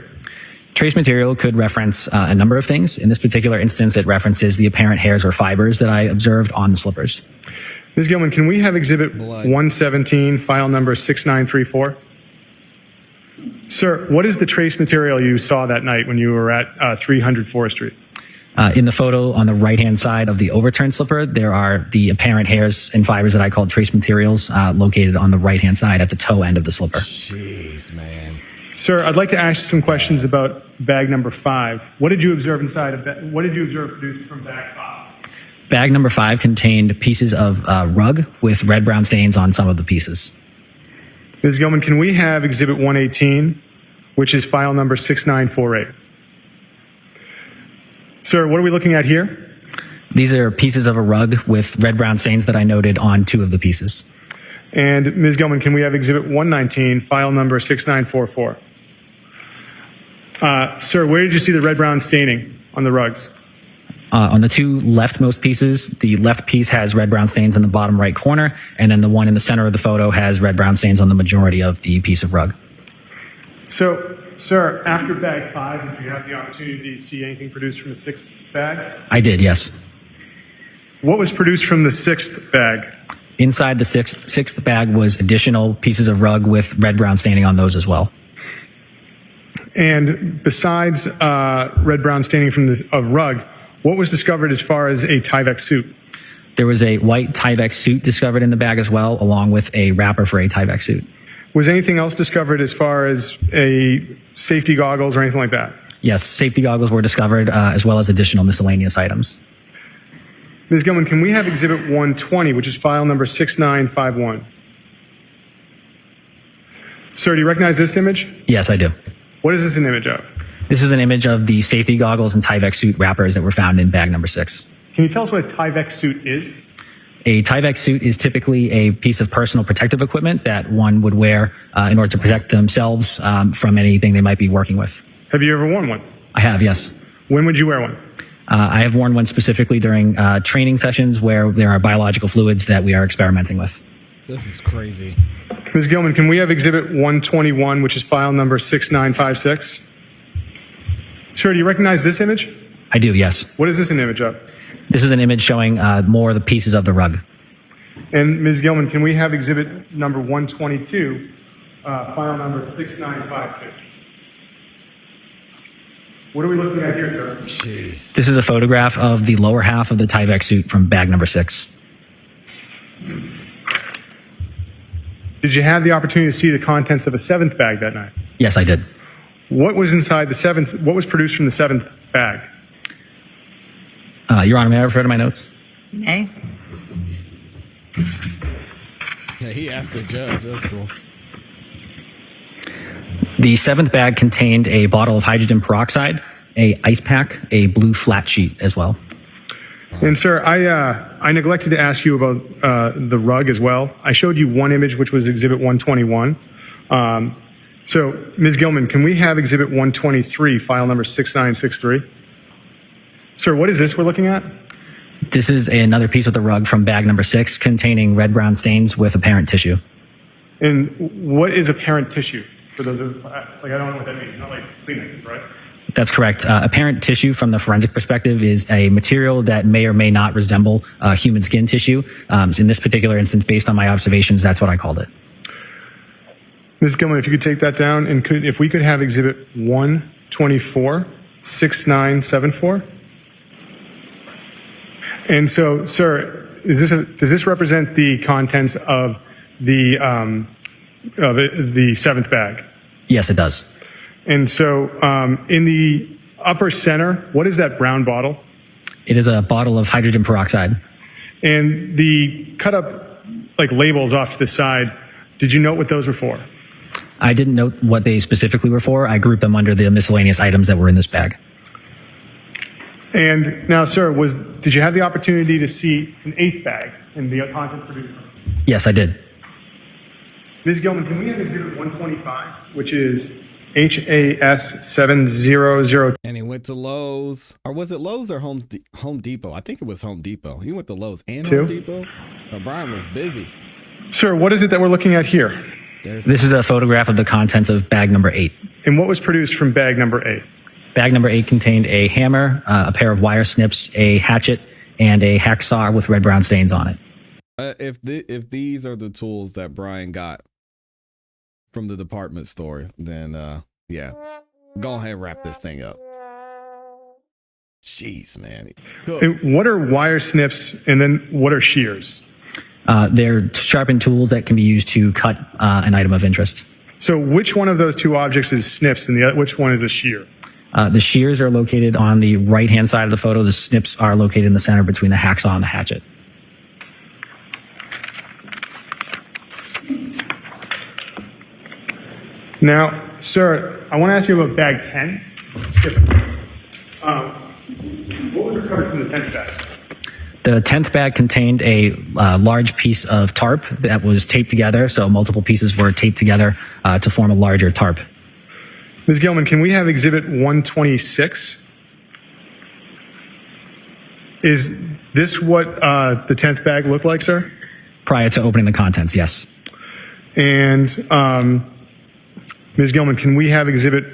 Trace material could reference a number of things. In this particular instance, it references the apparent hairs or fibers that I observed on the slippers.
Ms. Gilman, can we have Exhibit 117, file number 6934? Sir, what is the trace material you saw that night when you were at 300 Forest Street?
In the photo on the right-hand side of the overturned slipper, there are the apparent hairs and fibers that I called trace materials located on the right-hand side at the toe end of the slipper.
Jeez, man.
Sir, I'd like to ask you some questions about bag number 5. What did you observe inside of that? What did you observe produced from bag 5?
Bag number 5 contained pieces of rug with red-brown stains on some of the pieces.
Ms. Gilman, can we have Exhibit 118, which is file number 6948? Sir, what are we looking at here?
These are pieces of a rug with red-brown stains that I noted on 2 of the pieces.
And Ms. Gilman, can we have Exhibit 119, file number 6944? Sir, where did you see the red-brown staining on the rugs?
On the 2 leftmost pieces, the left piece has red-brown stains in the bottom right corner, and then the one in the center of the photo has red-brown stains on the majority of the piece of rug.
So, sir, after bag 5, did you have the opportunity to see anything produced from the 6th bag?
I did, yes.
What was produced from the 6th bag?
Inside the sixth bag was additional pieces of rug with red-brown staining on those as well.
And besides red-brown staining of rug, what was discovered as far as a Tyvek suit?
There was a white Tyvek suit discovered in the bag as well, along with a wrapper for a Tyvek suit.
Was anything else discovered as far as a safety goggles or anything like that?
Yes, safety goggles were discovered, as well as additional miscellaneous items.
Ms. Gilman, can we have Exhibit 120, which is file number 6951? Sir, do you recognize this image?
Yes, I do.
What is this an image of?
This is an image of the safety goggles and Tyvek suit wrappers that were found in bag number 6.
Can you tell us what a Tyvek suit is?
A Tyvek suit is typically a piece of personal protective equipment that one would wear in order to protect themselves from anything they might be working with.
Have you ever worn one?
I have, yes.
When would you wear one?
I have worn one specifically during training sessions where there are biological fluids that we are experimenting with.
This is crazy.
Ms. Gilman, can we have Exhibit 121, which is file number 6956? Sir, do you recognize this image?
I do, yes.
What is this an image of?
This is an image showing more of the pieces of the rug.
And Ms. Gilman, can we have Exhibit number 122, file number 6952? What are we looking at here, sir?
Jeez.
This is a photograph of the lower half of the Tyvek suit from bag number 6.
Did you have the opportunity to see the contents of a 7th bag that night?
Yes, I did.
What was inside the 7th? What was produced from the 7th bag?
Your Honor, may I refer to my notes?
Okay.
Yeah, he asked the judge. That's cool.
The 7th bag contained a bottle of hydrogen peroxide, a ice pack, a blue flat sheet as well.
And sir, I neglected to ask you about the rug as well. I showed you one image, which was Exhibit 121. So, Ms. Gilman, can we have Exhibit 123, file number 6963? Sir, what is this we're looking at?
This is another piece of the rug from bag number 6 containing red-brown stains with apparent tissue.
And what is apparent tissue? For those of, I don't know what that means. It's not like Kleenex, right?
That's correct. Apparent tissue from the forensic perspective is a material that may or may not resemble human skin tissue. In this particular instance, based on my observations, that's what I called it.
Ms. Gilman, if you could take that down, and if we could have Exhibit 124, 6974. And so, sir, does this represent the contents of the 7th bag?
Yes, it does.
And so, in the upper center, what is that brown bottle?
It is a bottle of hydrogen peroxide.
And the cut up labels off to the side, did you note what those were for?
I didn't note what they specifically were for. I grouped them under the miscellaneous items that were in this bag.
And now, sir, did you have the opportunity to see an 8th bag and the contents produced from it?
Yes, I did.
Ms. Gilman, can we have Exhibit 125, which is HAS 700?
And he went to Lowe's. Or was it Lowe's or Home Depot? I think it was Home Depot. He went to Lowe's and Home Depot. Brian was busy.
Sir, what is it that we're looking at here?
This is a photograph of the contents of bag number 8.
And what was produced from bag number 8?
Bag number 8 contained a hammer, a pair of wire snips, a hatchet, and a hacksaw with red-brown stains on it.
If these are the tools that Brian got from the department store, then yeah, go ahead and wrap this thing up. Jeez, man.
And what are wire snips, and then what are shears?
They're sharpened tools that can be used to cut an item of interest.
So which one of those two objects is snips and which one is a shear?
The shears are located on the right-hand side of the photo. The snips are located in the center between the hacksaw and the hatchet.
Now, sir, I want to ask you about bag 10. Skip it. What was recovered from the 10th bag?
The 10th bag contained a large piece of tarp that was taped together, so multiple pieces were taped together to form a larger tarp.
Ms. Gilman, can we have Exhibit 126? Is this what the 10th bag looked like, sir?
Prior to opening the contents, yes.
And Ms. Gilman, can we have Exhibit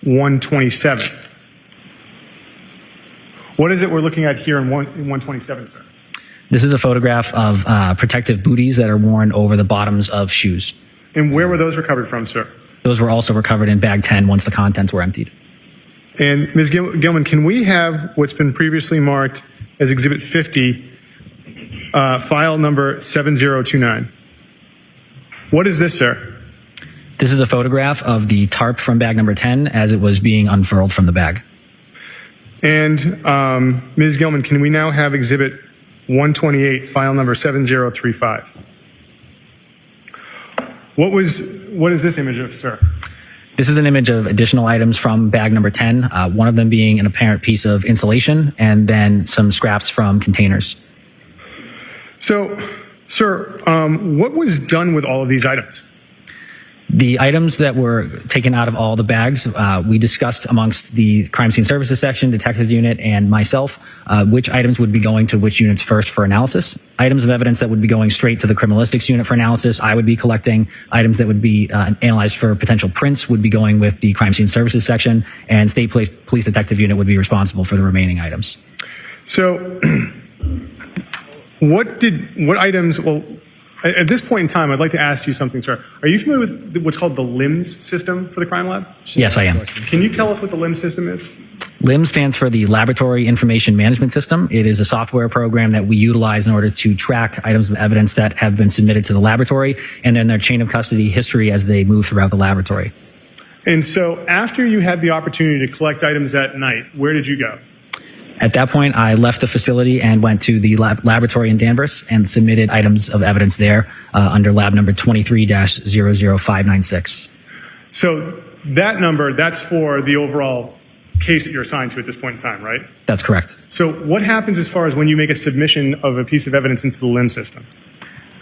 127. What is it we're looking at here in 127, sir?
This is a photograph of protective booties that are worn over the bottoms of shoes.
And where were those recovered from, sir?
Those were also recovered in bag 10 once the contents were emptied.
And Ms. Gilman, can we have what's been previously marked as Exhibit 50, file number 7029? What is this, sir?
This is a photograph of the tarp from bag number 10 as it was being unfurled from the bag.
And Ms. Gilman, can we now have Exhibit 128, file number 7035? What is this image of, sir?
This is an image of additional items from bag number 10, one of them being an apparent piece of insulation and then some scraps from containers.
So, sir, what was done with all of these items?
The items that were taken out of all the bags, we discussed amongst the crime scene services section, detective unit, and myself, which items would be going to which units first for analysis. Items of evidence that would be going straight to the criminalistics unit for analysis, I would be collecting. Items that would be analyzed for potential prints would be going with the crime scene services section, and state police detective unit would be responsible for the remaining items.
So, what items, well, at this point in time, I'd like to ask you something, sir. Are you familiar with what's called the LIMS system for the crime lab?
Yes, I am.
Can you tell us what the LIMS system is?
LIMS stands for the Laboratory Information Management System. It is a software program that we utilize in order to track items of evidence that have been submitted to the laboratory and then their chain of custody history as they move throughout the laboratory.
And so after you had the opportunity to collect items that night, where did you go?
At that point, I left the facility and went to the laboratory in Danvers and submitted items of evidence there under lab number 23-00596.
So that number, that's for the overall case that you're assigned to at this point in time, right?
That's correct.
So what happens as far as when you make a submission of a piece of evidence into the LIMS system?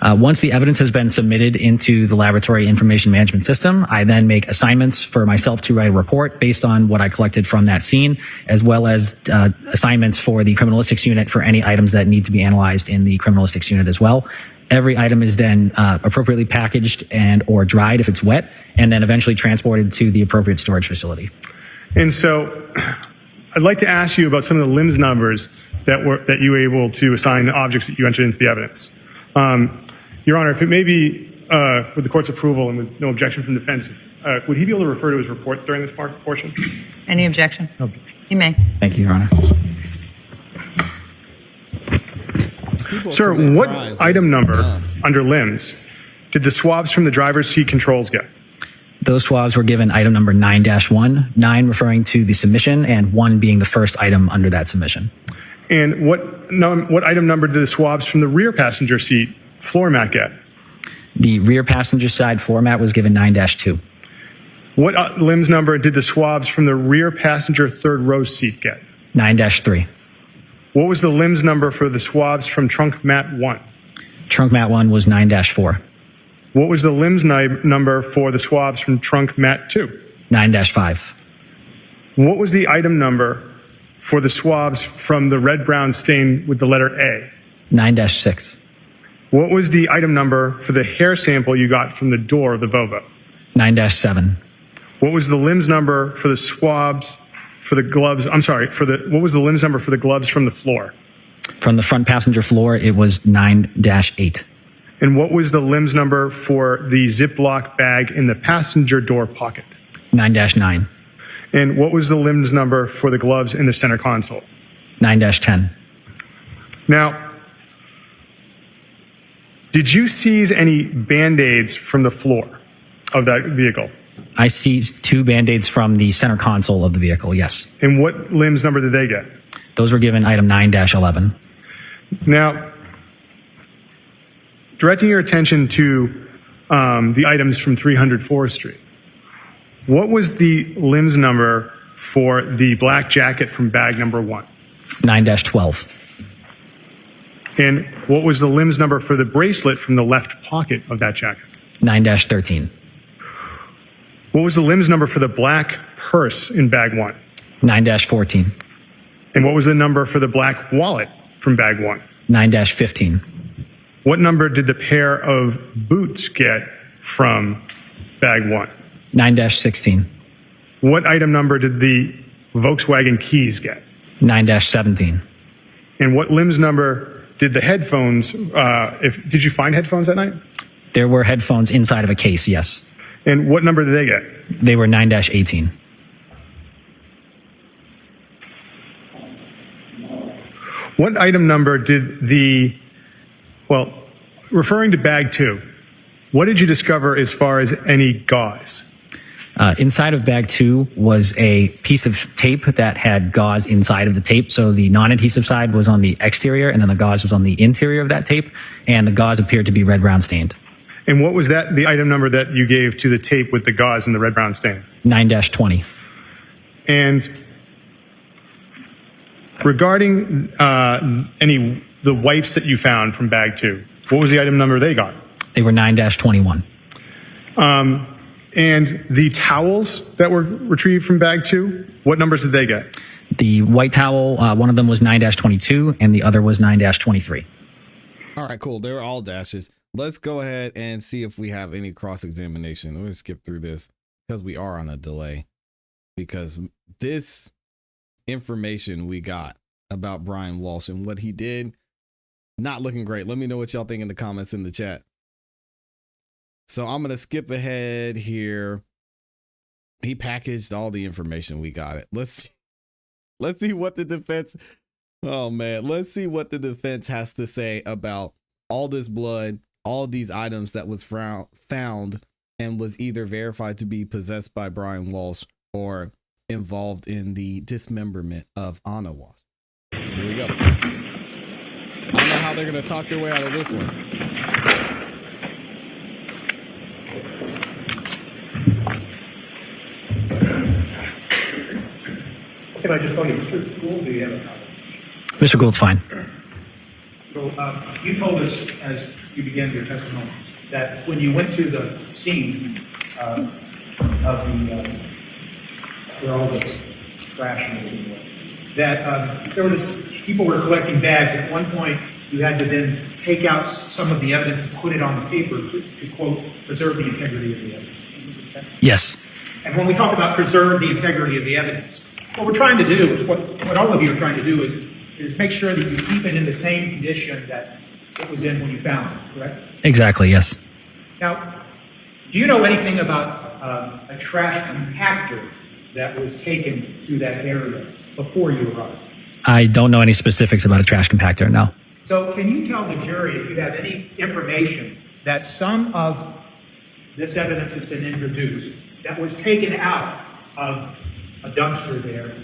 Once the evidence has been submitted into the Laboratory Information Management System, I then make assignments for myself to write a report based on what I collected from that scene, as well as assignments for the criminalistics unit for any items that need to be analyzed in the criminalistics unit as well. Every item is then appropriately packaged and or dried if it's wet, and then eventually transported to the appropriate storage facility.
And so I'd like to ask you about some of the LIMS numbers that you were able to assign to objects that you entered into the evidence. Your Honor, if it may be with the court's approval and with no objection from defense, would he be able to refer to his report during this portion?
Any objection? No objection. You may.
Thank you, Your Honor.
Sir, what item number under LIMS did the swabs from the driver's seat controls get?
Those swabs were given item number 9-1, 9 referring to the submission and 1 being the first item under that submission.
And what item number did the swabs from the rear passenger seat floor mat get?
The rear passenger side floor mat was given 9-2.
What LIMS number did the swabs from the rear passenger third row seat get?
9-3.
What was the LIMS number for the swabs from trunk mat 1?
Trunk mat 1 was 9-4.
What was the LIMS number for the swabs from trunk mat 2?
9-5.
What was the item number for the swabs from the red-brown stain with the letter A?
9-6.
What was the item number for the hair sample you got from the door of the Volvo?
9-7.
What was the LIMS number for the swabs for the gloves? I'm sorry, what was the LIMS number for the gloves from the floor?
From the front passenger floor, it was 9-8.
And what was the LIMS number for the Ziploc bag in the passenger door pocket?
9-9.
And what was the LIMS number for the gloves in the center console?
9-10.
Now, did you seize any Band-Aids from the floor of that vehicle?
I seized 2 Band-Aids from the center console of the vehicle, yes.
And what LIMS number did they get?
Those were given item 9-11.
Now, directing your attention to the items from 300 Forest Street, what was the LIMS number for the black jacket from bag number 1?
9-12.
And what was the LIMS number for the bracelet from the left pocket of that jacket?
9-13.
What was the LIMS number for the black purse in bag 1?
9-14.
And what was the number for the black wallet from bag 1?
9-15.
What number did the pair of boots get from bag 1?
9-16.
what item number did the Volkswagen keys get?
9-17.
And what limbs number did the headphones, did you find headphones that night?
There were headphones inside of a case, yes.
And what number did they get?
They were 9-18.
What item number did referring to bag 2, what did you discover as far as any gauze?
Inside of bag 2 was a piece of tape that had gauze inside of the tape. So the non-adhesive side was on the exterior, and then the gauze was on the interior of that tape. And the gauze appeared to be red-brown stained.
And what was the item number that you gave to the tape with the gauze and the red-brown stain?
9-20.
And regarding the wipes that you found from bag 2, what was the item number they got?
They were 9-21.
And the towels that were retrieved from bag 2, what numbers did they get?
The white towel, one of them was 9-22 and the other was 9-23.
All right, cool. They were all dashes. Let's go ahead and see if we have any cross-examination. We're going to skip through this because we are on a delay. Because this information we got about Brian Walshe and what he did, not looking great. Let me know what y'all think in the comments in the chat. So I'm going to skip ahead here. He packaged all the information. We got it. Let's see what the defense. Oh man, let's see what the defense has to say about all this blood, all these items that was found and was either verified to be possessed by Brian Walshe or involved in the dismemberment of Anna Walshe. Here we go. I don't know how they're going to talk their way out of this one.
Can I just tell you, Mr. Gould, do you have a comment?
Mr. Gould's fine.
So, you told us as you began your testimony that when you went to the scene of the where all the trash and everything was, that people were collecting bags. At one point, you had to then take out some of the evidence and put it on the paper to quote, preserve the integrity of the evidence. Okay?
Yes.
And when we talk about preserve the integrity of the evidence, what we're trying to do is what all of you are trying to do is make sure that you keep it in the same condition that it was in when you found it, correct?
Exactly, yes.
Now, do you know anything about a trash compactor that was taken to that area before you arrived?
I don't know any specifics about a trash compactor, no.
So can you tell the jury if you have any information that some of this evidence has been introduced that was taken out of a dumpster there,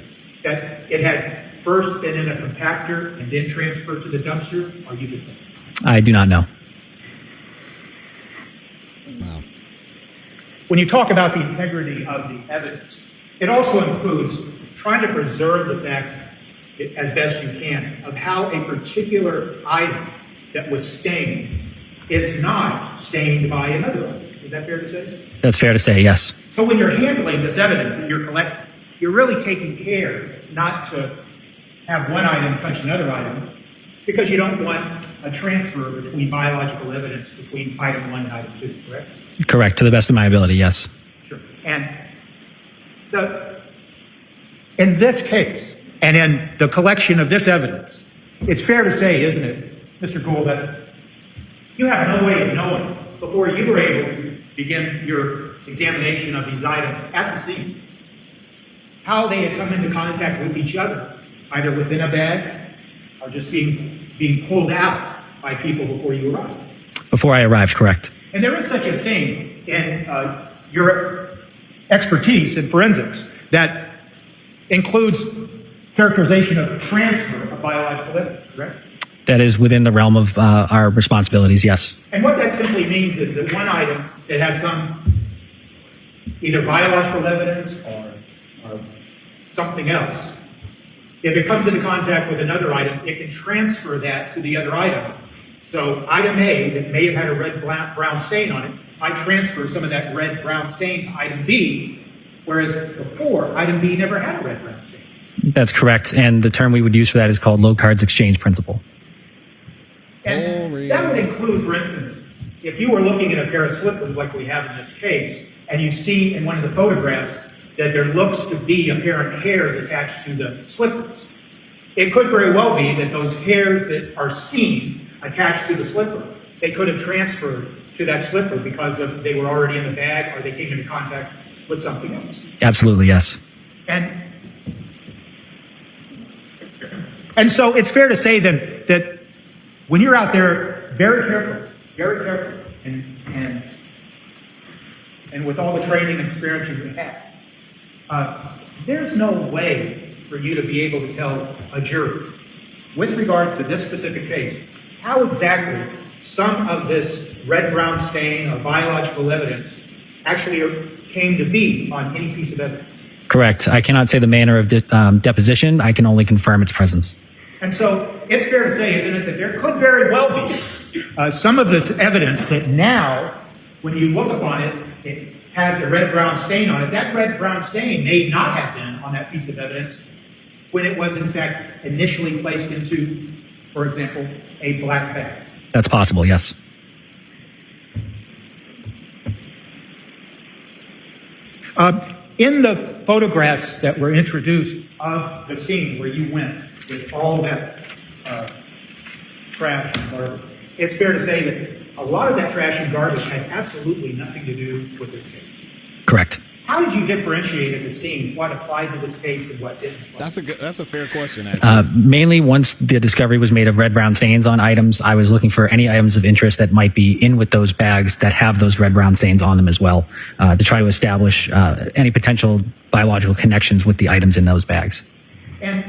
that it had first been in a compactor and then transferred to the dumpster, or you just know?
I do not know.
Wow.
When you talk about the integrity of the evidence, it also includes trying to preserve the fact, as best you can, of how a particular item that was stained is not stained by another item. Is that fair to say?
That's fair to say, yes.
So when you're handling this evidence that you're collecting, you're really taking care not to have one item touch another item, because you don't want a transfer between biological evidence between item 1 and item 2, correct?
Correct, to the best of my ability, yes.
Sure. And in this case, and in the collection of this evidence, it's fair to say, isn't it, Mr. Gould, that you have no way of knowing before you were able to begin your examination of these items at the scene how they had come into contact with each other, either within a bag or just being pulled out by people before you arrived.
Before I arrived, correct.
And there is such a thing in your expertise in forensics that includes characterization of transfer of biological evidence, correct?
That is within the realm of our responsibilities, yes.
And what that simply means is that one item that has some either biological evidence or something else, if it comes into contact with another item, it can transfer that to the other item. So item A that may have had a red-brown stain on it might transfer some of that red-brown stain to item B, whereas before, item B never had a red-brown stain.
That's correct. And the term we would use for that is called low cards exchange principle.
And that would include, for instance, if you were looking at a pair of slippers like we have in this case, and you see in one of the photographs that there looks to be apparent hairs attached to the slippers. It could very well be that those hairs that are seen attached to the slipper, they could have transferred to that slipper because they were already in the bag or they came into contact with something else.
Absolutely, yes.
And so it's fair to say that when you're out there, very careful, and with all the training and experience you have, there's no way for you to be able to tell a jury, with regards to this specific case, how exactly some of this red-brown stain or biological evidence actually came to be on any piece of evidence.
Correct. I cannot say the manner of deposition. I can only confirm its presence.
And so it's fair to say, isn't it, that there could very well be some of this evidence that now, when you look upon it, it has a red-brown stain on it. That red-brown stain may not have been on that piece of evidence when it was, in fact, initially placed into, for example, a black bag.
That's possible, yes.
In the photographs that were introduced of the scene where you went with all that trash and garbage, it's fair to say that a lot of that trash and garbage had absolutely nothing to do with this case.
Correct.
How did you differentiate at the scene what applied to this case and what didn't?
That's a fair question, actually.
Mainly once the discovery was made of red-brown stains on items, I was looking for any items of interest that might be in with those bags that have those red-brown stains on them as well, to try to establish any potential biological connections with the items in those bags.
And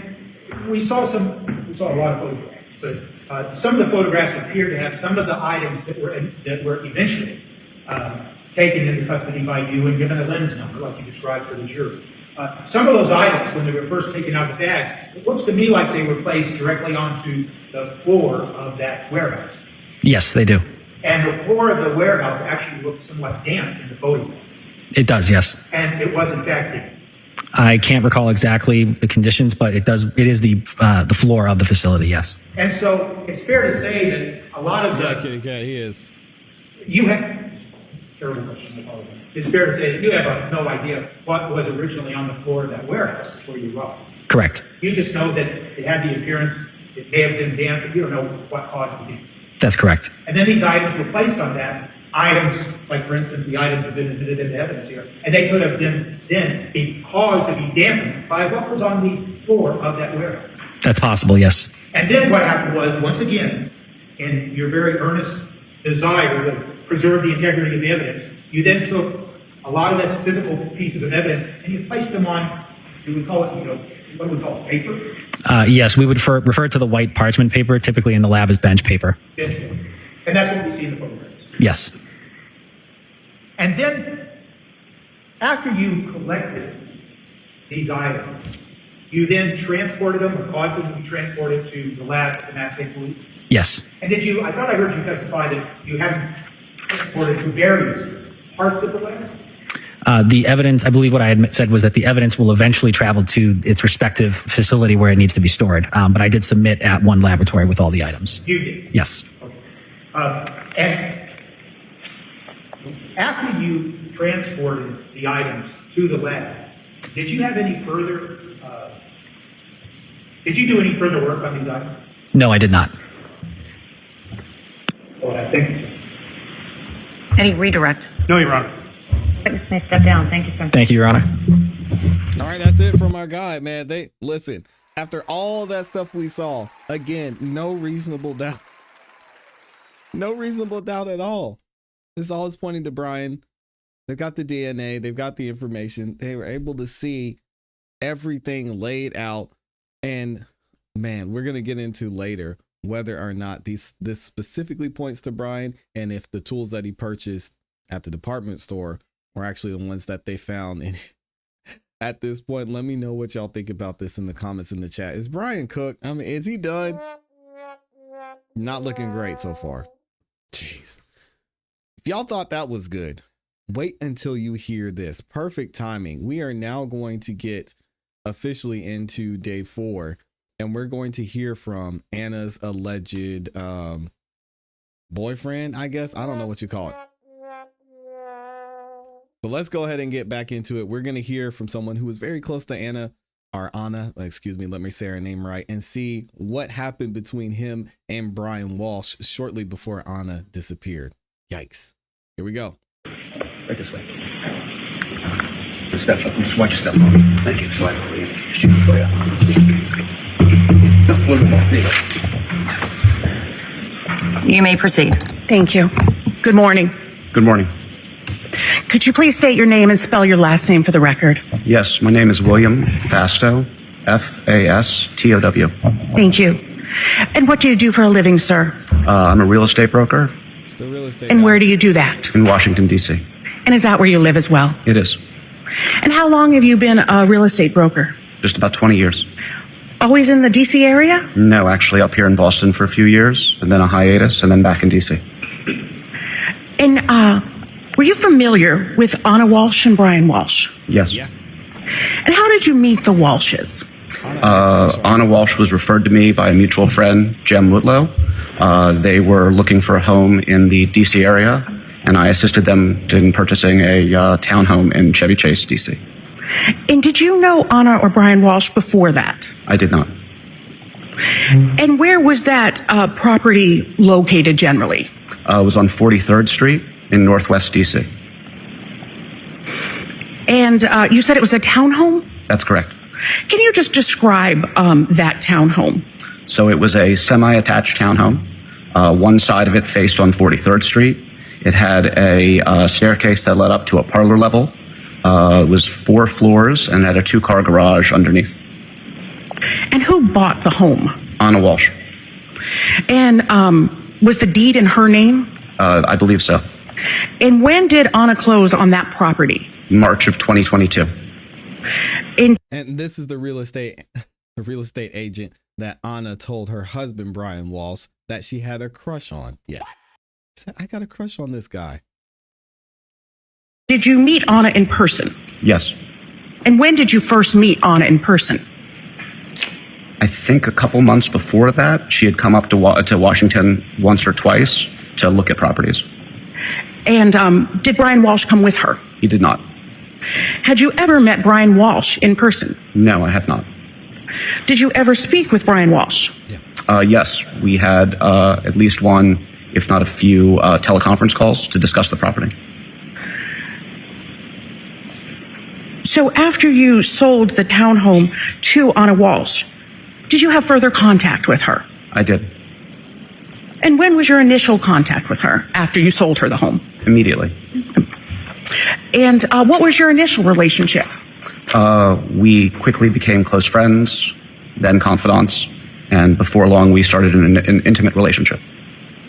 we saw a lot of photographs, but some of the photographs appear to have some of the items that were eventually taken into custody by you and given a lens number, like you described for the jury. Some of those items, when they were first taken out of the bags, it looks to me like they were placed directly onto the floor of that warehouse.
Yes, they do.
And the floor of the warehouse actually looks somewhat damp in the photographs.
It does, yes.
And it was in fact damp.
I can't recall exactly the conditions, but it is the floor of the facility, yes.
And so it's fair to say that a lot of the...
Yeah, he is.
You have... Terrible question. It's fair to say that you have no idea what was originally on the floor of that warehouse before you arrived.
Correct.
You just know that it had the appearance, it may have been damp, but you don't know what caused the damage.
That's correct.
And then these items were placed on that. Items, like for instance, the items have been admitted into evidence here, and they could have been then be caused to be dampened by what was on the floor of that warehouse.
That's possible, yes.
And then what happened was, once again, in your very earnest desire to preserve the integrity of the evidence, you then took a lot of these physical pieces of evidence and you placed them on, do we call it, what do we call it, paper?
Yes, we would refer to the white parchment paper, typically in the lab as bench paper.
Bench paper. And that's what we see in the photographs.
Yes.
And then, after you collected these items, you then transported them or caused them to be transported to the lab at the Mass State Police?
Yes.
And I thought I heard you testify that you haven't transported to various parts of the lab?
The evidence, I believe what I had said was that the evidence will eventually travel to its respective facility where it needs to be stored. But I did submit at one laboratory with all the items.
You did?
Yes.
Okay. And after you transported the items to the lab, did you have any further, did you do any further work on these items?
No, I did not.
All right, thank you, sir.
Any redirect?
No, Your Honor.
Witness may step down. Thank you, sir.
Thank you, Your Honor.
All right, that's it from our guy, man. Listen, after all that stuff we saw, again, no reasonable doubt. No reasonable doubt at all. This all is pointing to Brian. They've got the DNA. They've got the information. They were able to see everything laid out. And man, we're going to get into later whether or not this specifically points to Brian and if the tools that he purchased at the department store were actually the ones that they found. And at this point, let me know what y'all think about this in the comments in the chat. Is Brian cooked? I mean, is he done? Not looking great so far. Jeez. If y'all thought that was good, wait until you hear this. Perfect timing. We are now going to get officially into day 4, and we're going to hear from Anna's alleged boyfriend, I guess. I don't know what you call it. But let's go ahead and get back into it. We're going to hear from someone who was very close to Anna, excuse me, let me say her name right, and see what happened between him and Brian Walshe shortly before Anna disappeared. Yikes. Here we go.
Right this way. Step up. Just watch your step on. Thank you. Slide over here. Shoot for you. No, a little more. There you go.
You may proceed.
Thank you. Good morning.
Good morning.
Could you please state your name and spell your last name for the record?
Yes, my name is William Fastow, Fastow.
Thank you. And what do you do for a living, sir?
I'm a real estate broker.
It's the real estate
And
guy.
where do you do that?
In Washington, D.C.
And is that where you live as well?
It is.
And how long have you been a real estate broker?
Just about 20 years.
Always in the D.C. area?
No, actually up here in Boston for a few years, and then a hiatus, and then back in D.C.
And were you familiar with Anna Walshe and Brian Walshe?
Yes.
Yeah.
And how did you meet the Walshes?
Anna Walshe was referred to me by a mutual friend, Jem Woodlow. They were looking for a home in the D.C. area, and I assisted them in purchasing a townhome in Chevy Chase, D.C.
And did you know Anna or Brian Walshe before that?
I did not.
And where was that property located generally?
It was on 43rd Street in Northwest D.C.
And you said it was a townhome?
That's correct.
Can you just describe that townhome?
So it was a semi-attached townhome. One side of it faced on 43rd Street. It had a staircase that led up to a parlor level. It was 4 floors and had a 2-car garage underneath.
And who bought the home?
Anna Walshe.
And was the deed in her name?
I believe so.
And when did Anna close on that property?
March of 2022.
And this is the real estate agent that Anna told her husband, Brian Walshe, that she had a crush on. Yeah. She said, I got a crush on this guy.
Did you meet Anna in person?
Yes.
And when did you first meet Anna in person?
I think a couple months before that, she had come up to Washington once or twice to look at properties.
And did Brian Walshe come with her?
He did not.
Had you ever met Brian Walshe in person?
No, I have not.
Did you ever speak with Brian Walshe?
Yes, we had at least one, if not a few, teleconference calls to discuss the property.
So after you sold the townhome to Anna Walshe, did you have further contact with her?
I did.
And when was your initial contact with her after you sold her the home?
Immediately.
And what was your initial relationship?
We quickly became close friends, then confidants, and before long we started an intimate relationship.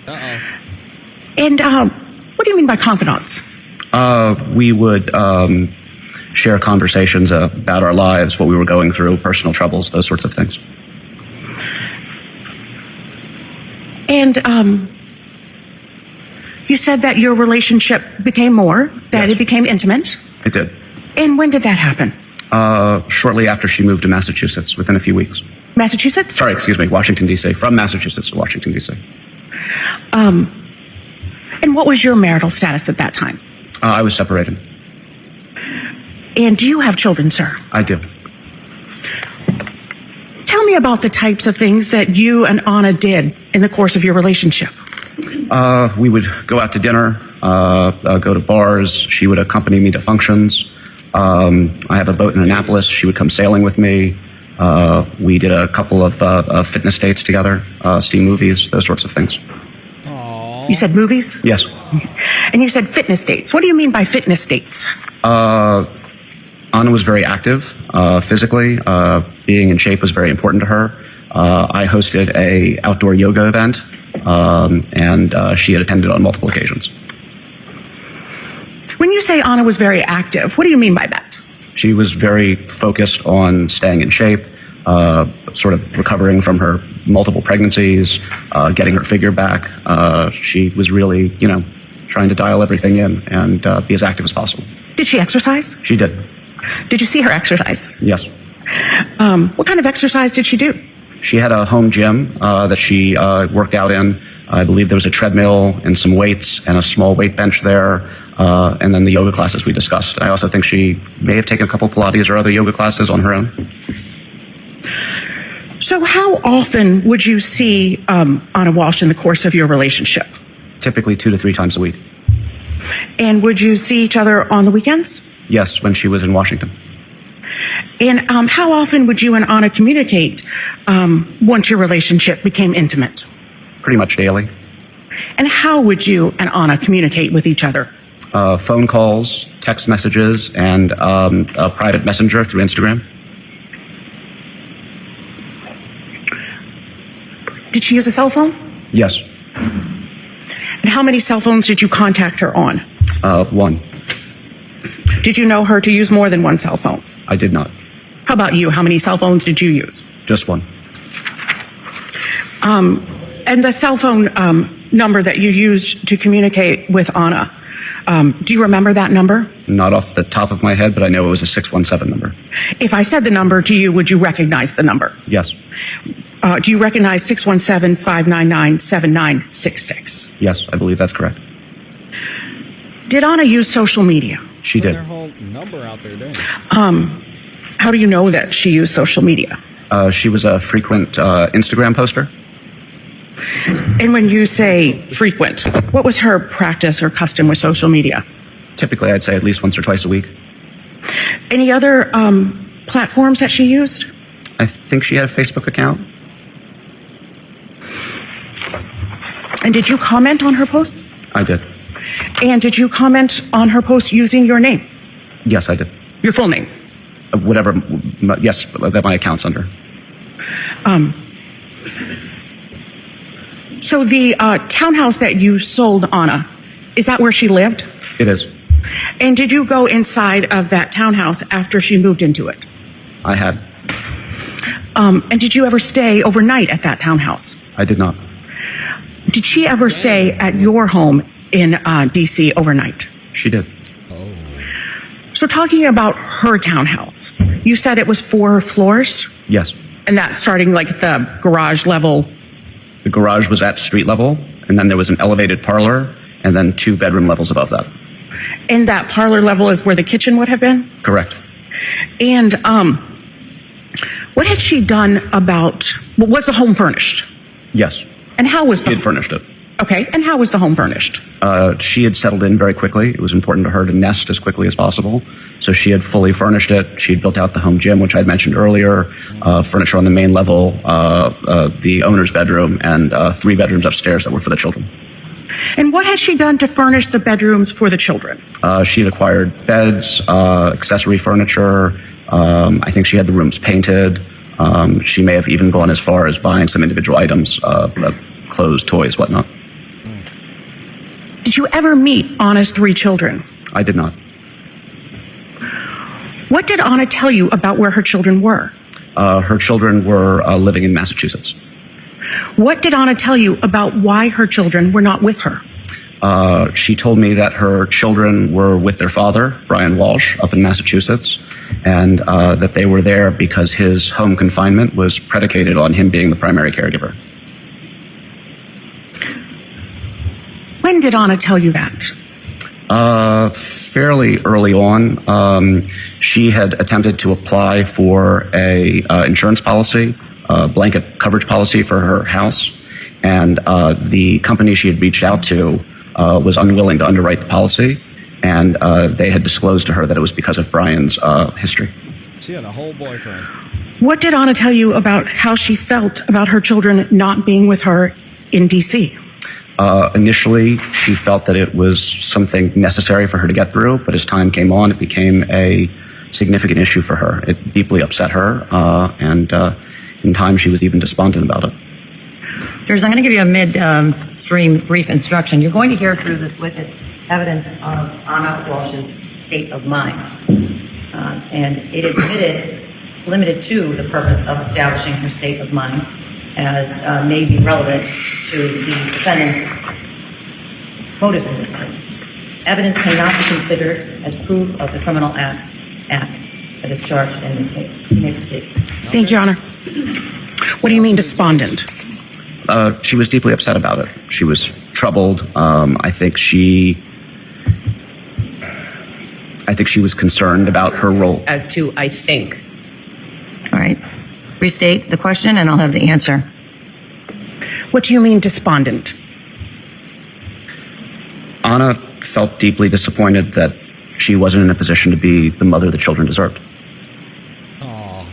And what do you mean by confidants?
We would share conversations about our lives, what we were going through, personal troubles, those sorts of things.
And you said that your relationship became more, that it became intimate.
It did.
And when did that happen?
Shortly after she moved to Massachusetts, within a few weeks.
Massachusetts?
Sorry, excuse me, Washington, D.C. From Massachusetts to Washington, D.C.
And what was your marital status at that time?
I was separated.
And do you have children, sir?
I do.
Tell me about the types of things that you and Anna did in the course of your relationship.
We would go out to dinner, go to bars. She would accompany me to functions. I have a boat in Annapolis. She would come sailing with me. We did a couple of fitness dates together, see movies, those sorts of things.
You said movies?
Yes.
And you said fitness dates. What do you mean by fitness dates?
Anna was very active physically. Being in shape was very important to her. I hosted a outdoor yoga event, and she had attended on multiple occasions.
When you say Anna was very active, what do you mean by that?
She was very focused on staying in shape, sort of recovering from her multiple pregnancies, getting her figure back. She was really, trying to dial everything in and be as active as possible.
Did she exercise?
She did.
Did you see her exercise?
Yes.
What kind of exercise did she do?
She had a home gym that she worked out in. I believe there was a treadmill and some weights and a small weight bench there, and then the yoga classes we discussed. I also think she may have taken a couple Pilates or other yoga classes on her own.
So how often would you see Anna Walsh in the course of your relationship?
Typically 2 to 3 times a week.
And would you see each other on the weekends?
Yes, when she was in Washington.
And how often would you and Anna communicate once your relationship became intimate?
Pretty much daily.
And how would you and Anna communicate with each other?
Phone calls, text messages, and a private messenger through Instagram.
Did she use a cell phone?
Yes.
And how many cell phones did you contact her on?
1.
Did you know her to use more than one cell phone?
I did not.
How about you? How many cell phones did you use?
Just 1.
And the cell phone number that you used to communicate with Anna, do you remember that number?
Not off the top of my head, but I know it was a 617 number.
If I said the number to you, would you recognize the number?
Yes.
Do you recognize 617-599-7966?
Yes, I believe that's correct.
Did Anna use social media?
She did.
Their whole number out there, dang.
How do you know that she used social media?
She was a frequent Instagram poster.
And when you say frequent, what was her practice or custom with social media?
Typically, I'd say at least once or twice a week.
Any other platforms that she used?
I think she had a Facebook account.
And did you comment on her posts?
I did.
And did you comment on her posts using your name?
Yes, I did.
Your full name?
Whatever, yes, that my account's under.
So the townhouse that you sold Anna, is that where she lived?
It is.
And did you go inside of that townhouse after she moved into it?
I had.
And did you ever stay overnight at that townhouse?
I did not.
Did she ever stay at your home in D.C. overnight?
She did.
So talking about her townhouse, you said it was 4 floors?
Yes.
And that's starting like at the garage level?
The garage was at street level, and then there was an elevated parlor, and then 2 bedroom levels above that.
And that parlor level is where the kitchen would have been?
Correct.
And what had she done about, was the home furnished?
Yes.
And how was
She had furnished it.
Okay, and how was the home furnished?
She had settled in very quickly. It was important to her to nest as quickly as possible. So she had fully furnished it. She had built out the home gym, which I had mentioned earlier, furniture on the main level, the owner's bedroom, and 3 bedrooms upstairs that were for the children.
And what had she done to furnish the bedrooms for the children?
She had acquired beds, accessory furniture. I think she had the rooms painted. She may have even gone as far as buying some individual items, clothes, toys, whatnot.
Did you ever meet Anna's 3 children?
I did not.
What did Anna tell you about where her children were?
Her children were living in Massachusetts.
What did Anna tell you about why her children were not with her?
She told me that her children were with their father, Brian Walshe, up in Massachusetts, and that they were there because his home confinement was predicated on him being the primary caregiver.
When did Anna tell you that?
Fairly early on. She had attempted to apply for a insurance policy, a blanket coverage policy for her house, and the company she had reached out to was unwilling to underwrite the policy, and they had disclosed to her that it was because of Brian's history.
She had a whole boyfriend.
What did Anna tell you about how she felt about her children not being with her in D.C.?
Initially, she felt that it was something necessary for her to get through, but as time came on, it became a significant issue for her. It deeply upset her, and in time, she was even despondent about it.
Jurors, I'm going to give you a mid-stream brief instruction. You're going to hear through this witness evidence of Anna Walsh's state of mind. And it is limited to the purpose of establishing her state of mind, as may be relevant to the defendant's motives in this case. Evidence cannot be considered as proof of the criminal act that is charged in this case. You may proceed.
Thank you, Your Honor. What do you mean despondent?
She was deeply upset about it. She was troubled. I think she was concerned about her role.
As to, I think. All right. Restate the question and I'll have the answer.
What do you mean despondent?
Anna felt deeply disappointed that she wasn't in a position to be the mother the children deserved.
Oh,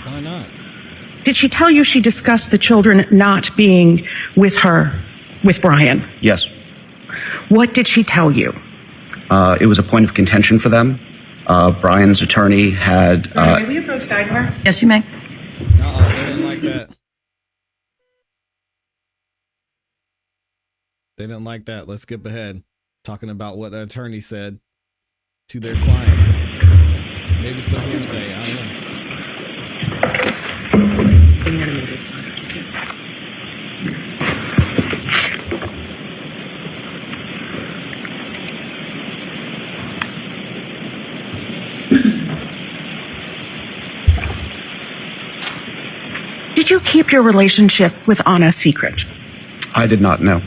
why not?
Did she tell you she discussed the children not being with her, with Brian?
Yes.
What did she tell you?
It was a point of contention for them. Brian's attorney had...
May we approach sidebar?
Yes, you may.
Uh-oh, they didn't like that. They didn't like that. Let's skip ahead. Talking about what an attorney said to their client. Maybe some hearsay. I don't
know. Did you keep your relationship with Anna secret?
I did not know.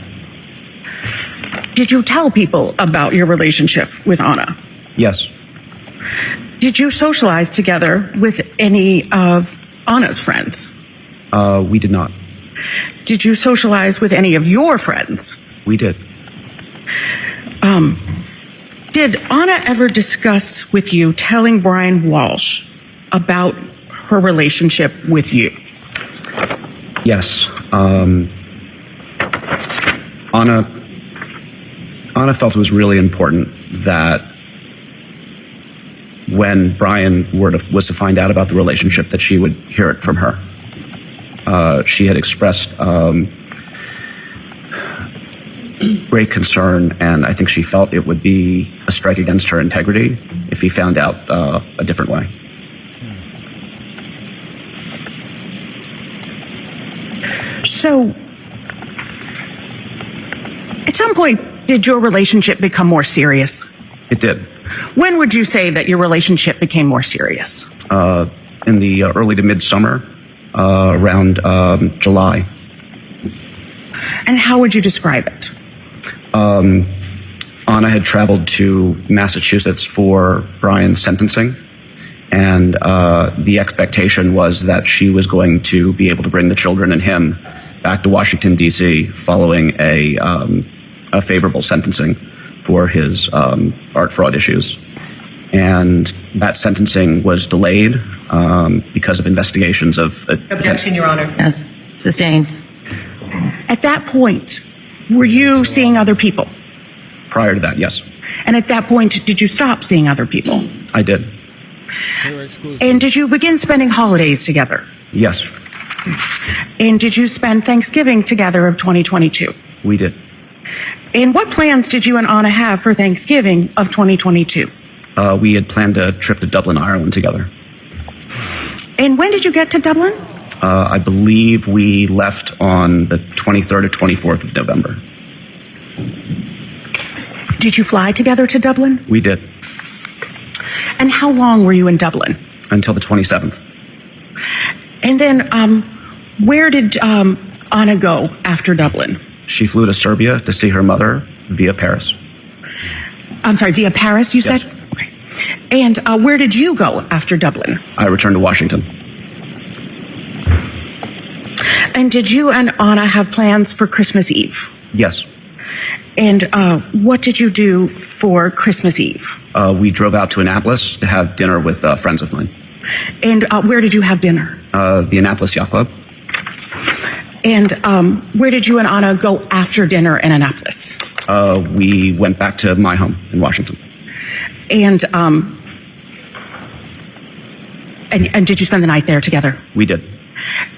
Did you tell people about your relationship with Anna?
Yes.
Did you socialize together with any of Anna's friends?
We did not.
Did you socialize with any of your friends?
We did.
Did Anna ever discuss with you telling Brian Walshe about her relationship with you?
Yes. Anna felt it was really important that when Brian was to find out about the relationship, that she would hear it from her. She had expressed great concern, and I think she felt it would be a strike against her integrity if he found out a different way.
So, at some point, did your relationship become more serious?
It did.
When would you say that your relationship became more serious?
In the early to midsummer, around July.
And how would you describe it?
Anna had traveled to Massachusetts for Brian's sentencing, and the expectation was that she was going to be able to bring the children and him back to Washington, D.C. following a favorable sentencing for his art fraud issues. And that sentencing was delayed because of investigations of...
Objection, Your Honor. Yes, sustained.
At that point, were you seeing other people?
Prior to that, yes.
And at that point, did you stop seeing other people?
I did.
They were exclusive.
And did you begin spending holidays together?
Yes,
And did you spend Thanksgiving together of 2022?
we did.
And what plans did you and Anna have for Thanksgiving of 2022?
We had planned a trip to Dublin, Ireland together.
And when did you get to Dublin?
I believe we left on the 23rd or 24th of November.
Did you fly together to Dublin?
We did.
And how long were you in Dublin?
Until the 27th.
And then where did Anna go after Dublin?
She flew to Serbia to see her mother via Paris.
I'm sorry, via Paris, you
Yes.
said? Okay. And where did you go after Dublin?
I returned to Washington.
And did you and Anna have plans for Christmas Eve?
Yes.
And what did you do for Christmas Eve?
We drove out to Annapolis to have dinner with friends of mine.
And where did you have dinner?
The Annapolis Yacht Club.
And where did you and Anna go after dinner in Annapolis?
We went back to my home in Washington.
And did you spend the night there together?
We did.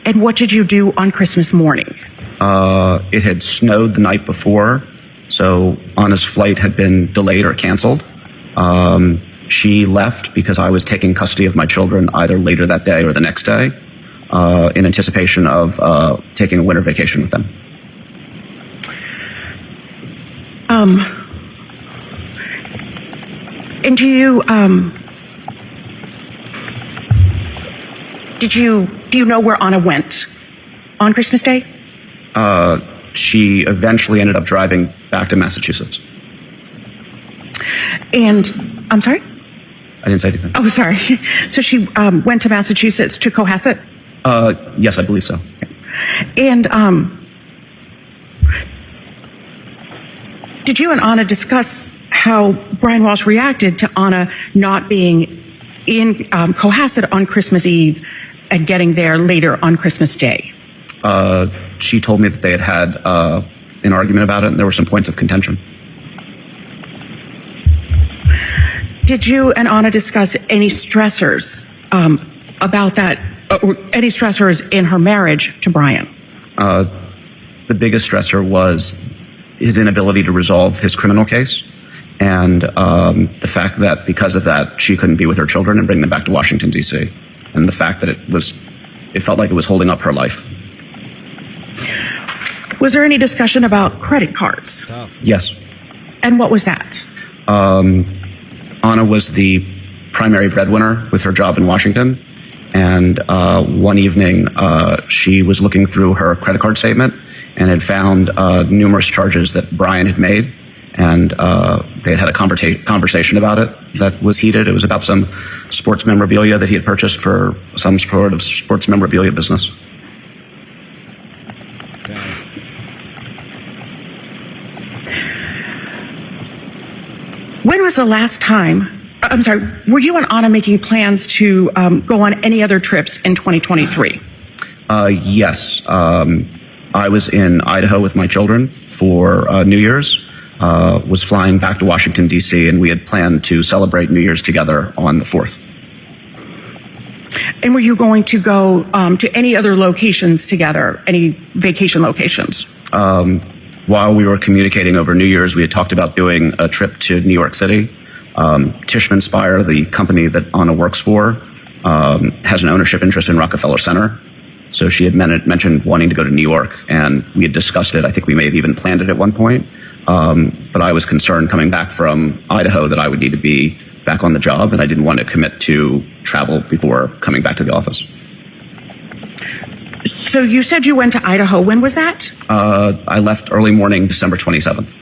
And what did you do on Christmas morning?
It had snowed the night before, so Anna's flight had been delayed or canceled. She left because I was taking custody of my children either later that day or the next day in anticipation of taking a winter vacation with them. And
did you Do you know where Anna went on Christmas Day?
She eventually ended up driving back to Massachusetts.
And, I'm sorry?
I didn't say anything.
Oh, sorry. So she went to Massachusetts to Cohasset?
Yes, I believe so.
And did you and Anna discuss how Brian Walsh reacted to Anna not being in Cohasset on Christmas Eve and getting there later on Christmas Day?
She told me that they had an argument about it, and there were some points of contention.
Did you and Anna discuss any stressors about that, or any stressors in her marriage to Brian?
The biggest stressor was his inability to resolve his criminal case, and the fact that because of that, she couldn't be with her children and bring them back to Washington, D.C., and the fact that it felt like it was holding up her life.
Was there any discussion about credit cards?
Yes.
And what was that?
Anna was the primary breadwinner with her job in Washington, and one evening she was looking through her credit card statement and had found numerous charges that Brian had made, and they had a conversation about it that was heated. It was about some sports memorabilia that he had purchased for some sort of sports memorabilia business.
When was the last time, I'm sorry, were you and Anna making plans to go on any other trips in 2023?
Yes. I was in Idaho with my children for New Year's, was flying back to Washington, D.C., and we had planned to celebrate New Year's together on the 4th.
And were you going to go to any other locations together, any vacation locations?
While we were communicating over New Year's, we had talked about doing a trip to New York City. Tishman Speyer, the company that Anna works for, has an ownership interest in Rockefeller Center. So she had mentioned wanting to go to New York, and we had discussed it. I think we may have even planned it at one point. But I was concerned coming back from Idaho that I would need to be back on the job, and I didn't want to commit to travel before coming back to the office.
So you said you went to Idaho. When was that?
I left early morning, December 27th.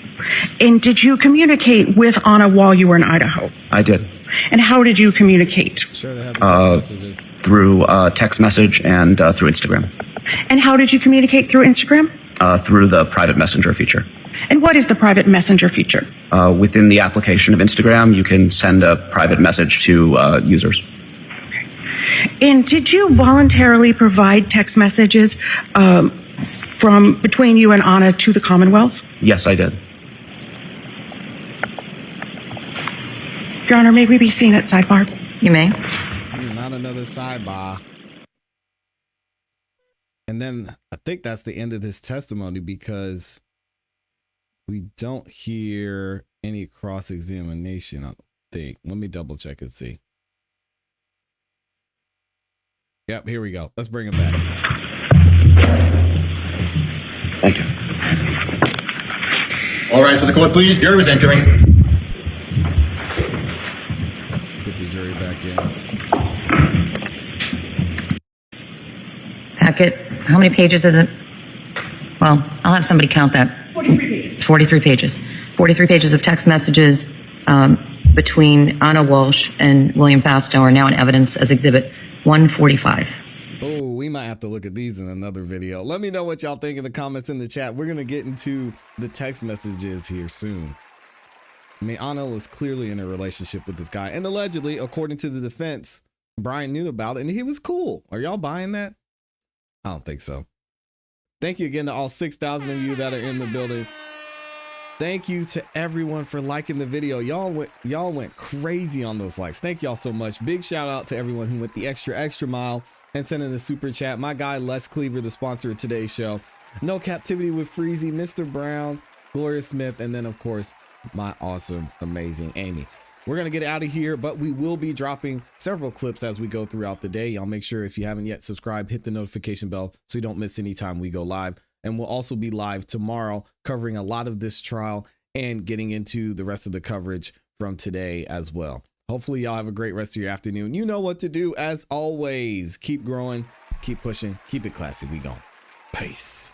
And did you communicate with Anna while you were in Idaho?
I did.
And how did you communicate?
Sure, they have the text messages.
Through text message and through Instagram.
And how did you communicate through Instagram?
Through the private messenger feature.
And what is the private messenger feature?
Within the application of Instagram, you can send a private message to users.
And did you voluntarily provide text messages from between you and Anna to the Commonwealth?
Yes, I did.
Your Honor, may we be seen at sidebar?
You may.
Not another sidebar. And then I think that's the end of this testimony because we don't hear any cross-examination, I think. Let me double check and see. Yep, here we go. Let's bring him back.
Thank you. All right, so the court, please. Jury is entering.
Get the jury back in.
Packet, how many pages is it? Well, I'll have somebody count that.
43 pages.
43 pages. 43 pages of text messages between Anna Walsh and William Fastow are now in evidence as Exhibit 145.
Oh, we might have to look at these in another video. Let me know what y'all think in the comments in the chat. We're going to get into the text messages here soon. I mean, Anna was clearly in a relationship with this guy. And allegedly, according to the defense, Brian knew about it and he was cool. Are y'all buying that? I don't think so. Thank you again to all 6,000 of you that are in the building. Thank you to everyone for liking the video. Y'all went crazy on those likes. Thank y'all so much. Big shout out to everyone who went the extra mile and sent in the super chat. My guy, Les Cleaver, the sponsor of today's show. No Captivity with Freezy, Mr. Brown, Gloria Smith, and then, of course, my awesome, amazing Amy. We're going to get out of here, but we will be dropping several clips as we go throughout the day. Y'all make sure if you haven't yet subscribed, hit the notification bell so you don't miss any time we go live. And we'll also be live tomorrow covering a lot of this trial and getting into the rest of the coverage from today as well. Hopefully y'all have a great rest of your afternoon. You know what to do as always. Keep growing, Keep pushing. Keep it classy. We gone. Peace.